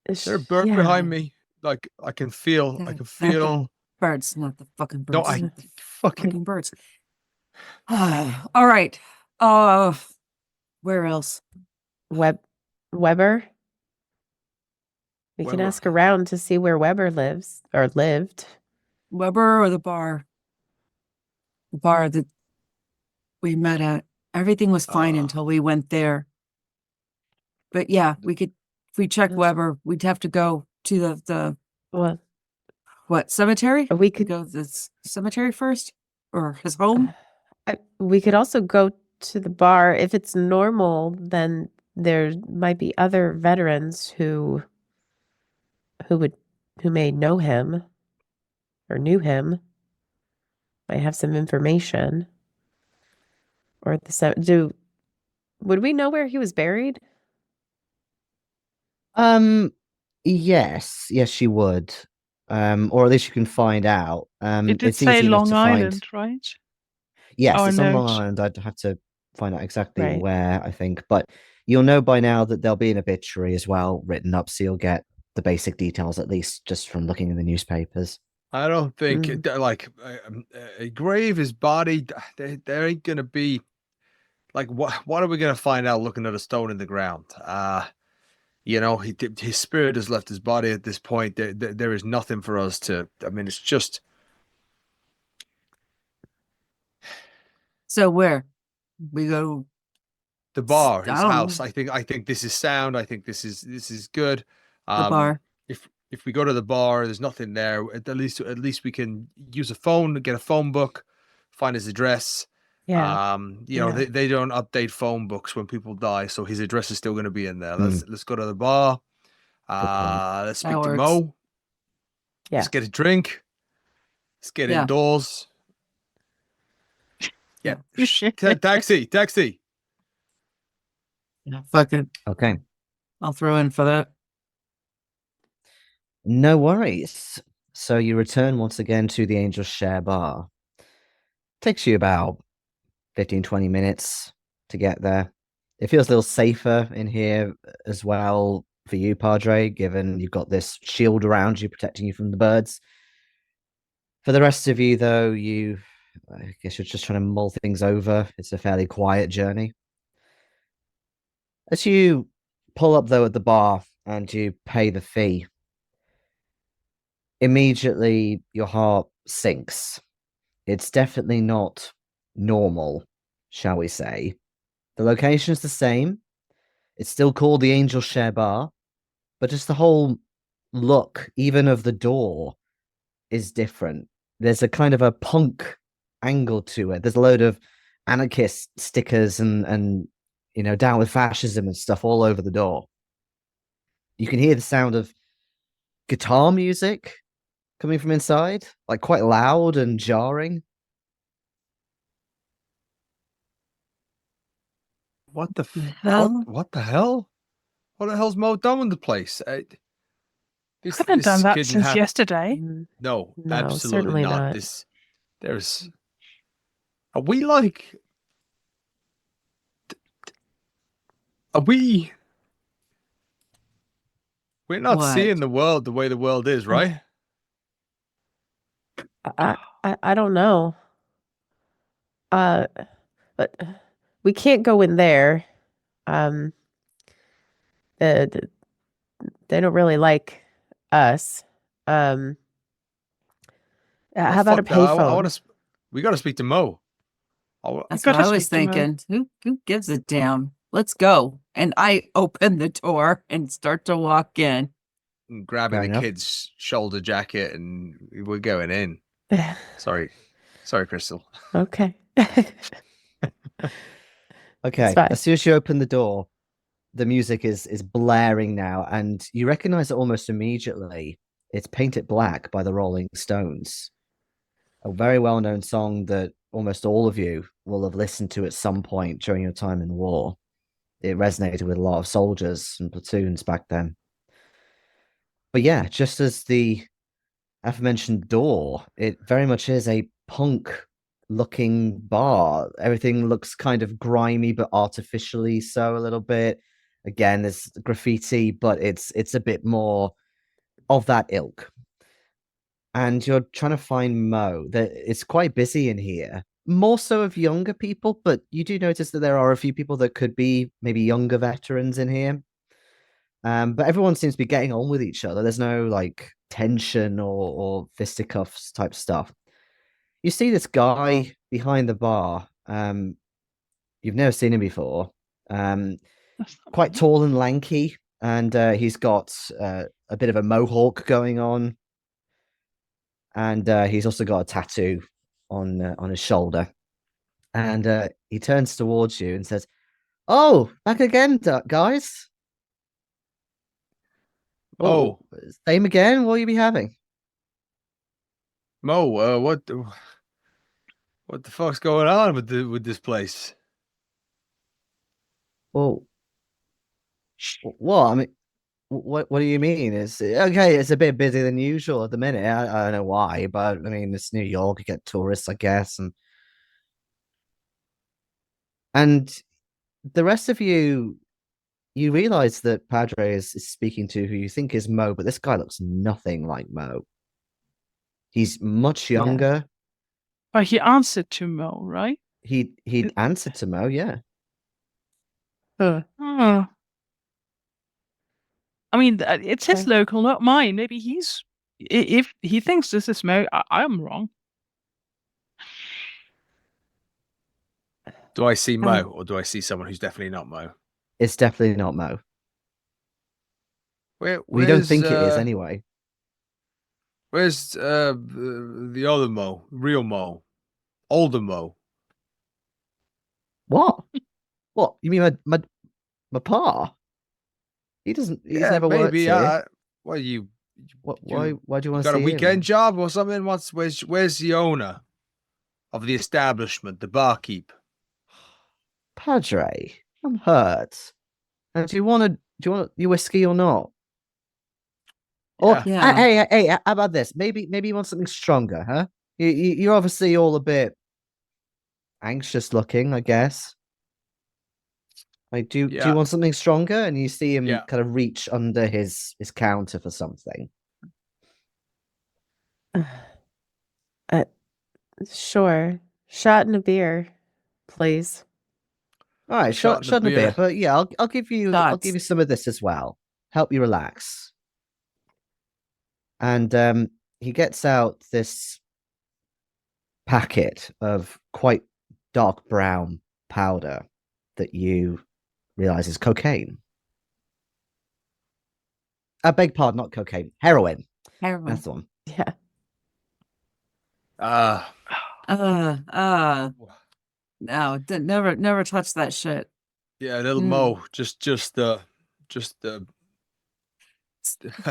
Is there a bird Yeah. behind me? Like I can feel. I can feel. Birds, not the fucking birds. No, I not the fucking. fucking birds. All right. Where else? Weber. We can Weber. ask around to see where Weber lives or lived. Weber or the bar? The bar that we met at. Everything was fine until we went there. But yeah, we could, if we check Weber, we'd have to go to the Well, what, cemetery? we could Go to the cemetery first? Or his home? we could also go to the bar. If it's normal, then there might be other veterans who may know him or knew him. Might have some information. Or at the would we know where he was buried? Yes, you would. Or at least you can find out. It did It's say easy enough Long to find. Island, right? Yes, Oh, it's on Long note. Island. I'd have to find out exactly Right. where, I think. But you'll know by now that there'll be an obituary as well written up, so you'll get the basic details, at least just from looking in the newspapers. I don't think Mm. like a grave is body. There ain't gonna be like what are we gonna find out looking at a stone in the ground? You know, his spirit has left his body at this point. There is nothing for us to. I mean, it's just So where? We go the bar, his don't house. know. I think this is sound. I think this is good. The bar. If we go to the bar, there's nothing there. At least we can use a phone, get a phone book, find his address. Yeah. You know, Yeah. they don't update phone books when people die, so his address is still going to be in there. Mm. Let's go to the bar. point. Let's That speak to works. Mo. Yeah. Let's get a drink. Let's get Yeah. indoors. Yeah. Shit. Taxi. Yeah, fuck it. Okay. I'll throw in for that. No worries. So you return once again to the Angel's Share bar. Takes you about 15, 20 minutes to get there. It feels a little safer in here as well for you, Padre, given you've got this shield around you protecting you from the birds. For the rest of you, though, I guess you're just trying to mull things over. It's a fairly quiet journey. As you pull up, though, at the bar and you pay the fee, immediately your heart sinks. It's definitely not normal, shall we say. The location is the same. It's still called the Angel Share Bar, but just the whole look, even of the door, is different. There's a kind of a punk angle to it. There's a load of anarchist stickers and down with fascism and stuff all over the door. You can hear the sound of guitar music coming from inside, like quite loud and jarring. What the hell? What the hell? What the hell's Mo done with the place? I haven't done that kid since ha- yesterday. No, No, absolutely certainly not. not. Are we like? Are we? We're not What? seeing the world the way the world is, right? I don't know. But we can't go in there. Uh, they don't really like us. How about a Fuck that. I want payphone? to. We got to speak to Mo. That's gotta what I was speak to Mo. thinking. Who gives a damn? Let's go. And I open the door and start to walk in. Grabbing Fair the enough. kid's shoulder jacket, and we're going in. Sorry, Crystal. Okay. Okay, fine. as soon as you open the door, the music is blaring now, and you recognize it almost immediately. It's Paint It Black by the Rolling Stones, a very well-known song that almost all of you will have listened to at some point during your time in war. It resonated with a lot of soldiers and platoons back then. But yeah, just as the aforementioned door, it very much is a punk looking bar. Everything looks kind of grimy but artificially so a little bit. Again, there's graffiti, but it's a bit more of that ilk. And you're trying to find Mo. It's quite busy in here, more so of younger people, but you do notice that there are a few people that could be maybe younger veterans in here. But everyone seems to be getting on with each other. There's no like tension or fisticuffs type stuff. You see this guy behind the bar. You've never seen him before. Quite tall and lanky, and he's got a bit of a mohawk going on, and he's also got a tattoo on his shoulder. And he turns towards you and says, "Oh, back again, guys. Oh, Same again. What will you be having?" Mo, what the fuck's going on with this place? Well, what? I mean, what do you mean? It's okay. It's a bit busier than usual at the minute. I don't know why, but I mean, it's New York. You get tourists, I guess, and the rest of you, you realize that Padre is speaking to who you think is Mo, but this guy looks nothing like Mo. He's much younger. But he answered to Mo, right? He answered to Mo, yeah. Oh. I mean, it's his local, not mine. Maybe if he thinks this is Mo, I'm wrong. Do I see Mo, or do I see someone who's definitely not Mo? It's definitely not Mo. We don't think it is anyway. Where's the other Mo, real Mo, older Mo? What? What? You mean my pa? He's never worked here. Why do you Why do you want to see got a him? weekend job or something? Where's the owner of the establishment, the barkeep? Padre, I'm hurt. And do you want your whiskey or not? Or Yeah. hey, how about this? Maybe you want something stronger, huh? You're obviously all a bit anxious looking, I guess. Like, do you want something stronger? And you see him kind of reach under his counter for something. Sure. Shot in a beer, please. All right, shot in a beer. But yeah, I'll give you some of this as well. Help you relax. And he gets out this packet of quite dark brown powder that you realize is cocaine. I beg pardon, not cocaine, heroin. Heroin. That's the one. Yeah. No, never touch that shit. Yeah, little Mo, just the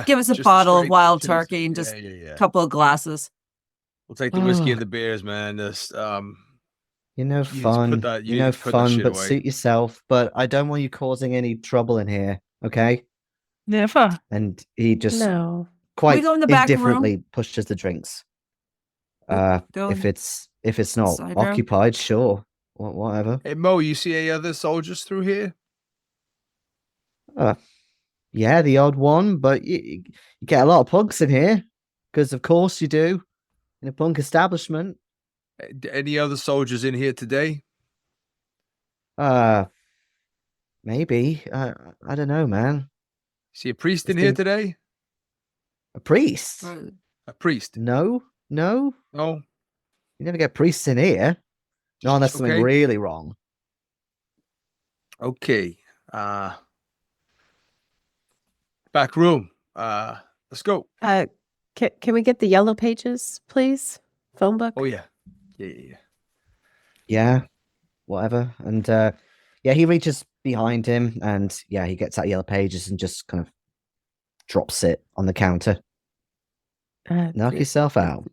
give us a bottle of wild turkey and just a couple of glasses. We'll take the whiskey and the beers, man. This fun, but away. Suit yourself. But I don't want you causing any trouble in here, okay? Never. And he just quite go in the back indifferently room? pushes the drinks. Go if it's not occupied, sure, whatever. Hey Mo, you see any other soldiers through here? Yeah, the odd one, but you get a lot of punks in here, because of course you do, in a punk establishment. Any other soldiers in here today? Maybe. I don't know, man. See a priest in here today? A priest? A priest? No. Oh, you never get priests in here. No, unless something really wrong. Okay. Back room. Let's go. Can we get the yellow pages, please? Phone book. Oh yeah. Yeah. Whatever. And he reaches behind him, and he gets out yellow pages and just kind of drops it on the counter. Knock yourself out.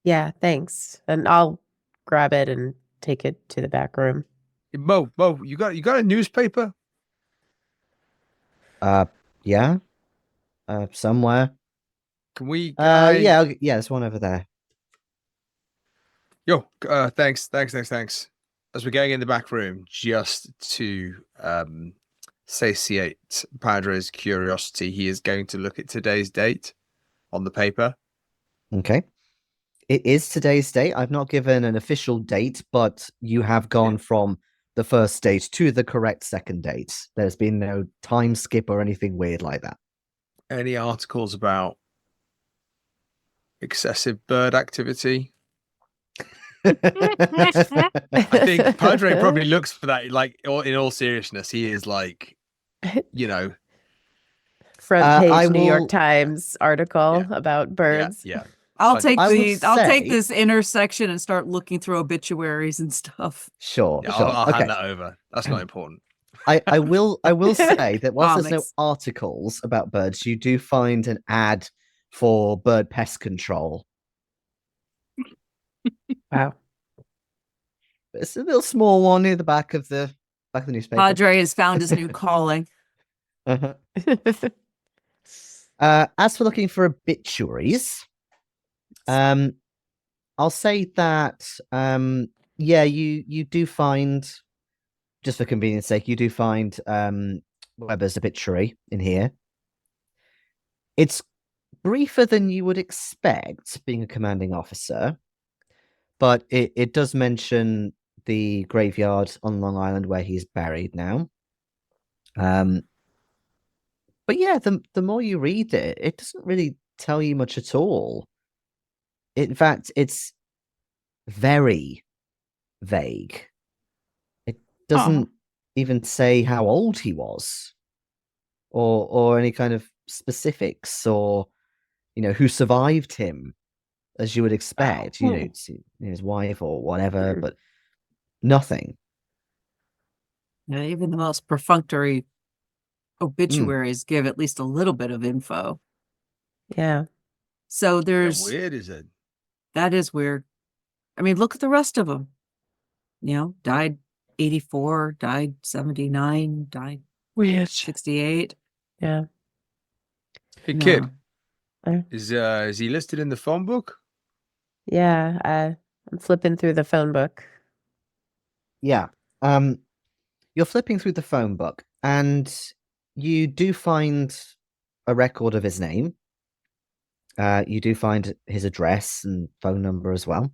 Yeah, thanks. And I'll grab it and take it to the back room. Hey, Mo, you got a newspaper? Yeah. Somewhere. Can we? Yeah, there's one over there. Yo, thanks. As we're going in the back room, just to satiate Padre's curiosity, he is going to look at today's date on the paper. Okay. It is today's date. I've not given an official date, but you have gone from the first date to the correct second date. There's been no time skip or anything weird like that. Any articles about excessive bird activity? I think Padre probably looks for that. Like, in all seriousness, he is like, front page New York Times article about birds. Yeah. I'll take this intersection and start looking through obituaries and stuff. Sure. I'll hand that over. That's not important. I will say that whilst there's no articles about birds, you do find an ad for bird pest control. Wow. It's a little small one near the back of the newspaper. Padre has found his new calling. As for looking for obituaries, I'll say that you do find, just for convenience sake, you do find Weber's obituary in here. It's briefer than you would expect, being a commanding officer, but it does mention the graveyard on Long Island where he's buried now. But yeah, the more you read it, it doesn't really tell you much at all. In fact, it's very vague. It doesn't even say how old he was, or any kind of specifics, or who survived him, as you would expect. His wife or whatever, but nothing. Yeah, even the most perfunctory obituaries give at least a little bit of info. Yeah. So there's How weird is it? That is weird. I mean, look at the rest of them. Died 84, died 79, died Weird. 68. Yeah. Hey, No. kid, Uh, is he listed in the phone book? Yeah. I'm flipping through the phone book. Yeah. You're flipping through the phone book, and you do find a record of his name. You do find his address and phone number as well.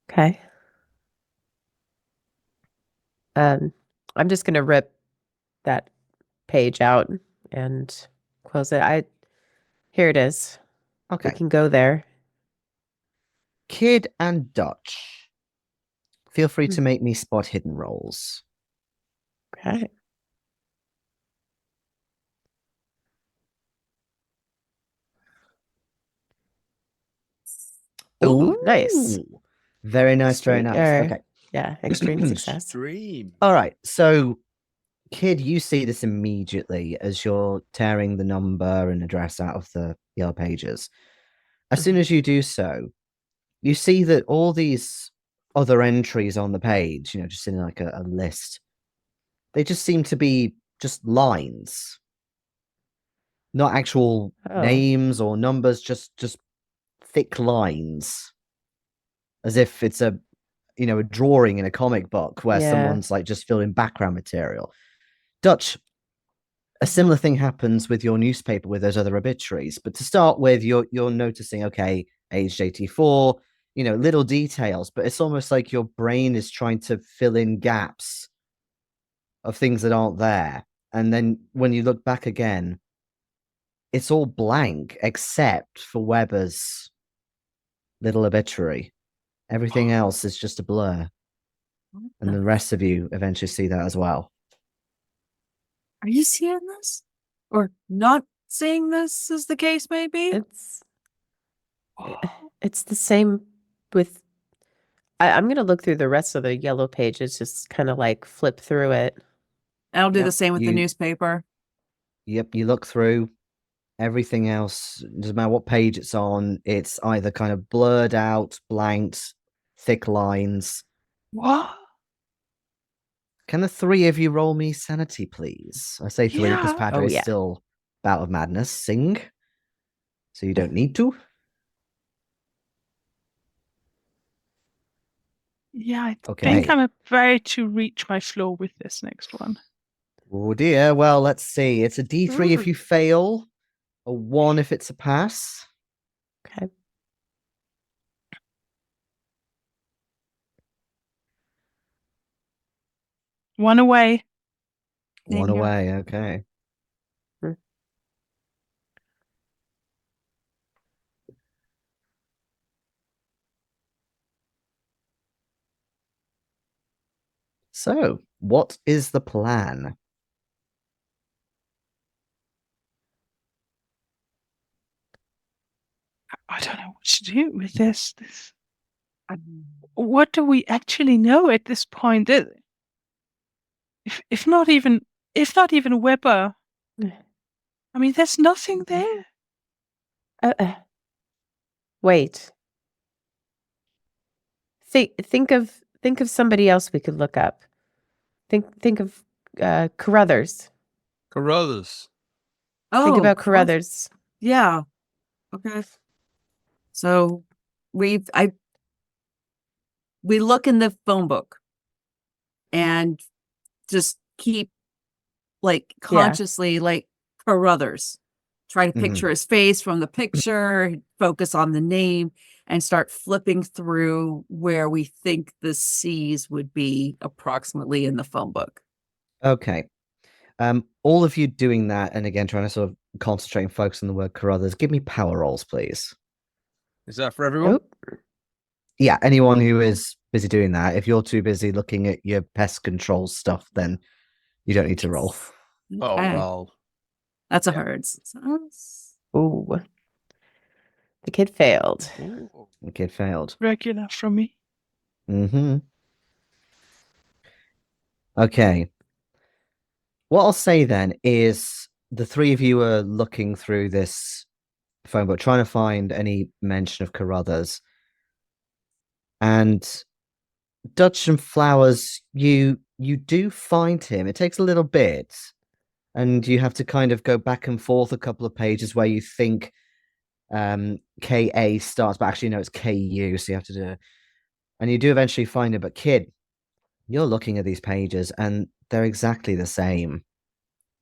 Okay. I'm just gonna rip that page out and close it. Here it is. Okay. We can go there. Kid and Dutch. Feel free Hmm. to make me spot hidden rolls. Okay. Ooh, nice. Very nice, very Extreme- nice. or- Okay. Yeah, extreme success. Stream. All right. So, Kid, you see this immediately as you're tearing the number and address out of the yellow pages. As soon as you do so, you see that all these other entries on the page, just in like a list, they just seem to be just lines, not actual Oh. names or numbers, just thick lines, as if it's a drawing in a comic book where Yeah. someone's like just filled in background material. Dutch, a similar thing happens with your newspaper with those other obituaries. But to start with, you're noticing, okay, aged 84, little details, but it's almost like your brain is trying to fill in gaps of things that aren't there. And then when you look back again, it's all blank except for Weber's little obituary. Everything else is just a blur. And the rest of you eventually see that as well. Are you seeing this? Or not seeing this, as the case may be? It's the same with. I'm gonna look through the rest of the yellow pages, just kind of like flip through it. I'll do Yep, the same with the you- newspaper. Yep, you look through everything else, doesn't matter what page it's on, it's either kind of blurred out, blanked, thick lines. What? Can the three of you roll me sanity, please? I say three because Yeah. Padre Oh, is yeah. still bout of madness. Sing. So you don't need to. Yeah, I Okay. think I'm about to reach my floor with this next one. Oh dear. Well, let's see. It's a D3 if you fail, a 1 if it's a pass. Okay. One away. One Dang it. away. Okay. Hmm. So, what is the plan? I don't know what to do with this. What do we actually know at this point? If not even Weber. I mean, there's nothing there. Wait. Think of somebody else we could look up. Think of Carruthers. Carruthers. Think about Cross- Carruthers. Yeah. Okay. So we look in the phone book and just keep like consciously like Carruthers. Try to Mhm. picture his face from the picture, focus on the name, and start flipping through where we think the C's would be approximately in the phone book. Okay. All of you doing that, and again, trying to sort of concentrate and focus on the word Carruthers, give me power rolls, please. Is that for everyone? Oh, Yeah, anyone who is busy doing that. If you're too busy looking at your pest control stuff, then you don't need to roll. Oh, Okay. well. That's a yeah. hard success. ooh. The kid failed. Ooh. The kid failed. Regular from me. Mm-hmm. Okay. What I'll say then is the three of you are looking through this phone book, trying to find any mention of Carruthers. And Dutch and Flowers, you you do find him. It takes a little bit, and you have to kind of go back and forth a couple of pages where you think KA starts, but actually no, it's KU, so you have to do it. And you do eventually find it, but kid, you're looking at these pages and they're exactly the same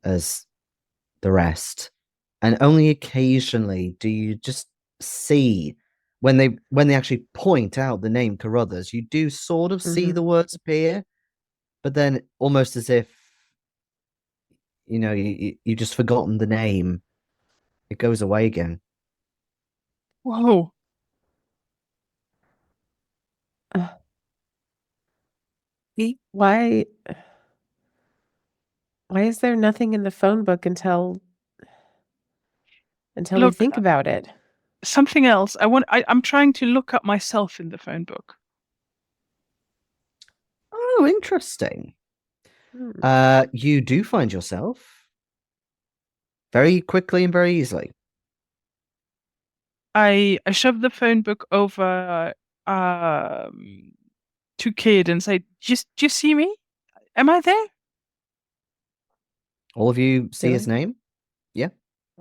as the rest. And only occasionally do you just see when they actually point out the name Carruthers, you do sort of see the words appear, but then almost as if you just forgotten the name, it goes away again. Whoa. Why is there nothing in the phone book until we Look, think about it? Something else. I'm trying to look up myself in the phone book. Oh, interesting. You do find yourself very quickly and very easily. I shove the phone book over to Kid and say, do you see me? Am I there? All of you see his Really? name? Yeah.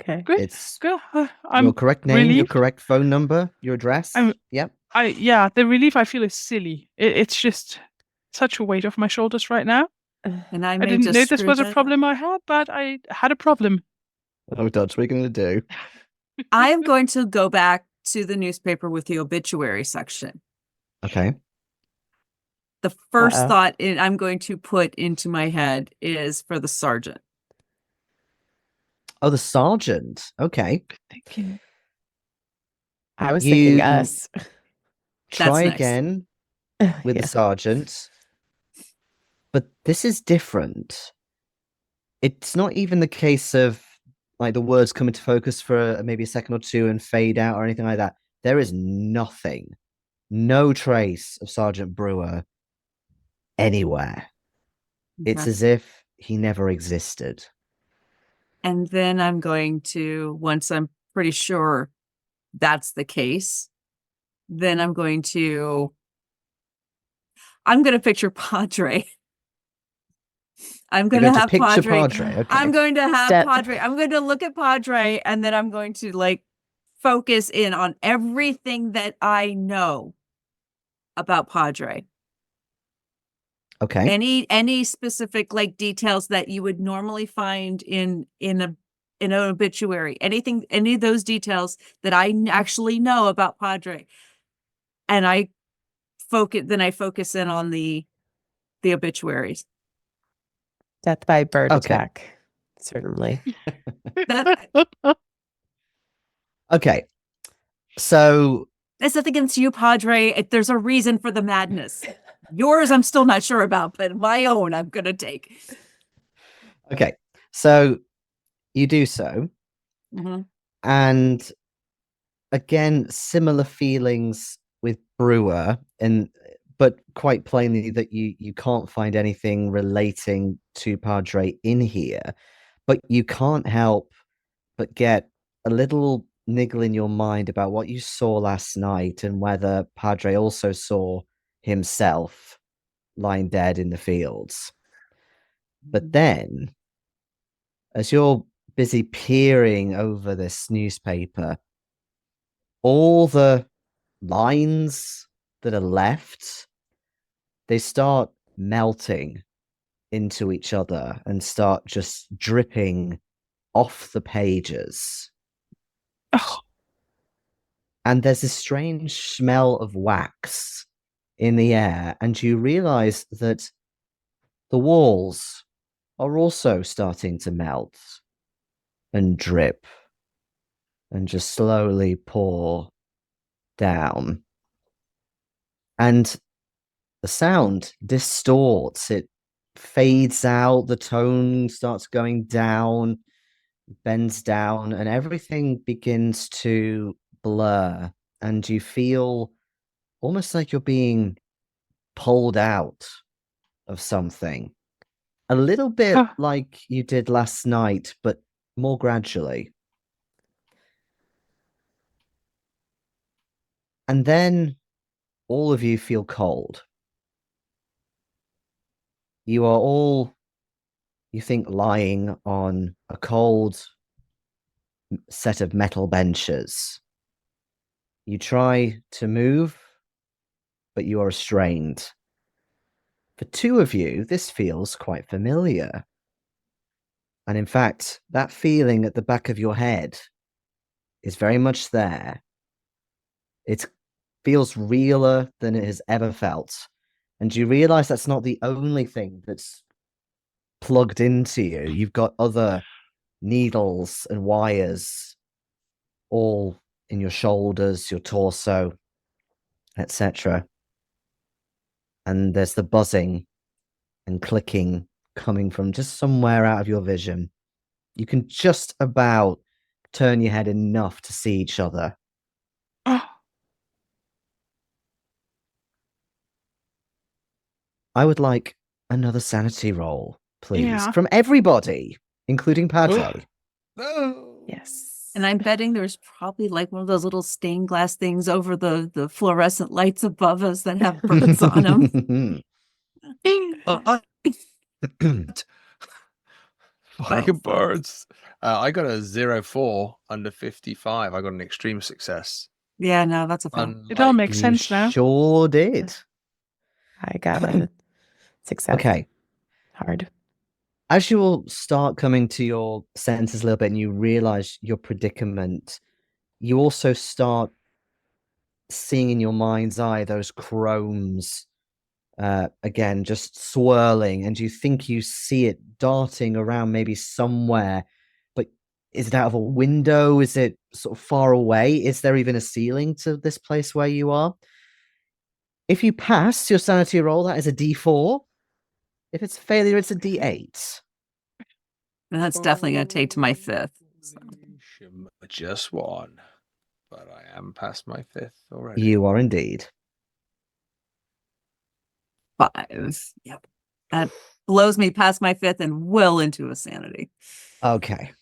Okay. Good. It's Good. your I'm correct name, your relieved. correct phone number, your address. Yep. The relief I feel is silly. It's just such a weight off my shoulders right now. And I I may didn't just know this screw was a that problem I had, but I had a problem. Oh, Dodge, what are you going to do? I am going to go back to the newspaper with the obituary section. Okay. The first Uh-oh. thought I'm going to put into my head is for the sergeant. Oh, the sergeant. Okay. Thank you. I was thinking You us. try nice. again with the Yeah. sergeant, but this is different. It's not even the case of like the words come into focus for maybe a second or two and fade out or anything like that. There is nothing, no trace of Sergeant Brewer anywhere. It's Okay. as if he never existed. And then I'm going to, once I'm pretty sure that's the case, then I'm going to picture Padre. I'm going You're to going to have picture Padre. Padre. Okay. I'm going to have Step. Padre. I'm going to look at Padre, and then I'm going to like focus in on everything that I know about Padre. Okay. Any specific like details that you would normally find in an obituary, any of those details that I actually know about Padre, and I focus in on the obituaries. Death by bird Okay. attack. Certainly. Okay. So That's nothing against you, Padre. There's a reason for the madness. Yours, I'm still not sure about, but my own, I'm gonna take. okay. So you do so. Mm-hmm. And again, similar feelings with Brewer, but quite plainly that you can't find anything relating to Padre in here, but you can't help but get a little niggle in your mind about what you saw last night and whether Padre also saw himself lying dead in the fields. But then, as you're busy peering over this newspaper, all the lines that are left, they start melting into each other and start just dripping off the pages. Oh, And there's this strange smell of wax in the air, and you realize that the walls are also starting to melt and drip and just slowly pour down. And the sound distorts, it fades out, the tone starts going down, bends down, and everything begins to blur. And you feel almost like you're being pulled out of something. A little bit huh. like you did last night, but more gradually. And then all of you feel cold. You are all, you think, lying on a cold set of metal benches. You try to move, but you are restrained. For two of you, this feels quite familiar. And in fact, that feeling at the back of your head is very much there. It feels realer than it has ever felt. And you realize that's not the only thing that's plugged into you. You've got other needles and wires all in your shoulders, your torso, etc. And there's the buzzing and clicking coming from just somewhere out of your vision. You can just about turn your head enough to see each other. Oh, I would like another sanity roll, please, Yeah. from everybody, including Padre. No. Yes. And I'm betting there's probably like one of those little stained glass things over the fluorescent lights above us that have birds on them. Fucking birds. I got a 0-4 under 55. I got an extreme success. Yeah, no, that's a fail. it all Unlike- makes sense now. Sure did. I got a success. Okay. Hard. As you all start coming to your senses a little bit and you realize your predicament, you also start seeing in your mind's eye those chromes again just swirling, and you think you see it darting around maybe somewhere, but is it out of a window? Is it sort of far away? Is there even a ceiling to this place where you are? If you pass your sanity roll, that is a D4. If it's a failure, it's a D8. And that's definitely going to take to my 5th. So. Just one. But I am past my 5th already. You are indeed. 5. Yep. That blows me past my 5th and well into a sanity. Okay.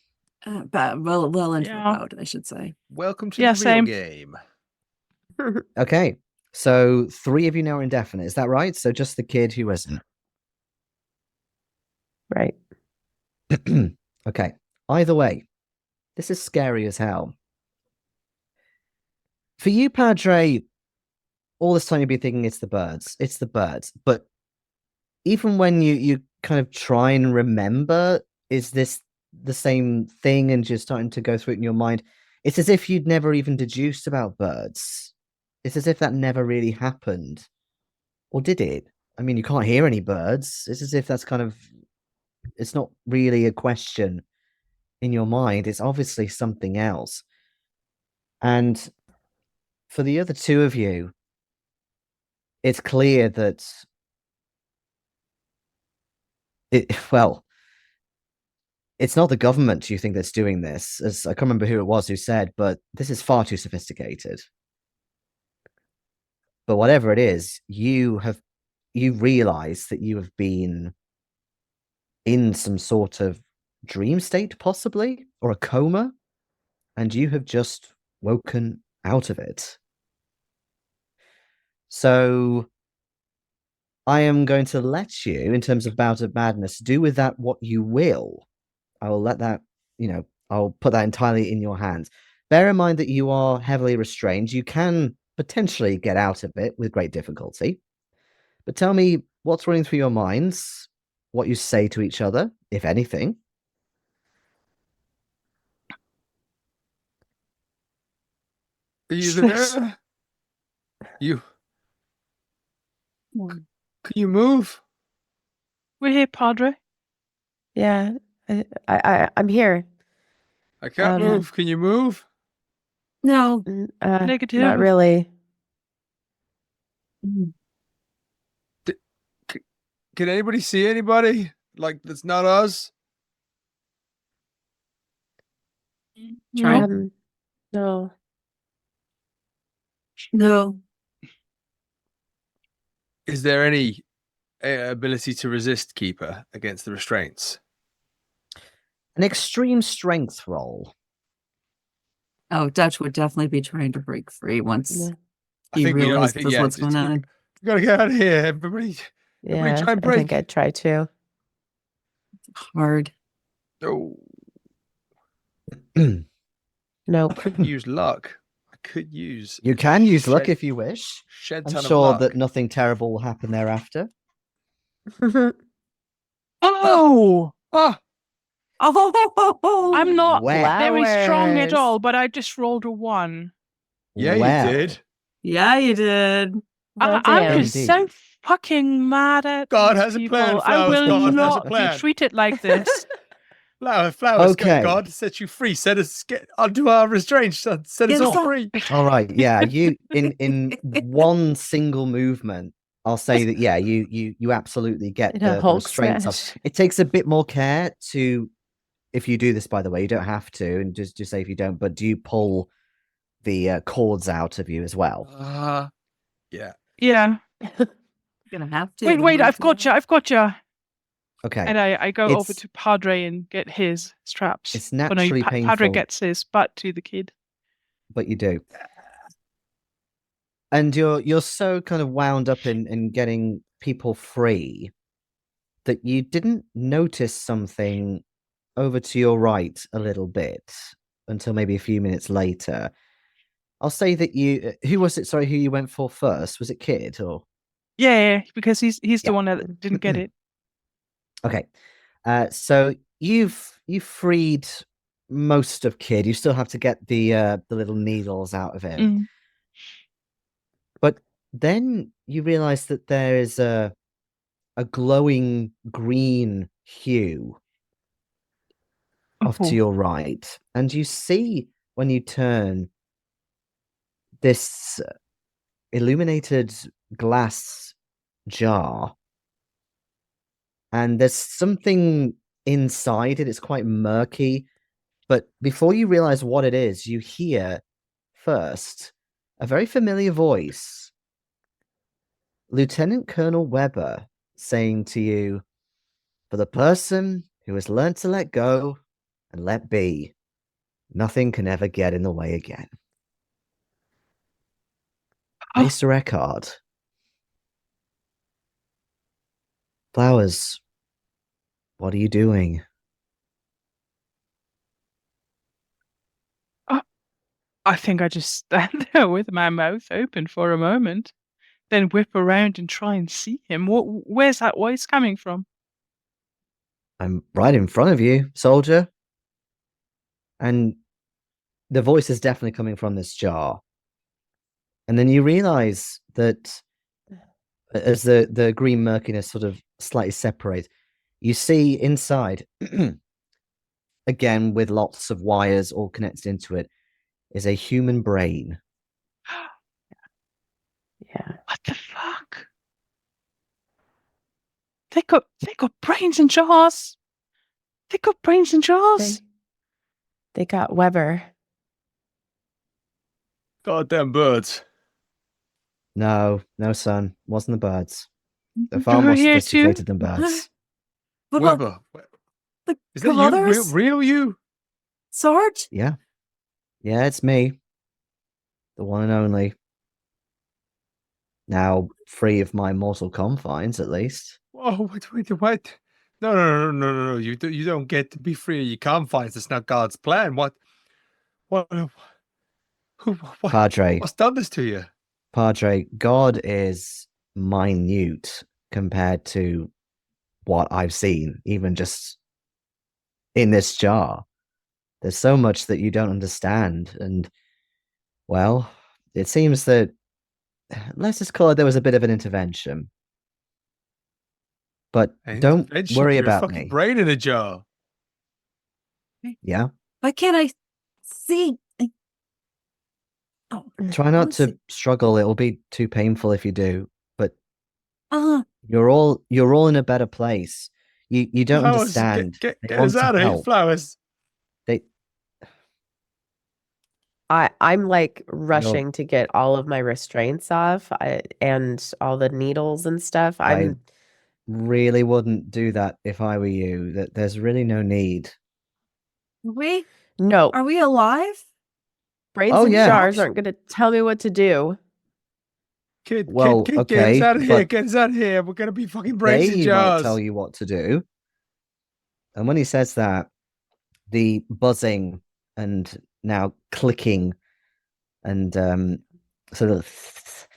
Well into Yeah. a bout, I should say. Welcome to Yeah, the real same. game. Okay. So 3 of you now are indefinite. Is that right? So just the kid who isn't. Right. Okay. Either way, this is scary as hell. For you, Padre, all this time you've been thinking it's the birds. It's the birds. But even when you kind of try and remember, is this the same thing, and you're starting to go through it in your mind, it's as if you'd never even deduced about birds. It's as if that never really happened. Or did it? I mean, you can't hear any birds. It's as if that's kind of, it's not really a question in your mind. It's obviously something else. And for the other two of you, it's clear that it's not the government you think that's doing this. As I can't remember who it was who said, but this is far too sophisticated. But whatever it is, you realize that you have been in some sort of dream state, possibly, or a coma, and you have just woken out of it. So I am going to let you, in terms of Bout of Madness, do with that what you will. I will let that, I'll put that entirely in your hands. Bear in mind that you are heavily restrained. You can potentially get out of it with great difficulty. But tell me what's running through your minds, what you say to each other, if anything. Are you there? Can you move? We're here, Padre. Yeah. I'm here. I can't move. Can you move? No. Negative. Not really. Can anybody see anybody? Like, that's not us? No. No. No. Is there any ability to resist Keeper against the restraints? An extreme strength roll. Oh, Dutch would definitely be trying to break free once Yeah. he realizes what's going on. We gotta get out of here, everybody. Yeah, try and I think break. I'd try to. Hard. Oh, Nope. I could use luck. I could use. You can use luck shed- if you wish. Shed I'm ton sure of luck. that nothing terrible will happen thereafter. Oh, Ah, Oh, I'm not Well, very strong at Flowers. all, but I just rolled a 1. yeah, well. you did. yeah, you did. Well, I'm damn. just so Indeed. fucking mad at God these has a people. plan, I Flowers. will God has a not be plan. treated like this. Flowers. Okay. God set you free. Set us get undo our restraint. Set us Get us all all- free. All right, yeah. You in one single movement, I'll say that yeah, you absolutely get In a the Hulk restraints off. smash. It takes a bit more care to, if you do this, by the way, you don't have to, and just say if you don't, but do you pull the cords out of you as well? Yeah. Yeah. Gonna have to. Wait, I've got you. Okay, And I go over It's- to Padre and get his straps. it's Oh, no, naturally Padre painful. gets his butt to the kid. but you do. And you're so kind of wound up in getting people free that you didn't notice something over to your right a little bit until maybe a few minutes later. I'll say that you who was it, sorry, who you went for first? Was it Kid or Yeah, because he's Yeah. the one that didn't get it. okay. So you've freed most of Kid. You still have to get the little needles out of him. Mm. But then you realize that there is a glowing green hue off Oh. to your right, and you see when you turn this illuminated glass jar, and there's something inside it. It's quite murky, but before you realize what it is, you hear first a very familiar voice, Lieutenant Colonel Weber, saying to you, "For the person who has learned to let go and let be, nothing can ever get in the way again." Oh. Mr. Eckhart. Flowers, what are you doing? I think I just stand there with my mouth open for a moment, then whip around and try and see him. Where's that voice coming from? I'm right in front of you, soldier. And the voice is definitely coming from this jar. And then you realize that as the green murkiness sort of slightly separates, you see inside, again with lots of wires all connected into it, is a human brain. Yeah. What the fuck? They got brains in jars. They got brains in jars. They got Weber. Goddamn birds. No, son, wasn't the birds. They're They far were more here too. sophisticated than birds. What about Weber. the Is that you? others? Real you? Sarge? Yeah, it's me, the one and only. Now free of my mortal confines, at least. Oh, wait. No. You don't get to be free. You can't find. That's not God's plan. What? Padre, What's done this to you? Padre, God is minute compared to what I've seen, even just in this jar. There's so much that you don't understand. And, well, it seems that, let's just call it, there was a bit of an intervention. But don't Intervention, worry you're a about fucking me. brain in a jar. Yeah? Why can't I see? Oh, Try not let's to see. struggle. It'll be too painful if you do. But Uh, you're all in a better place. You don't Flowers, understand. Get They us want to out of here, help. Flowers. They I'm like rushing to get all of my restraints off and all the needles and stuff. I really wouldn't do that if I were you. That there's really no need. No, are we alive? brains Oh, in yeah. jars aren't going to tell me what to do. Kid, Well, get us okay, out of here. but Get us out of here. We're going to be fucking brains in they might jars. tell you what to do. And when he says that, the buzzing and now clicking and sort of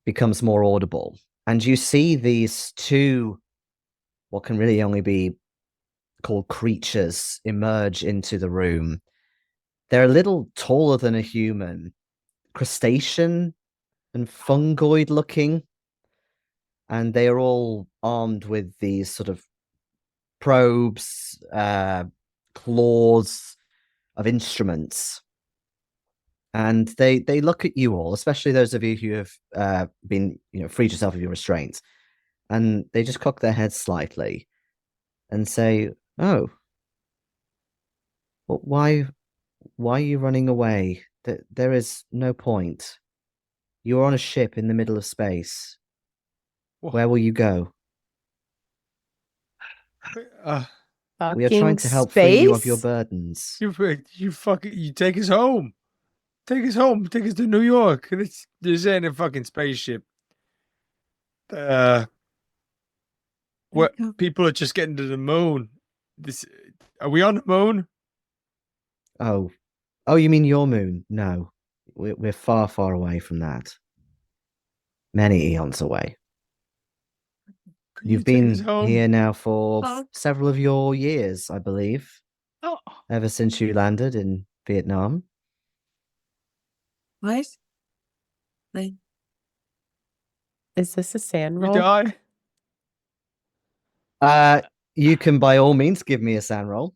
becomes more audible. And you see these two, what can really only be called creatures, emerge into the room. They're a little taller than a human, crustacean and fungoid looking. And they are all armed with these sort of probes, claws of instruments. And they look at you all, especially those of you who have been, freed yourself of your restraints. And they just cock their heads slightly and say, "Oh, but why are you running away? There is no point. You're on a ship in the middle of space. Where will you go? We are trying to help free you of your burdens." You take us home. Take us home. Take us to New York. This ain't a fucking spaceship. What people are just getting to the moon. Are we on the moon? Oh, you mean your moon? No, we're far, far away from that. Many eons away. You've been here now for several of your years, I believe. Oh, Ever since you landed in Vietnam. What? Is this a sand We roll? die. You can by all means give me a sand roll.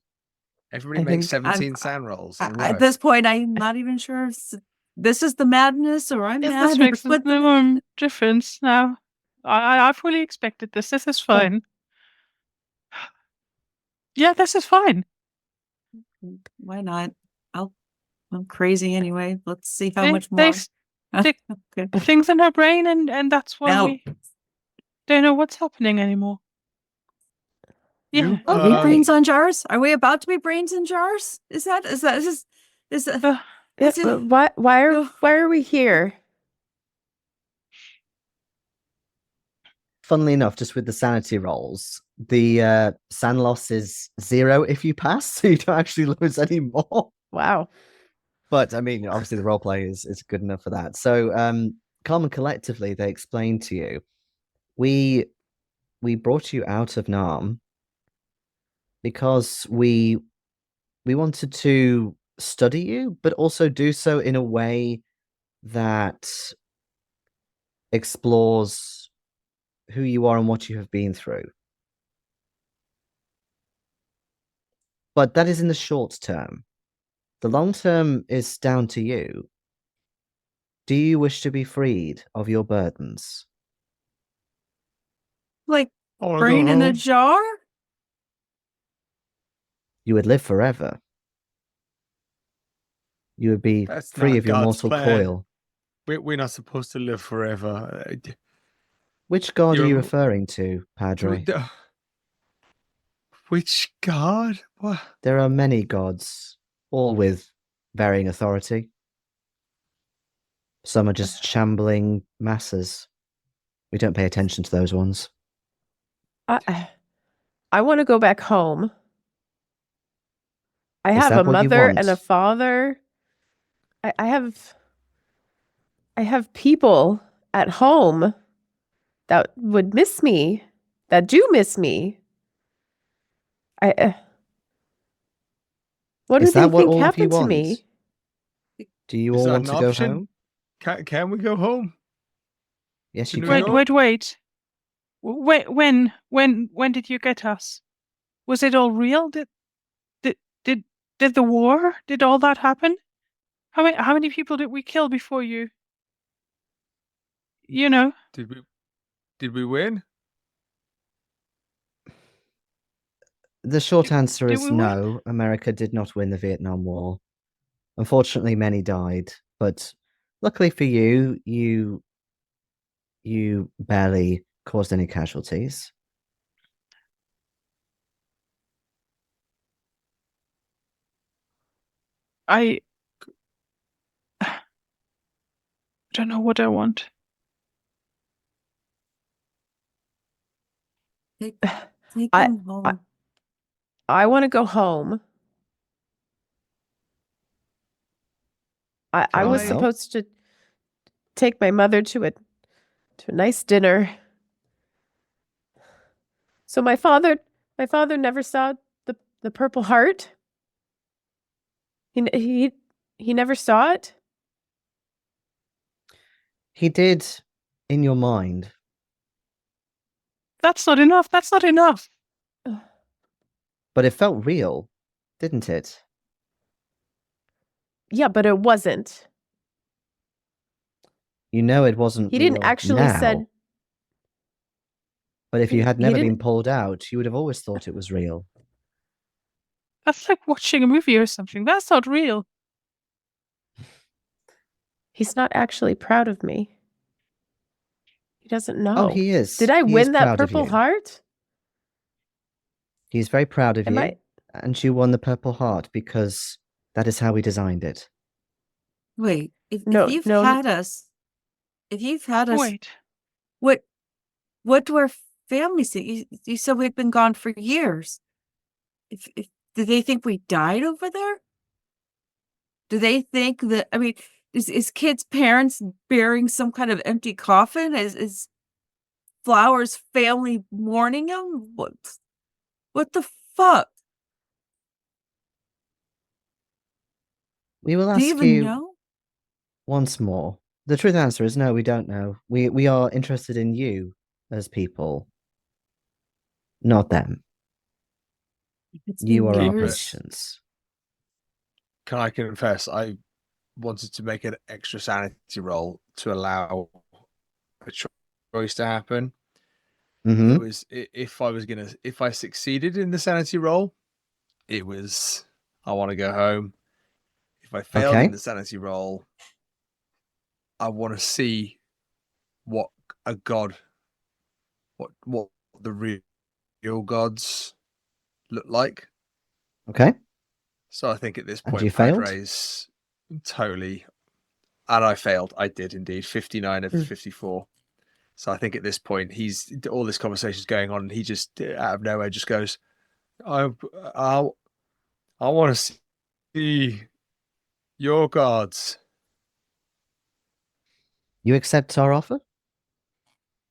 Everybody I makes think 17 sand rolls. At this point, I'm not even sure if this is the madness or I'm mad. this makes no difference now. I fully expected this. This is fine. Yeah, this is fine. Why not? I'm crazy anyway. Let's see how much more. They stick things in her brain, and that's why we don't know what's happening anymore. Yeah. Are we brains on jars? Are we about to be brains in jars? Why are we here? Funnily enough, just with the sanity rolls, the sand loss is 0 if you pass, so you don't actually lose any more. Wow. But I mean, obviously the roleplay is good enough for that. So calm and collectively, they explain to you, we brought you out of Nam because we wanted to study you, but also do so in a way that explores who you are and what you have been through. But that is in the short term. The long term is down to you. Do you wish to be freed of your burdens? Like brain in a jar? You would live forever. You would be free of your mortal coil. We're not supposed to live forever. Which god are you referring to, Padre? Which god? What? There are many gods, all with varying authority. Some are just shambling masses. We don't pay attention to those ones. I want to go back home. I Is have that a what you mother want? and a father. I have people at home that would miss me, that do miss me. What Is do they that what think all of you happened to want? me? Do you Is all that want an to go option? home? Can we go home? Yes, you New can. York? Wait. When did you get us? Was it all real? Did the war? Did all that happen? How many people did we kill before you? You know. Did we win? The short answer did is we win? no. America did not win the Vietnam War. Unfortunately, many died, but luckily for you, you barely caused any casualties. I don't know what I want. Take I- him home. I want to go home. I was Can I help? supposed to take my mother to a nice dinner. So my father never saw the Purple Heart. He never saw it. He did in your mind. That's not enough. That's not enough. But it felt real, didn't it? Yeah, but it wasn't. You know it wasn't He didn't real actually now, said. but if you had he never been didn't- pulled out, you would have always thought it was real. That's like watching a movie or something. That's not real. He's not actually proud of me. He doesn't know. Oh, he is. Did I He is win that proud of Purple you. Heart? He's very proud of Am you, I? and you won the Purple Heart because that is how we designed it. Wait, if No, you've no. had us, Wait. what do our families think? You said we'd been gone for years. If do they think we died over there? Do they think that? I mean, is kids' parents bearing some kind of empty coffin? Is Flower's family mourning him? What the fuck? We will Do ask you even you know? once more. The truth answer is no, we don't know. We are interested in you as people, not them. It's You been are our years. patients. Can I confess? I wanted to make an extra sanity roll to allow a choice to happen. Mm-hmm. It was if I succeeded in the sanity roll, it was I want to go home. If I failed Okay. in the sanity roll, I want to see what a god, what the real gods look like. Okay. So I think at this And point, you failed? Padre's totally, and I failed. I did indeed, 59 of 54. So I think at this point, he's all this conversation's going on, and he just out of nowhere just goes, I want to see your gods. You accept our offer?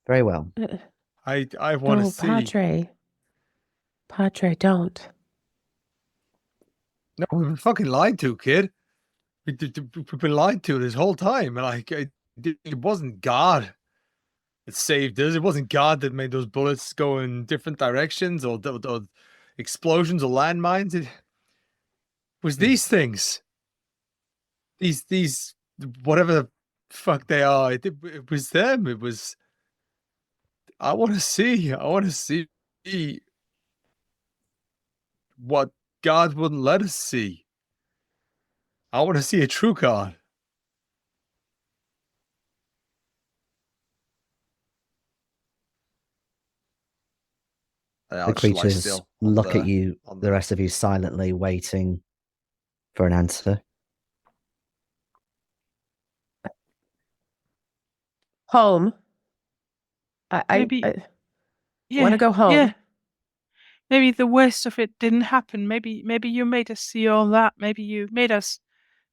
Very well. I want to No, see. Padre, don't. No, we've been fucking lied to, kid. We've been lied to this whole time, and it wasn't God that saved us. It wasn't God that made those bullets go in different directions or explosions or landmines. It was these things. These whatever the fuck they are. It was them. It was. I want to see. I want to see what God wouldn't let us see. I want to see a true God. The creatures look at you, the rest of you silently waiting for an answer. Home. I Maybe. want to go home. Yeah. Maybe the worst of it didn't happen. Maybe you made us see all that. Maybe you made us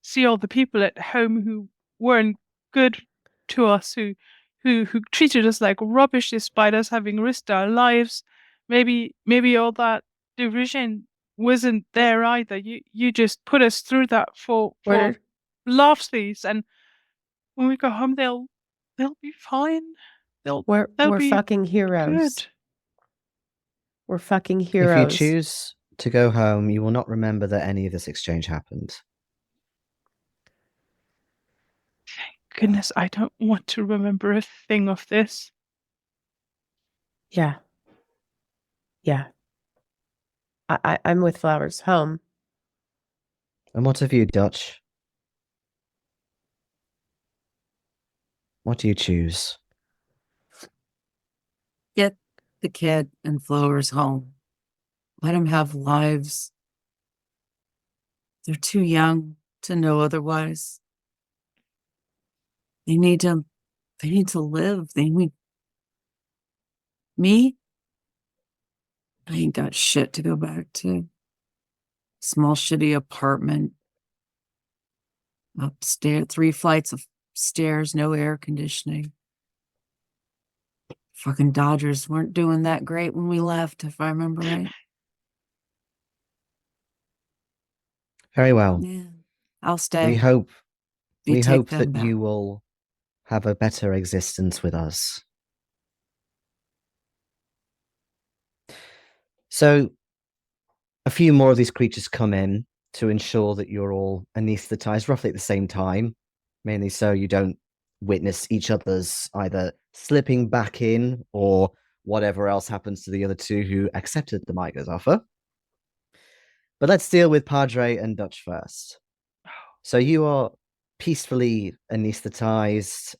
see all the people at home who weren't good to us, who treated us like rubbish despite us having risked our lives. Maybe all that derision wasn't there either. You just put us through that for laughsies, and when we go home, they'll be fine. They'll We're be fucking heroes. good. We're fucking If heroes. you choose to go home, you will not remember that any of this exchange happened. Goodness, I don't want to remember a thing of this. Yeah. I'm with Flowers. Home. And what of you, Dutch? What do you choose? Get the kid and Flowers home. Let them have lives. They're too young to know otherwise. They need to live. They need me. I ain't got shit to go back to. Small shitty apartment. Upstairs, 3 flights of stairs, no air conditioning. Fucking Dodgers weren't doing that great when we left, if I remember right. Very well. Yeah. I'll stay. We hope You take that them back. you will have a better existence with us. So a few more of these creatures come in to ensure that you're all anesthetized roughly at the same time, mainly so you don't witness each other's either slipping back in or whatever else happens to the other two who accepted the Miger's offer. But let's deal with Padre and Dutch first. So you are peacefully anesthetized,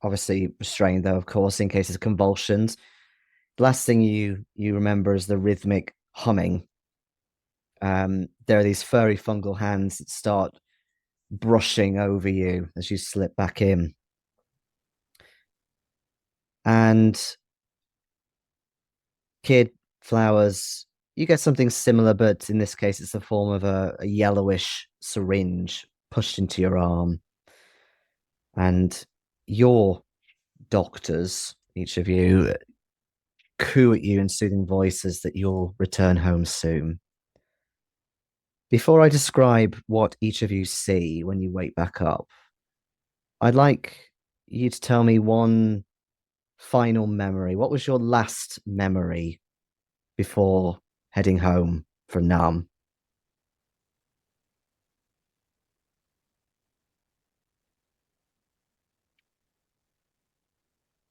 obviously restrained though, of course, in case of convulsions. The last thing you remember is the rhythmic humming. There are these furry fungal hands that start brushing over you as you slip back in. And Kid, Flowers, you get something similar, but in this case, it's the form of a yellowish syringe pushed into your arm. And your doctors, each of you, coo at you in soothing voices that you'll return home soon. Before I describe what each of you see when you wake back up, I'd like you to tell me one final memory. What was your last memory before heading home from Nam?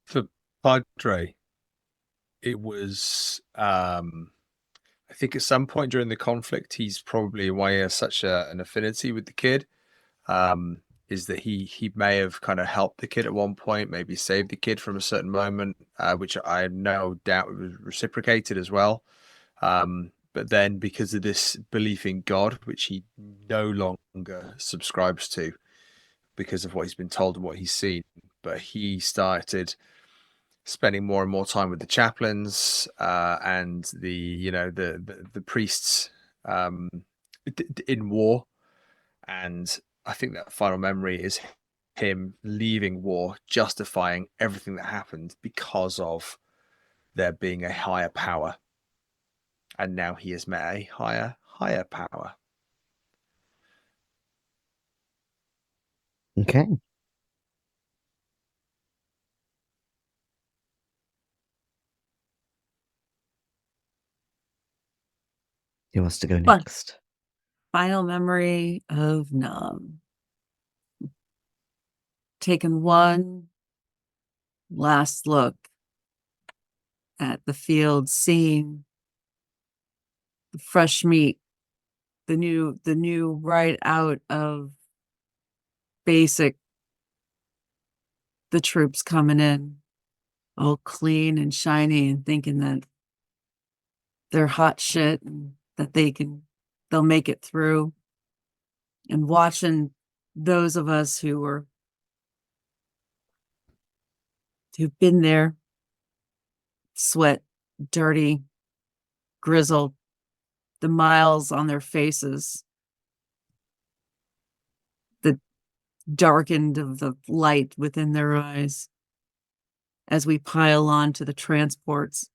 For Padre, it was I think at some point during the conflict, he's probably why he has such an affinity with the kid. Is that he may have kind of helped the kid at one point, maybe saved the kid from a certain moment, which I no doubt was reciprocated as well. But then because of this belief in God, which he no longer subscribes to because of what he's been told and what he's seen, but he started spending more and more time with the chaplains and the priests in war. And I think that final memory is him leaving war, justifying everything that happened because of there being a higher power. And now he has met a higher power. Okay. Who wants to go Fun. next? Final memory of Nam. Taking one last look at the field, seeing the fresh meat, the new right out of basic, the troops coming in all clean and shiny and thinking that they're hot shit and that they'll make it through, and watching those of us who've been there, sweat, dirty, grizzled, the miles on their faces, the darkened of the light within their eyes as we pile on to the transports.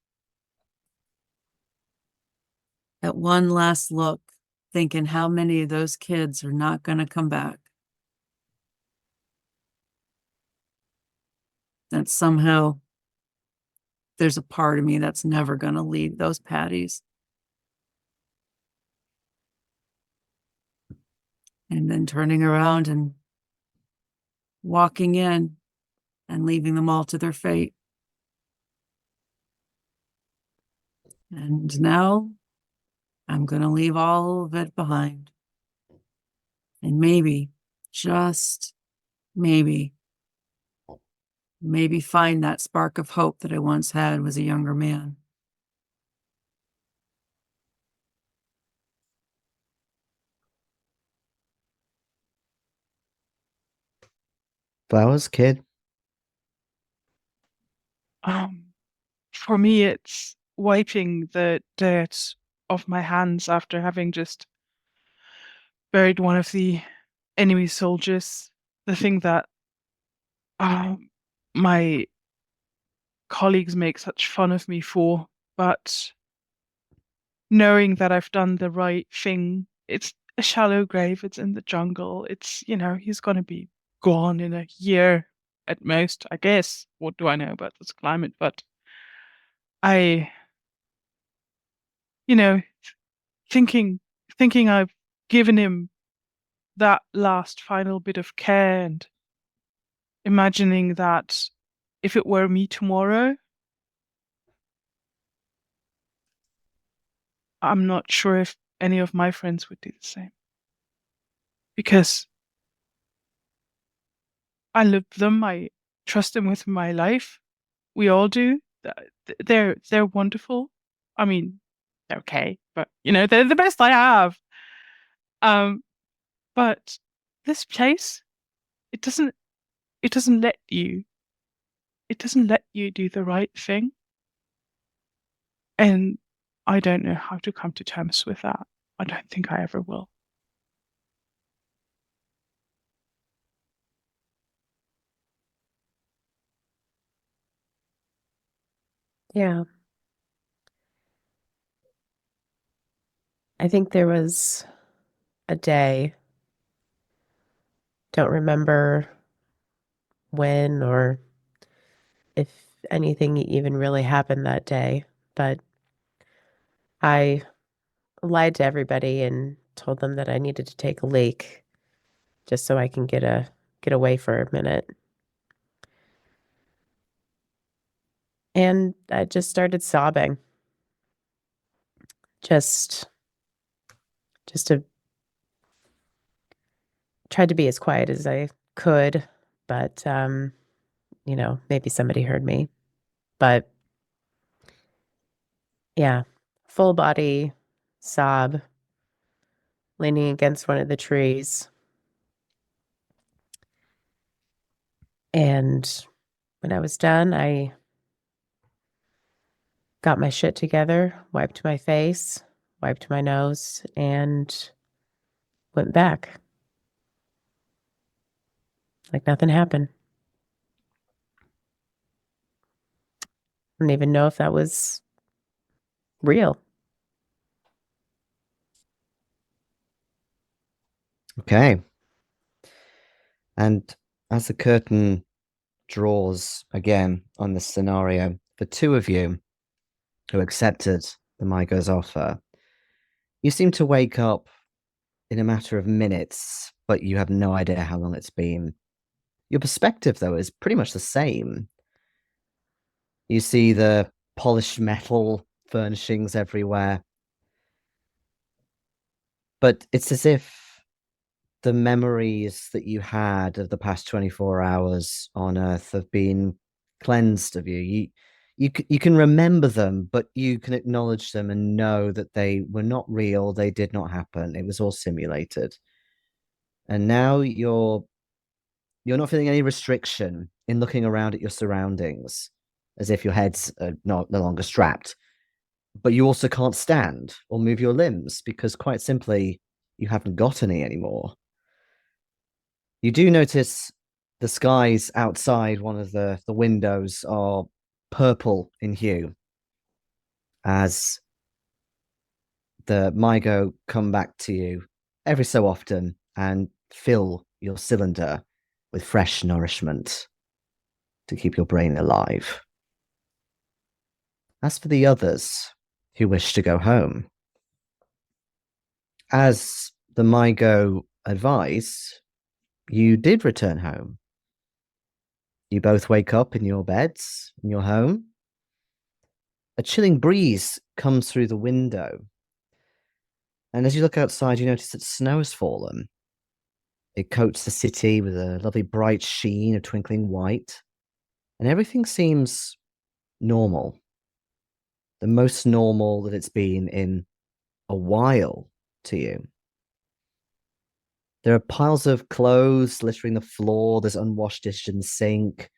At one last look, thinking how many of those kids are not going to come back. That somehow there's a part of me that's never going to leave those patties. And then turning around and walking in and leaving them all to their fate. And now I'm going to leave all of it behind. And maybe, just maybe find that spark of hope that I once had as a younger man. Flowers, Kid? For me, it's wiping the dirt off my hands after having just buried one of the enemy soldiers. The thing that my colleagues make such fun of me for, but knowing that I've done the right thing, it's a shallow grave, it's in the jungle, it's, he's going to be gone in a year at most, I guess. What do I know about this climate? But I, thinking I've given him that last final bit of care and imagining that if it were me tomorrow, I'm not sure if any of my friends would do the same. Because I love them, I trust them with my life. We all do. They're wonderful. I mean, they're okay, but they're the best I have. But this place, it doesn't let you do the right thing. And I don't know how to come to terms with that. I don't think I ever will. Yeah. I think there was a day, don't remember when or if anything even really happened that day, but I lied to everybody and told them that I needed to take a leak just so I can get away for a minute. And I just started sobbing. Just to tried to be as quiet as I could, but maybe somebody heard me. But yeah, full body sob, leaning against one of the trees. And when I was done, I got my shit together, wiped my face, wiped my nose, and went back. Like nothing happened. I don't even know if that was real. Okay. And as the curtain draws again on this scenario, the two of you who accepted the Mygo's offer, you seem to wake up in a matter of minutes, but you have no idea how long it's been. Your perspective, though, is pretty much the same. You see the polished metal furnishings everywhere. But it's as if the memories that you had of the past 24 hours on Earth have been cleansed of you. You can remember them, but you can acknowledge them and know that they were not real. They did not happen. It was all simulated. And now you're not feeling any restriction in looking around at your surroundings, as if your head's no longer strapped. But you also can't stand or move your limbs because, quite simply, you haven't got any anymore. You do notice the skies outside one of the windows are purple in hue as the Mygo come back to you every so often and fill your cylinder with fresh nourishment to keep your brain alive. As for the others who wish to go home, as the Mygo advised, you did return home. You both wake up in your beds, in your home. A chilling breeze comes through the window. And as you look outside, you notice that snow has fallen. It coats the city with a lovely bright sheen of twinkling white. And everything seems normal. The most normal that it's been in a while to you. There are piles of clothes littering the floor. There's unwashed dishes in the sink.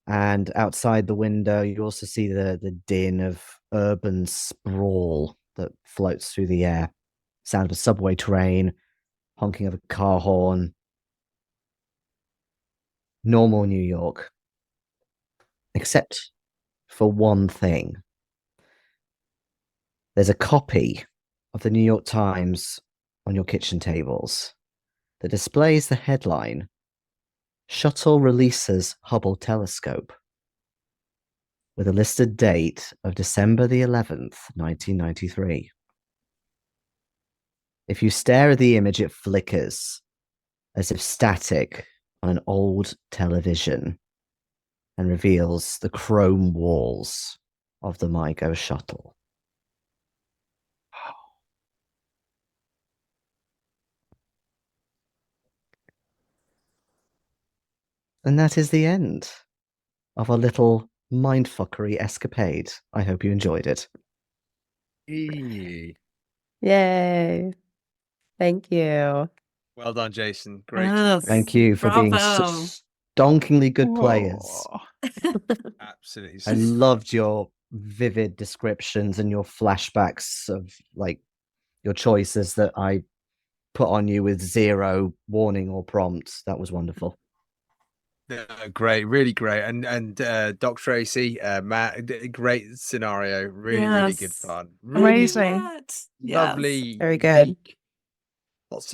And outside the window, you also see the din of urban sprawl that floats through the air. Sound of a subway train, honking of a car horn. Normal New York. Except for one thing. There's a copy of the New York Times on your kitchen tables that displays the headline, Shuttle Releases Hubble Telescope, with a listed date of December the 11th, 1993. If you stare at the image, it flickers as if static on an old television and reveals the chrome walls of the MyGo shuttle. And that is the end of our little mindfuckery escapade. I hope you enjoyed it. Eee. Yay. Thank you. Well done, Jayson. Great. Yes. Thank you for being Bravo. stonkingly good players. Whoa. Absolutely. I loved your vivid descriptions and your flashbacks of like your choices that I put on you with zero warning or prompt. That was wonderful. Great, really great. And Doc Tracey, Matt, great scenario. Really, really good Yes. fun. Amazing. Yes. Lovely. Very good. unique, Lots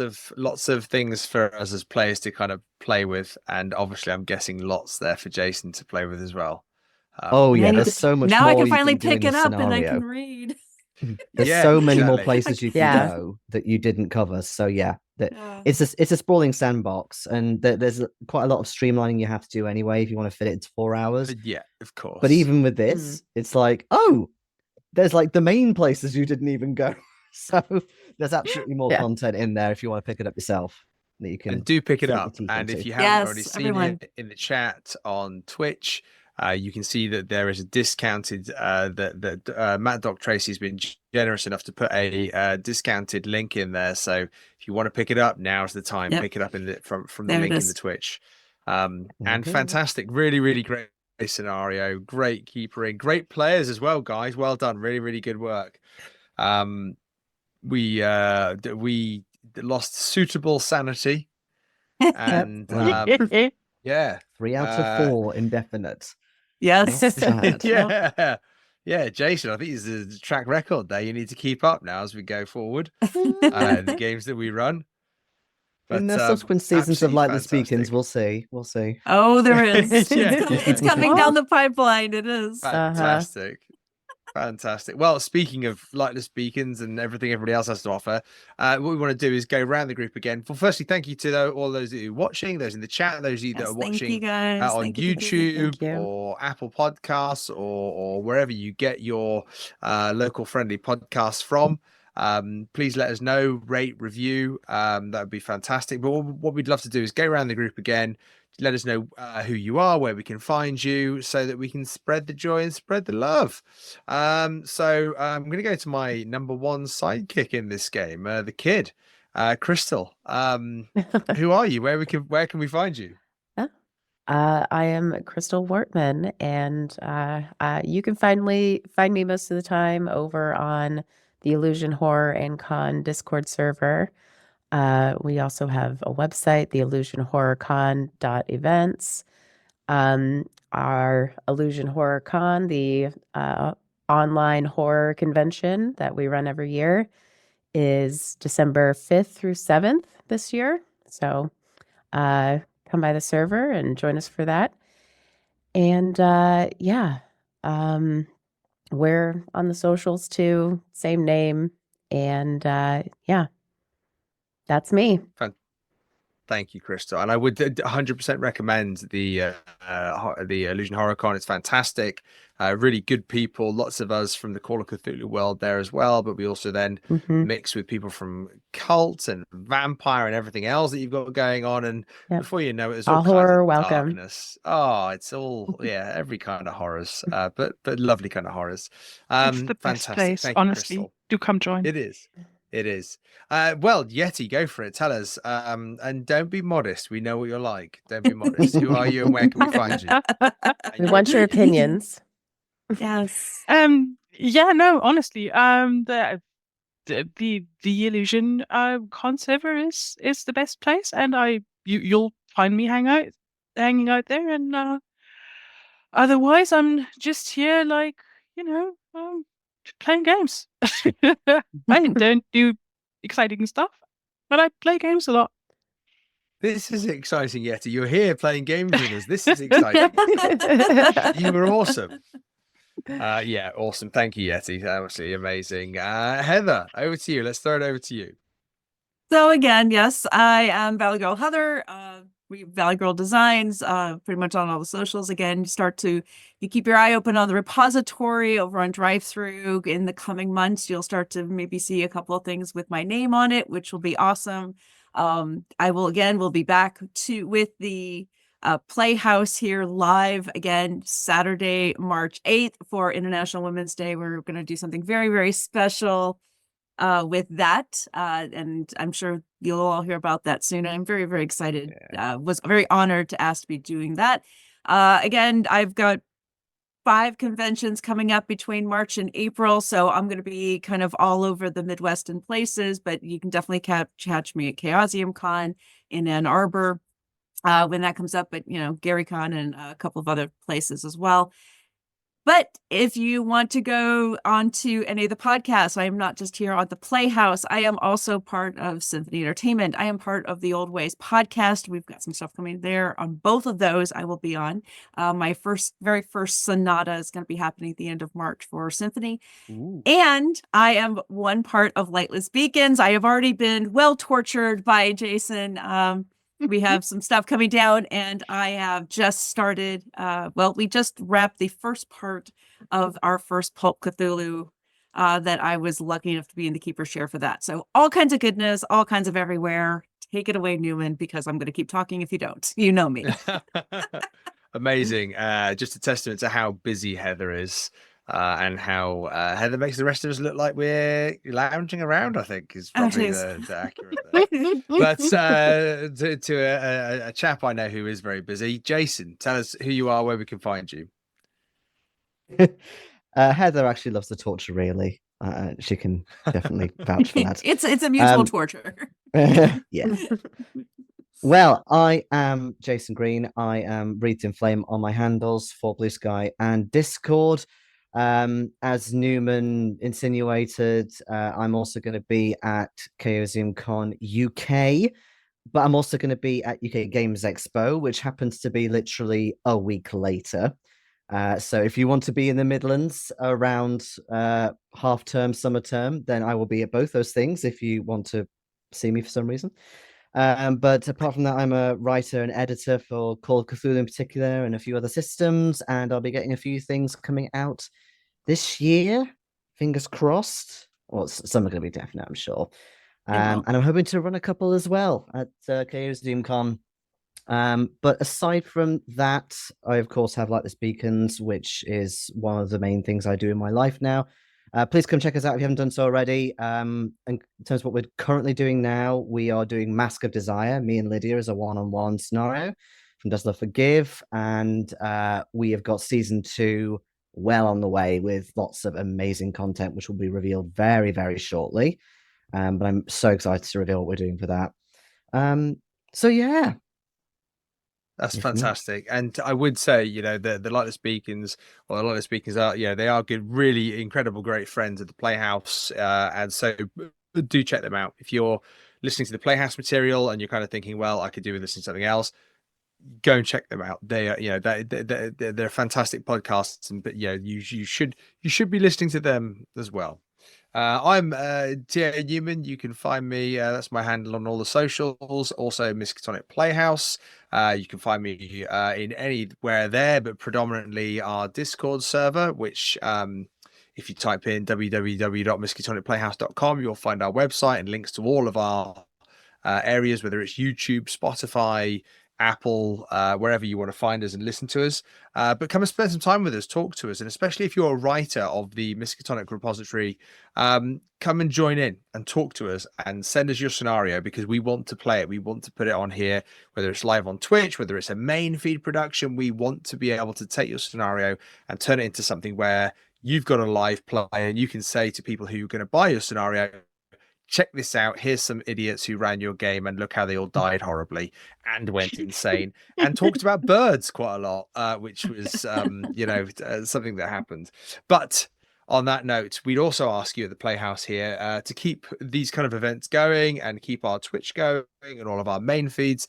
of things for us as players to kind of play with, and obviously I'm guessing lots there for Jayson to play with as well. Oh yeah, I need there's to- so much now more I can you finally do in pick it the up and I scenario. can read. There's Yeah, so many more exactly. places you can Yeah. go that you didn't cover. So yeah, Yeah. it's a sprawling sandbox, and there's quite a lot of streamlining you have to do anyway if you want to fit it into 4 hours. Yeah, of course. But even with this, it's like, oh, there's like the main places you didn't even go. So there's absolutely more Yeah. content in there if you want to pick it up yourself. That you can and do pick it sink your up. teeth And if into. you haven't Yes, already seen everyone. it in the chat on Twitch, you can see that there is a discounted that Matt Doc Tracey's been generous enough to put a discounted link in there. So if you want to pick it up, now's the time. Yep. Pick it up in the from the There it link in is. the Twitch. And Okay. fantastic, really, really great scenario, great keepering, great players as well, guys. Well done, really, really good work. We lost suitable sanity, and Wow. yeah, 3 out of 4 indefinite. Yes. Not bad. yeah, Jayson, I think it's a track record there. You need to keep up now as we go forward. The games that we run. In the But, subsequent seasons of absolutely Lightless fantastic. Beacons, we'll see. Oh, there is. Yeah. It's coming down the pipeline. It is. Fantastic. Fantastic. Well, speaking of lightless beacons and everything everybody else has to offer, what we want to do is go around the group again. Well, firstly, thank you to all those that are watching, those in the chat, those of you that Yes, are thank you watching guys. on Thank you, YouTube Thank you. or Apple Podcasts or wherever you get your local friendly podcasts from. Please let us know, rate, review. That would be fantastic. But what we'd love to do is go around the group again. Let us know who you are, where we can find you, so that we can spread the joy and spread the love. So I'm going to go to my number one sidekick in this game, the kid, Crystal. Who are you? Where can we find you? I am Crystal Wartmann, and you can find me most of the time over on the Illusion Horror and Con Discord server. We also have a website, theillusionhorrorcon.events. Our Illusion Horror Con, the online horror convention that we run every year, is December 5th through 7th this year. So come by the server and join us for that. And we're on the socials too, same name. And that's me. Thank you, Crystal. And I would 100% recommend the Illusion Horror Con. It's fantastic. Really good people. Lots of us from the Call of Cthulhu world there as well. But we also then mix with people from cult and vampire and everything else that you've got going on. And before you know it, there's all kinds horror of welcome. darkness. Oh, it's all every kind of horrors. But lovely kind of horrors. It's the best Fantastic. place, Thank you, honestly. Crystal. Do come join. It is. It is. Well, Yeti, go for it. Tell us. And don't be modest. We know what you're like. Don't be modest. Who are you and where can we find you? We want your opinions. Yes. Yeah, no, honestly, the illusion con server is the best place, and you'll find me hanging out there, and otherwise I'm just here like, you know, playing games. I don't do exciting stuff, but I play games a lot. This is exciting, Yeti. You're here playing games with us. This is exciting. You were awesome. Yeah, awesome. Thank you, Yeti. Absolutely amazing. Heather, over to you. Let's throw it over to you. So again, yes, I am ValyGirl Heather. We ValyGirl Designs, pretty much on all the socials. Again, you keep your eye open on the repository over on DriveThru. In the coming months, you'll start to maybe see a couple of things with my name on it, which will be awesome. We'll be back with the Playhouse here live again Saturday, March 8th for International Women's Day. We're going to do something very, very special with that, and I'm sure you'll all hear about that soon. I'm very, very excited. Was very honored to ask to be doing that. Again, I've got 5 conventions coming up between March and April, so I'm going to be kind of all over the Midwest in places, but you can definitely catch me at Chaosium Con in Ann Arbor when that comes up, but GaryCon and a couple of other places as well. But if you want to go on to any of the podcasts, I am not just here on the Playhouse. I am also part of Symphony Entertainment. I am part of the Old Ways podcast. We've got some stuff coming there on both of those. I will be on. My very first sonata is going to be happening at the end of March for Symphony. Ooh. And I am one part of Lightless Beacons. I have already been well tortured by Jayson. We have some stuff coming down, and I have just started. We just wrapped the first part of our first Pulp Cthulhu that I was lucky enough to be in the keeper's chair for that. So all kinds of goodness, all kinds of everywhere. Take it away, Newman, because I'm going to keep talking if you don't. You know me. Amazing. Just a testament to how busy Heather is. And how Heather makes the rest of us look like we're lounging around, I think, is probably the accurate thing. But to a chap I know who is very busy, Jayson, tell us who you are, where we can find you. Heather actually loves the torture, really. She can definitely vouch for that. It's a mutual torture. Yeah. Well, I am Jayson Green. I am Breathed in Flame on my handles for Blue Sky and Discord. As Newman insinuated, I'm also going to be at Chaosium Con UK, but I'm also going to be at UK Games Expo, which happens to be literally a week later. So if you want to be in the Midlands around half term, summer term, then I will be at both those things if you want to see me for some reason. But apart from that, I'm a writer and editor for Call of Cthulhu in particular and a few other systems, and I'll be getting a few things coming out this year, fingers crossed. Well, some are going to be definite, I'm sure. And I'm hoping to run a couple as well at Chaosium Con. But aside from that, I of course have Lightless Beacons, which is one of the main things I do in my life now. Please come check us out if you haven't done so already. In terms of what we're currently doing now, we are doing Mask of Desire, me and Lydia, as a one-on-one scenario from Does Love Forgive, and we have got season 2 well on the way with lots of amazing content, which will be revealed very, very shortly. But I'm so excited to reveal what we're doing for that. So yeah. That's fantastic. And I would say, the Lightless Beacons, or the Lightless Beacons are, they are good, really incredible, great friends of the Playhouse. And so do check them out. If you're listening to the Playhouse material and you're kind of thinking, well, I could do with listening to something else, go and check them out. They are, they're fantastic podcasts, and you should be listening to them as well. I'm T.A. Newman. You can find me. That's my handle on all the socials. Also, Miskatonic Playhouse. You can find me in anywhere there, but predominantly our Discord server, which if you type in www.miskatonicplayhouse.com, you'll find our website and links to all of our areas, whether it's YouTube, Spotify, Apple, wherever you want to find us and listen to us. But come and spend some time with us, talk to us, and especially if you're a writer of the Miskatonic repository, come and join in and talk to us and send us your scenario, because we want to play it. We want to put it on here, whether it's live on Twitch, whether it's a main feed production. We want to be able to take your scenario and turn it into something where you've got a live play and you can say to people who are going to buy your scenario, check this out. Here's some idiots who ran your game and look how they all died horribly and went insane and talked about birds quite a lot, which was, something that happened. But on that note, we'd also ask you at the Playhouse here to keep these kind of events going and keep our Twitch going and all of our main feeds.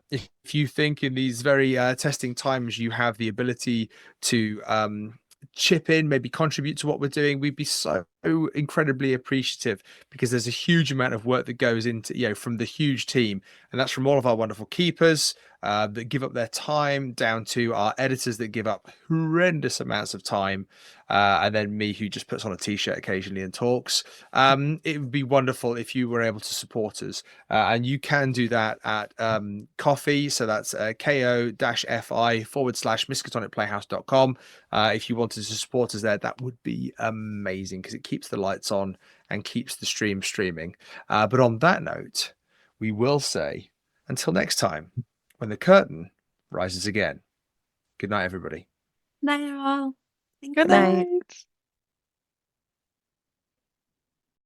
If you think in these very testing times you have the ability to chip in, maybe contribute to what we're doing, we'd be so incredibly appreciative, because there's a huge amount of work that goes into, from the huge team, and that's from all of our wonderful keepers that give up their time, down to our editors that give up horrendous amounts of time, and then me, who just puts on a t-shirt occasionally and talks. It would be wonderful if you were able to support us, and you can do that at Coffee. So that's ko-fi/miskatonicplayhouse.com. If you wanted to support us there, that would be amazing, because it keeps the lights on and keeps the stream streaming. But on that note, we will say until next time, when the curtain rises again. Good night, everybody. Night all. Good night.